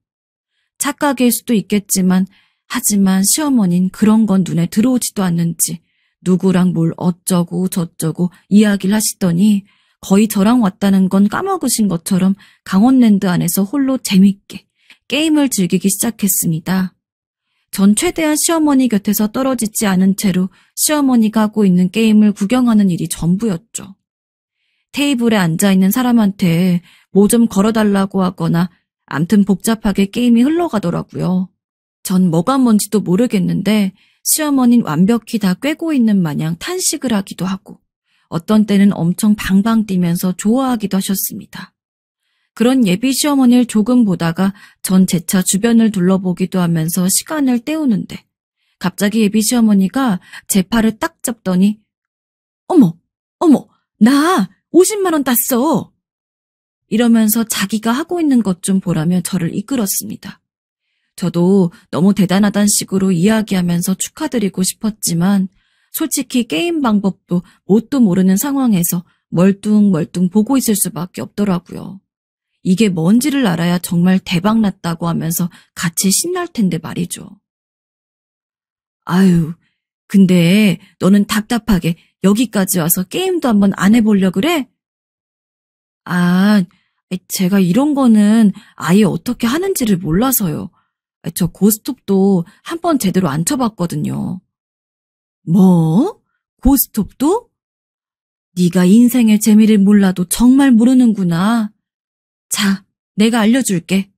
착각일 수도 있겠지만 하지만 시어머니는 그런 건 눈에 들어오지도 않는지 누구랑 뭘 어쩌고 저쩌고 이야기를 하시더니 거의 저랑 왔다는 건 까먹으신 것처럼 강원랜드 안에서 홀로 재밌게 게임을 즐기기 시작했습니다. 전 최대한 시어머니 곁에서 떨어지지 않은 채로 시어머니가 하고 있는 게임을 구경하는 일이 전부였죠. 테이블에 앉아있는 사람한테 뭐 좀 걸어달라고 하거나 암튼 복잡하게 게임이 흘러가더라고요. 전 뭐가 뭔지도 모르겠는데 시어머니는 완벽히 다 꿰고 있는 마냥 탄식을 하기도 하고 어떤 때는 엄청 방방 뛰면서 좋아하기도 하셨습니다. 그런 예비 시어머니를 조금 보다가 전 재차 주변을 둘러보기도 하면서 시간을 때우는데 갑자기 예비 시어머니가 제 팔을 딱 잡더니 어머, 나 50만 원 땄어. 이러면서 자기가 하고 있는 것 좀 보라며 저를 이끌었습니다. 저도 너무 대단하단 식으로 이야기하면서 축하드리고 싶었지만 솔직히 게임 방법도 뭣도 모르는 상황에서 멀뚱멀뚱 보고 있을 수밖에 없더라고요. 이게 뭔지를 알아야 정말 대박났다고 하면서 같이 신날 텐데 말이죠. 아유, 근데 너는 답답하게 여기까지 와서 게임도 한번 안 해보려 그래? 아, 제가 이런 거는 아예 어떻게 하는지를 몰라서요. 저 고스톱도 한 번 제대로 안 쳐봤거든요. 뭐? 고스톱도? 네가 인생의 재미를 몰라도 정말 모르는구나. 자, 내가 알려줄게.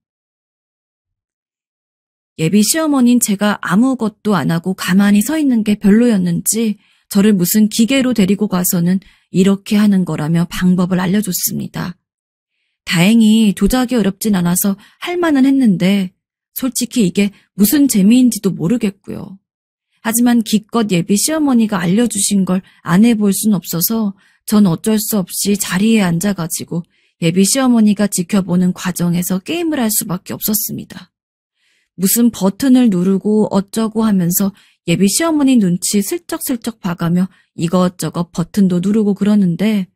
예비 시어머니는 제가 아무것도 안 하고 가만히 서 있는 게 별로였는지 저를 무슨 기계로 데리고 가서는 이렇게 하는 거라며 방법을 알려줬습니다. 다행히 조작이 어렵진 않아서 할 만은 했는데 솔직히 이게 무슨 재미인지도 모르겠고요. 하지만 기껏 예비 시어머니가 알려주신 걸 안 해볼 순 없어서 전 어쩔 수 없이 자리에 앉아가지고 예비 시어머니가 지켜보는 과정에서 게임을 할 수밖에 없었습니다. 무슨 버튼을 누르고 어쩌고 하면서 예비 시어머니 눈치 슬쩍슬쩍 봐가며 이것저것 버튼도 누르고 그러는데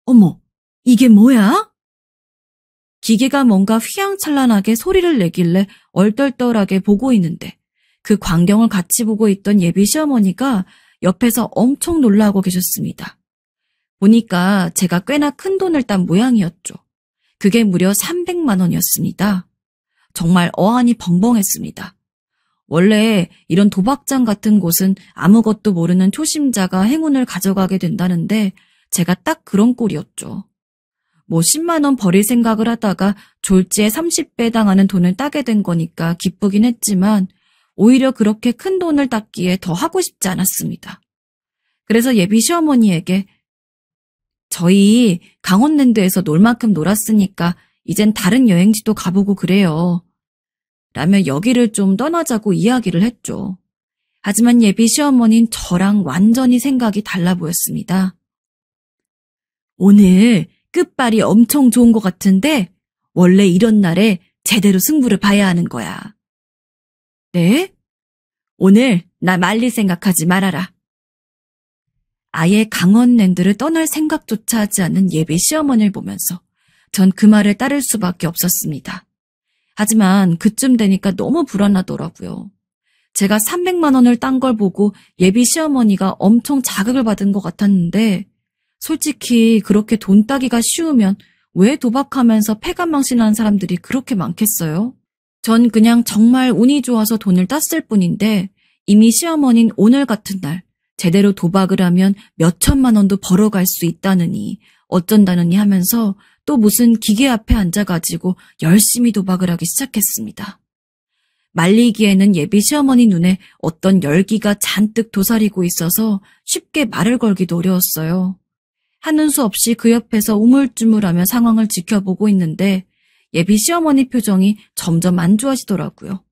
어머, 이게 뭐야? 기계가 뭔가 휘황찬란하게 소리를 내길래 얼떨떨하게 보고 있는데 그 광경을 같이 보고 있던 예비 시어머니가 옆에서 엄청 놀라고 계셨습니다. 보니까 제가 꽤나 큰 돈을 딴 모양이었죠. 그게 무려 300만 원이었습니다. 정말 어안이 벙벙했습니다. 원래 이런 도박장 같은 곳은 아무것도 모르는 초심자가 행운을 가져가게 된다는데 제가 딱 그런 꼴이었죠. 뭐 10만 원 버릴 생각을 하다가 졸지에 30배 당하는 돈을 따게 된 거니까 기쁘긴 했지만 오히려 그렇게 큰 돈을 땄기에 더 하고 싶지 않았습니다. 그래서 예비 시어머니에게 저희 강원랜드에서 놀 만큼 놀았으니까 이젠 다른 여행지도 가보고 그래요. 라며 여기를 좀 떠나자고 이야기를 했죠. 하지만 예비 시어머니는 저랑 완전히 생각이 달라 보였습니다. 오늘 끝발이 엄청 좋은 것 같은데 원래 이런 날에 제대로 승부를 봐야 하는 거야. 네? 오늘 나 말릴 생각하지 말아라. 아예 강원랜드를 떠날 생각조차 하지 않는 예비 시어머니를 보면서 전 그 말을 따를 수밖에 없었습니다. 하지만 그쯤 되니까 너무 불안하더라고요. 제가 300만 원을 딴 걸 보고 예비 시어머니가 엄청 자극을 받은 것 같았는데 솔직히 그렇게 돈 따기가 쉬우면 왜 도박하면서 패간망신하는 사람들이 그렇게 많겠어요? 전 그냥 정말 운이 좋아서 돈을 땄을 뿐인데 이미 시어머니는 오늘 같은 날 제대로 도박을 하면 몇 천만 원도 벌어갈 수 있다느니 어쩐다느니 하면서 또 무슨 기계 앞에 앉아가지고 열심히 도박을 하기 시작했습니다. 말리기에는 예비 시어머니 눈에 어떤 열기가 잔뜩 도사리고 있어서 쉽게 말을 걸기도 어려웠어요. 하는 수 없이 그 옆에서 우물쭈물하며 상황을 지켜보고 있는데 예비 시어머니 표정이 점점 안 좋아지더라고요.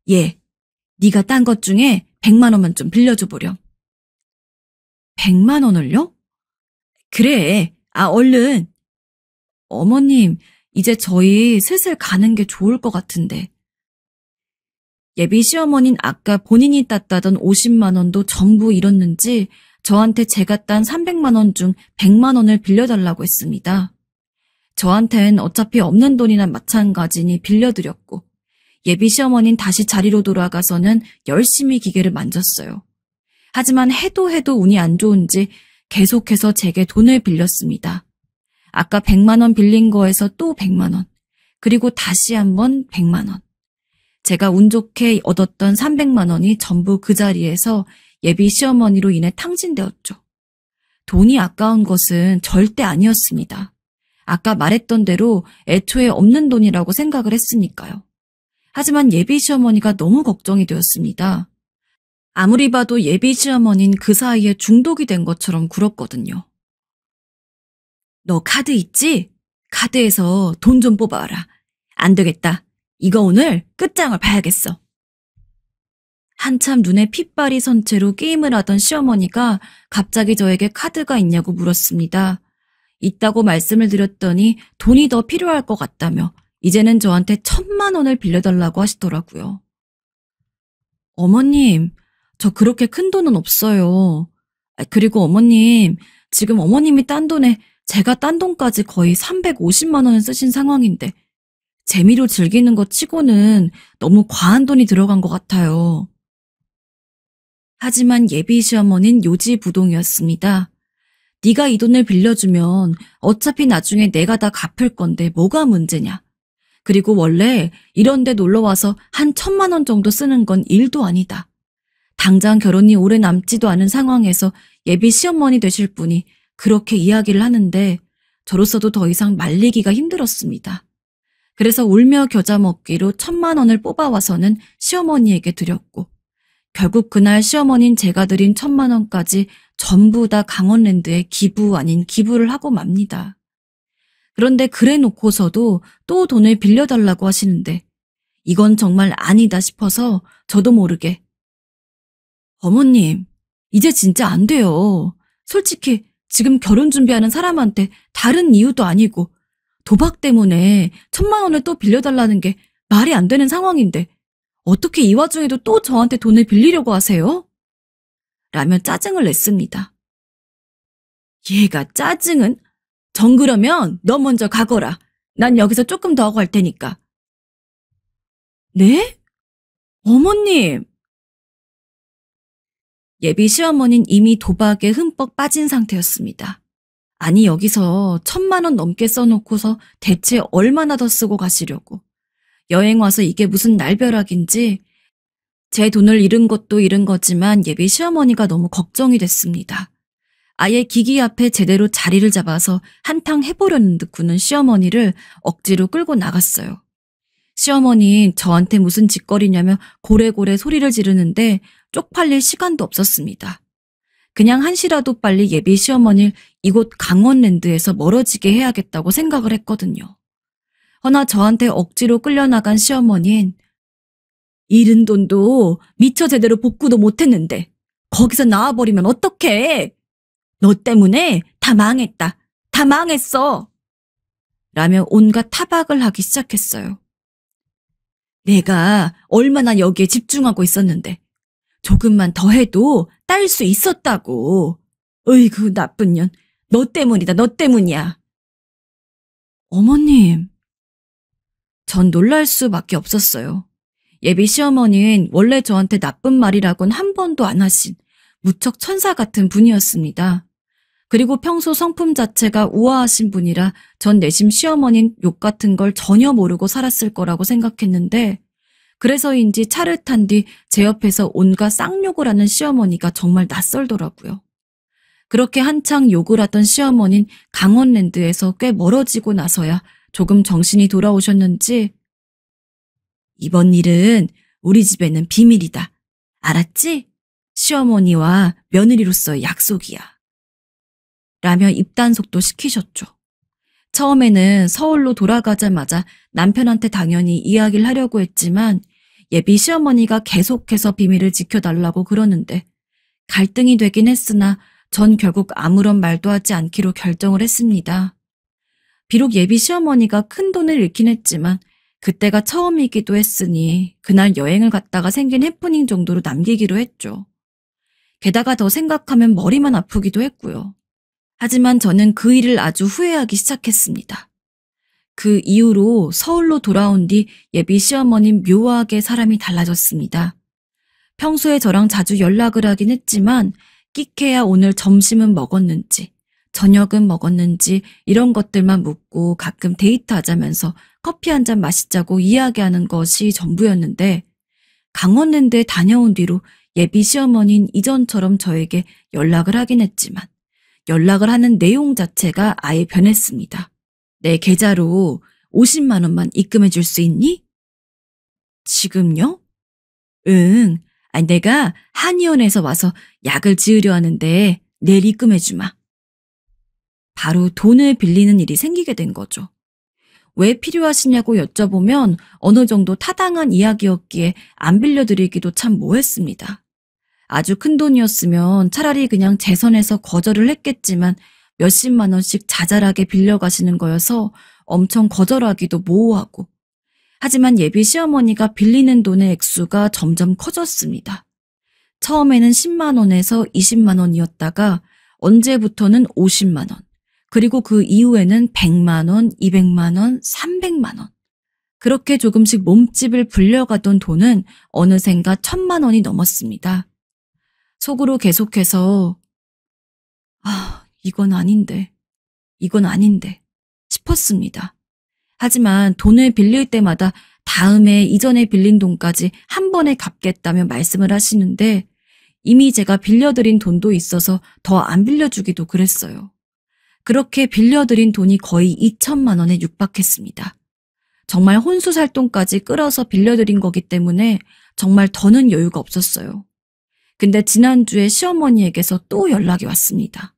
네가 딴 것 중에 100만 원만 좀 빌려줘 보렴. 100만 원을요? 그래, 얼른. 어머님, 이제 저희 슬슬 가는 게 좋을 것 같은데. 예비 시어머니는 아까 본인이 땄다던 50만 원도 전부 잃었는지 저한테 제가 딴 300만 원 중 100만 원을 빌려달라고 했습니다. 저한텐 어차피 없는 돈이나 마찬가지니 빌려드렸고 예비 시어머니는 다시 자리로 돌아가서는 열심히 기계를 만졌어요. 하지만 해도 운이 안 좋은지 계속해서 제게 돈을 빌렸습니다. 아까 100만 원 빌린 거에서 또 100만 원, 그리고 다시 한번 100만 원. 제가 운 좋게 얻었던 300만 원이 전부 그 자리에서 예비 시어머니로 인해 탕진되었죠. 돈이 아까운 것은 절대 아니었습니다. 아까 말했던 대로 애초에 없는 돈이라고 생각을 했으니까요. 하지만 예비 시어머니가 너무 걱정이 되었습니다. 아무리 봐도 예비 시어머니는 그 사이에 중독이 된 것처럼 굴었거든요. 너 카드 있지? 카드에서 돈 좀 뽑아와라. 안 되겠다. 이거 오늘 끝장을 봐야겠어. 한참 눈에 핏발이 선 채로 게임을 하던 시어머니가 갑자기 저에게 카드가 있냐고 물었습니다. 있다고 말씀을 드렸더니 돈이 더 필요할 것 같다며 이제는 저한테 1,000만 원을 빌려달라고 하시더라고요. 어머님, 저 그렇게 큰 돈은 없어요. 그리고 어머님, 지금 어머님이 딴 돈에 제가 딴 돈까지 거의 350만 원을 쓰신 상황인데 재미로 즐기는 것 치고는 너무 과한 돈이 들어간 것 같아요. 하지만 예비 시어머니는 요지부동이었습니다. 네가 이 돈을 빌려주면 어차피 나중에 내가 다 갚을 건데 뭐가 문제냐. 그리고 원래 이런 데 놀러와서 한 1,000만 원 정도 쓰는 건 일도 아니다. 당장 결혼이 오래 남지도 않은 상황에서 예비 시어머니 되실 분이 그렇게 이야기를 하는데 저로서도 더 이상 말리기가 힘들었습니다. 그래서 울며 겨자 먹기로 1,000만 원을 뽑아와서는 시어머니에게 드렸고 결국 그날 시어머니는 제가 드린 1,000만 원까지 전부 다 강원랜드에 기부 아닌 기부를 하고 맙니다. 그런데 그래 놓고서도 또 돈을 빌려달라고 하시는데 이건 정말 아니다 싶어서 저도 모르게 어머님, 이제 진짜 안 돼요. 솔직히 지금 결혼 준비하는 사람한테 다른 이유도 아니고 도박 때문에 1,000만 원을 또 빌려달라는 게 말이 안 되는 상황인데 어떻게 이 와중에도 또 저한테 돈을 빌리려고 하세요? 라며 짜증을 냈습니다. 얘가 짜증은? 정 그러면 너 먼저 가거라. 난 여기서 조금 더 하고 할 테니까. 네? 어머님! 예비 시어머니는 이미 도박에 흠뻑 빠진 상태였습니다. 아니 여기서 1,000만 원 넘게 써놓고서 대체 얼마나 더 쓰고 가시려고. 여행 와서 이게 무슨 날벼락인지 제 돈을 잃은 것도 잃은 거지만 예비 시어머니가 너무 걱정이 됐습니다. 아예 기기 앞에 제대로 자리를 잡아서 한탕 해보려는 듯 구는 시어머니를 억지로 끌고 나갔어요. 시어머니는 저한테 무슨 짓거리냐며 고래고래 소리를 지르는데 쪽팔릴 시간도 없었습니다. 그냥 한시라도 빨리 예비 시어머니를 이곳 강원랜드에서 멀어지게 해야겠다고 생각을 했거든요. 허나 저한테 억지로 끌려나간 시어머니는 잃은 돈도 미처 제대로 복구도 못했는데 거기서 나와버리면 어떡해? 너 때문에 다 망했다. 다 망했어. 라며 온갖 타박을 하기 시작했어요. 내가 얼마나 여기에 집중하고 있었는데 조금만 더 해도 딸 수 있었다고. 어이구 나쁜 년. 너 때문이다. 너 때문이야. 어머님. 전 놀랄 수밖에 없었어요. 예비 시어머니는 원래 저한테 나쁜 말이라곤 한 번도 안 하신 무척 천사 같은 분이었습니다. 그리고 평소 성품 자체가 우아하신 분이라 전 내심 시어머니는 욕 같은 걸 전혀 모르고 살았을 거라고 생각했는데 그래서인지 차를 탄 뒤 제 옆에서 온갖 쌍욕을 하는 시어머니가 정말 낯설더라고요. 그렇게 한창 욕을 하던 시어머니는 강원랜드에서 꽤 멀어지고 나서야 조금 정신이 돌아오셨는지 이번 일은 우리 집에는 비밀이다. 알았지? 시어머니와 며느리로서의 약속이야. 라며 입단속도 시키셨죠. 처음에는 서울로 돌아가자마자 남편한테 당연히 이야기를 하려고 했지만 예비 시어머니가 계속해서 비밀을 지켜달라고 그러는데 갈등이 되긴 했으나 전 결국 아무런 말도 하지 않기로 결정을 했습니다. 비록 예비 시어머니가 큰 돈을 잃긴 했지만 그때가 처음이기도 했으니 그날 여행을 갔다가 생긴 해프닝 정도로 남기기로 했죠. 게다가 더 생각하면 머리만 아프기도 했고요. 하지만 저는 그 일을 아주 후회하기 시작했습니다. 그 이후로 서울로 돌아온 뒤 예비 시어머님 묘하게 사람이 달라졌습니다. 평소에 저랑 자주 연락을 하긴 했지만 끼케야 오늘 점심은 먹었는지 저녁은 먹었는지 이런 것들만 묻고 가끔 데이트하자면서 커피 한 잔 마시자고 이야기하는 것이 전부였는데 강원랜드에 다녀온 뒤로 예비 시어머니는 이전처럼 저에게 연락을 하긴 했지만 연락을 하는 내용 자체가 아예 변했습니다. 내 계좌로 50만 원만 입금해 줄 수 있니? 지금요? 응, 내가 한의원에서 와서 약을 지으려 하는데 내일 입금해 주마. 바로 돈을 빌리는 일이 생기게 된 거죠. 왜 필요하시냐고 여쭤보면 어느 정도 타당한 이야기였기에 안 빌려드리기도 참 뭐했습니다. 아주 큰 돈이었으면 차라리 그냥 제 선에서 거절을 했겠지만 몇십만 원씩 자잘하게 빌려가시는 거여서 엄청 거절하기도 모호하고 하지만 예비 시어머니가 빌리는 돈의 액수가 점점 커졌습니다. 처음에는 10만 원에서 20만 원이었다가 언제부터는 50만 원 그리고 그 이후에는 100만 원, 200만 원, 300만 원 그렇게 조금씩 몸집을 불려가던 돈은 어느샌가 1000만 원이 넘었습니다. 속으로 계속해서 이건 아닌데 싶었습니다. 하지만 돈을 빌릴 때마다 다음에 이전에 빌린 돈까지 한 번에 갚겠다며 말씀을 하시는데 이미 제가 빌려드린 돈도 있어서 더 안 빌려주기도 그랬어요. 그렇게 빌려드린 돈이 거의 2천만 원에 육박했습니다. 정말 혼수살돈까지 끌어서 빌려드린 거기 때문에 정말 더는 여유가 없었어요. 근데 지난주에 시어머니에게서 또 연락이 왔습니다.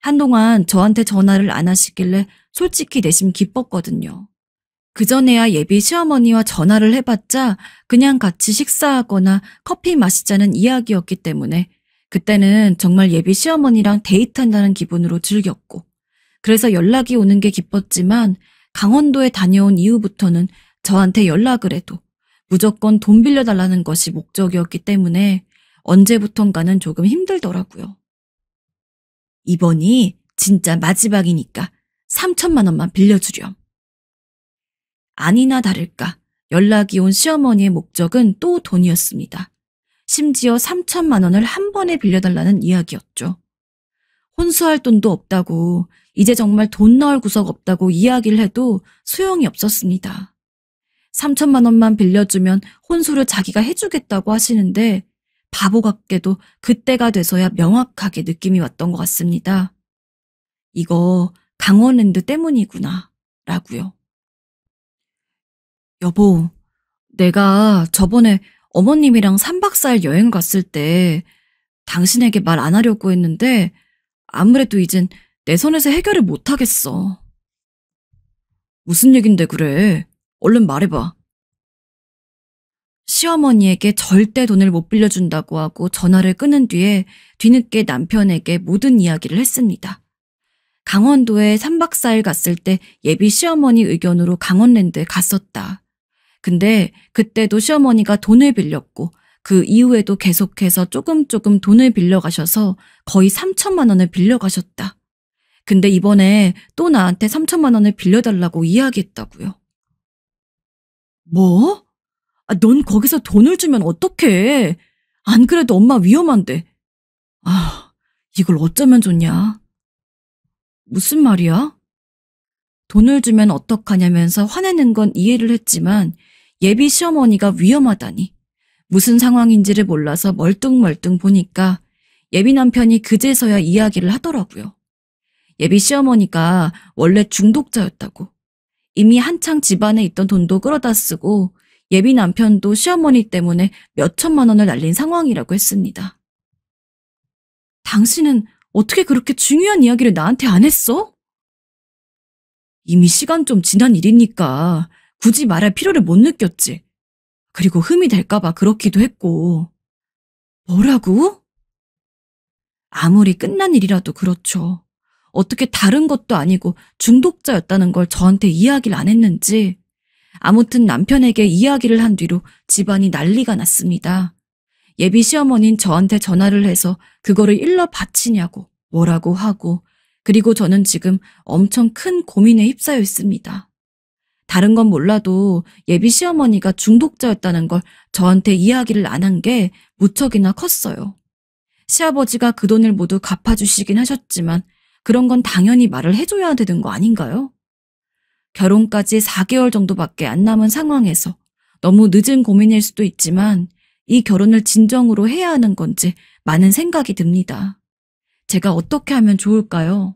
한동안 저한테 전화를 안 하시길래 솔직히 내심 기뻤거든요. 그전에야 예비 시어머니와 전화를 해봤자 그냥 같이 식사하거나 커피 마시자는 이야기였기 때문에 그때는 정말 예비 시어머니랑 데이트한다는 기분으로 즐겼고 그래서 연락이 오는 게 기뻤지만 강원도에 다녀온 이후부터는 저한테 연락을 해도 무조건 돈 빌려달라는 것이 목적이었기 때문에 언제부턴가는 조금 힘들더라고요. 이번이 진짜 마지막이니까 3천만 원만 빌려주렴. 아니나 다를까 연락이 온 시어머니의 목적은 또 돈이었습니다. 심지어 3천만 원을 한 번에 빌려달라는 이야기였죠. 혼수할 돈도 없다고 이제 정말 돈 넣을 구석 없다고 이야기를 해도 소용이 없었습니다. 3천만 원만 빌려주면 혼수를 자기가 해주겠다고 하시는데 바보 같게도 그때가 돼서야 명확하게 느낌이 왔던 것 같습니다. 이거 강원랜드 때문이구나 라고요. 여보, 내가 저번에 어머님이랑 3박 4일 여행을 갔을 때 당신에게 말 안 하려고 했는데 아무래도 이젠 내 선에서 해결을 못 하겠어. 무슨 얘긴데 그래? 얼른 말해봐. 시어머니에게 절대 돈을 못 빌려준다고 하고 전화를 끊은 뒤에 뒤늦게 남편에게 모든 이야기를 했습니다. 강원도에 3박 4일 갔을 때 예비 시어머니 의견으로 강원랜드에 갔었다. 근데 그때도 시어머니가 돈을 빌렸고 그 이후에도 계속해서 조금 돈을 빌려가셔서 거의 3천만 원을 빌려가셨다. 근데 이번에 또 나한테 3천만 원을 빌려달라고 이야기했다고요. 뭐? 넌 거기서 돈을 주면 어떡해? 안 그래도 엄마 위험한데. 이걸 어쩌면 좋냐? 무슨 말이야? 돈을 주면 어떡하냐면서 화내는 건 이해를 했지만 예비 시어머니가 위험하다니. 무슨 상황인지를 몰라서 멀뚱멀뚱 보니까 예비 남편이 그제서야 이야기를 하더라고요. 예비 시어머니가 원래 중독자였다고. 이미 한창 집안에 있던 돈도 끌어다 쓰고 예비 남편도 시어머니 때문에 몇 천만 원을 날린 상황이라고 했습니다. 당신은 어떻게 그렇게 중요한 이야기를 나한테 안 했어? 이미 시간 좀 지난 일이니까 굳이 말할 필요를 못 느꼈지. 그리고 흠이 될까봐 그렇기도 했고. 뭐라고? 아무리 끝난 일이라도 그렇죠. 어떻게 다른 것도 아니고 중독자였다는 걸 저한테 이야기를 안 했는지. 아무튼 남편에게 이야기를 한 뒤로 집안이 난리가 났습니다. 예비 시어머니는 저한테 전화를 해서 그거를 일러 바치냐고 뭐라고 하고, 그리고 저는 지금 엄청 큰 고민에 휩싸여 있습니다. 다른 건 몰라도 예비 시어머니가 중독자였다는 걸 저한테 이야기를 안 한 게 무척이나 컸어요. 시아버지가 그 돈을 모두 갚아주시긴 하셨지만 그런 건 당연히 말을 해줘야 되는 거 아닌가요? 결혼까지 4개월 정도밖에 안 남은 상황에서 너무 늦은 고민일 수도 있지만 이 결혼을 진정으로 해야 하는 건지 많은 생각이 듭니다. 제가 어떻게 하면 좋을까요?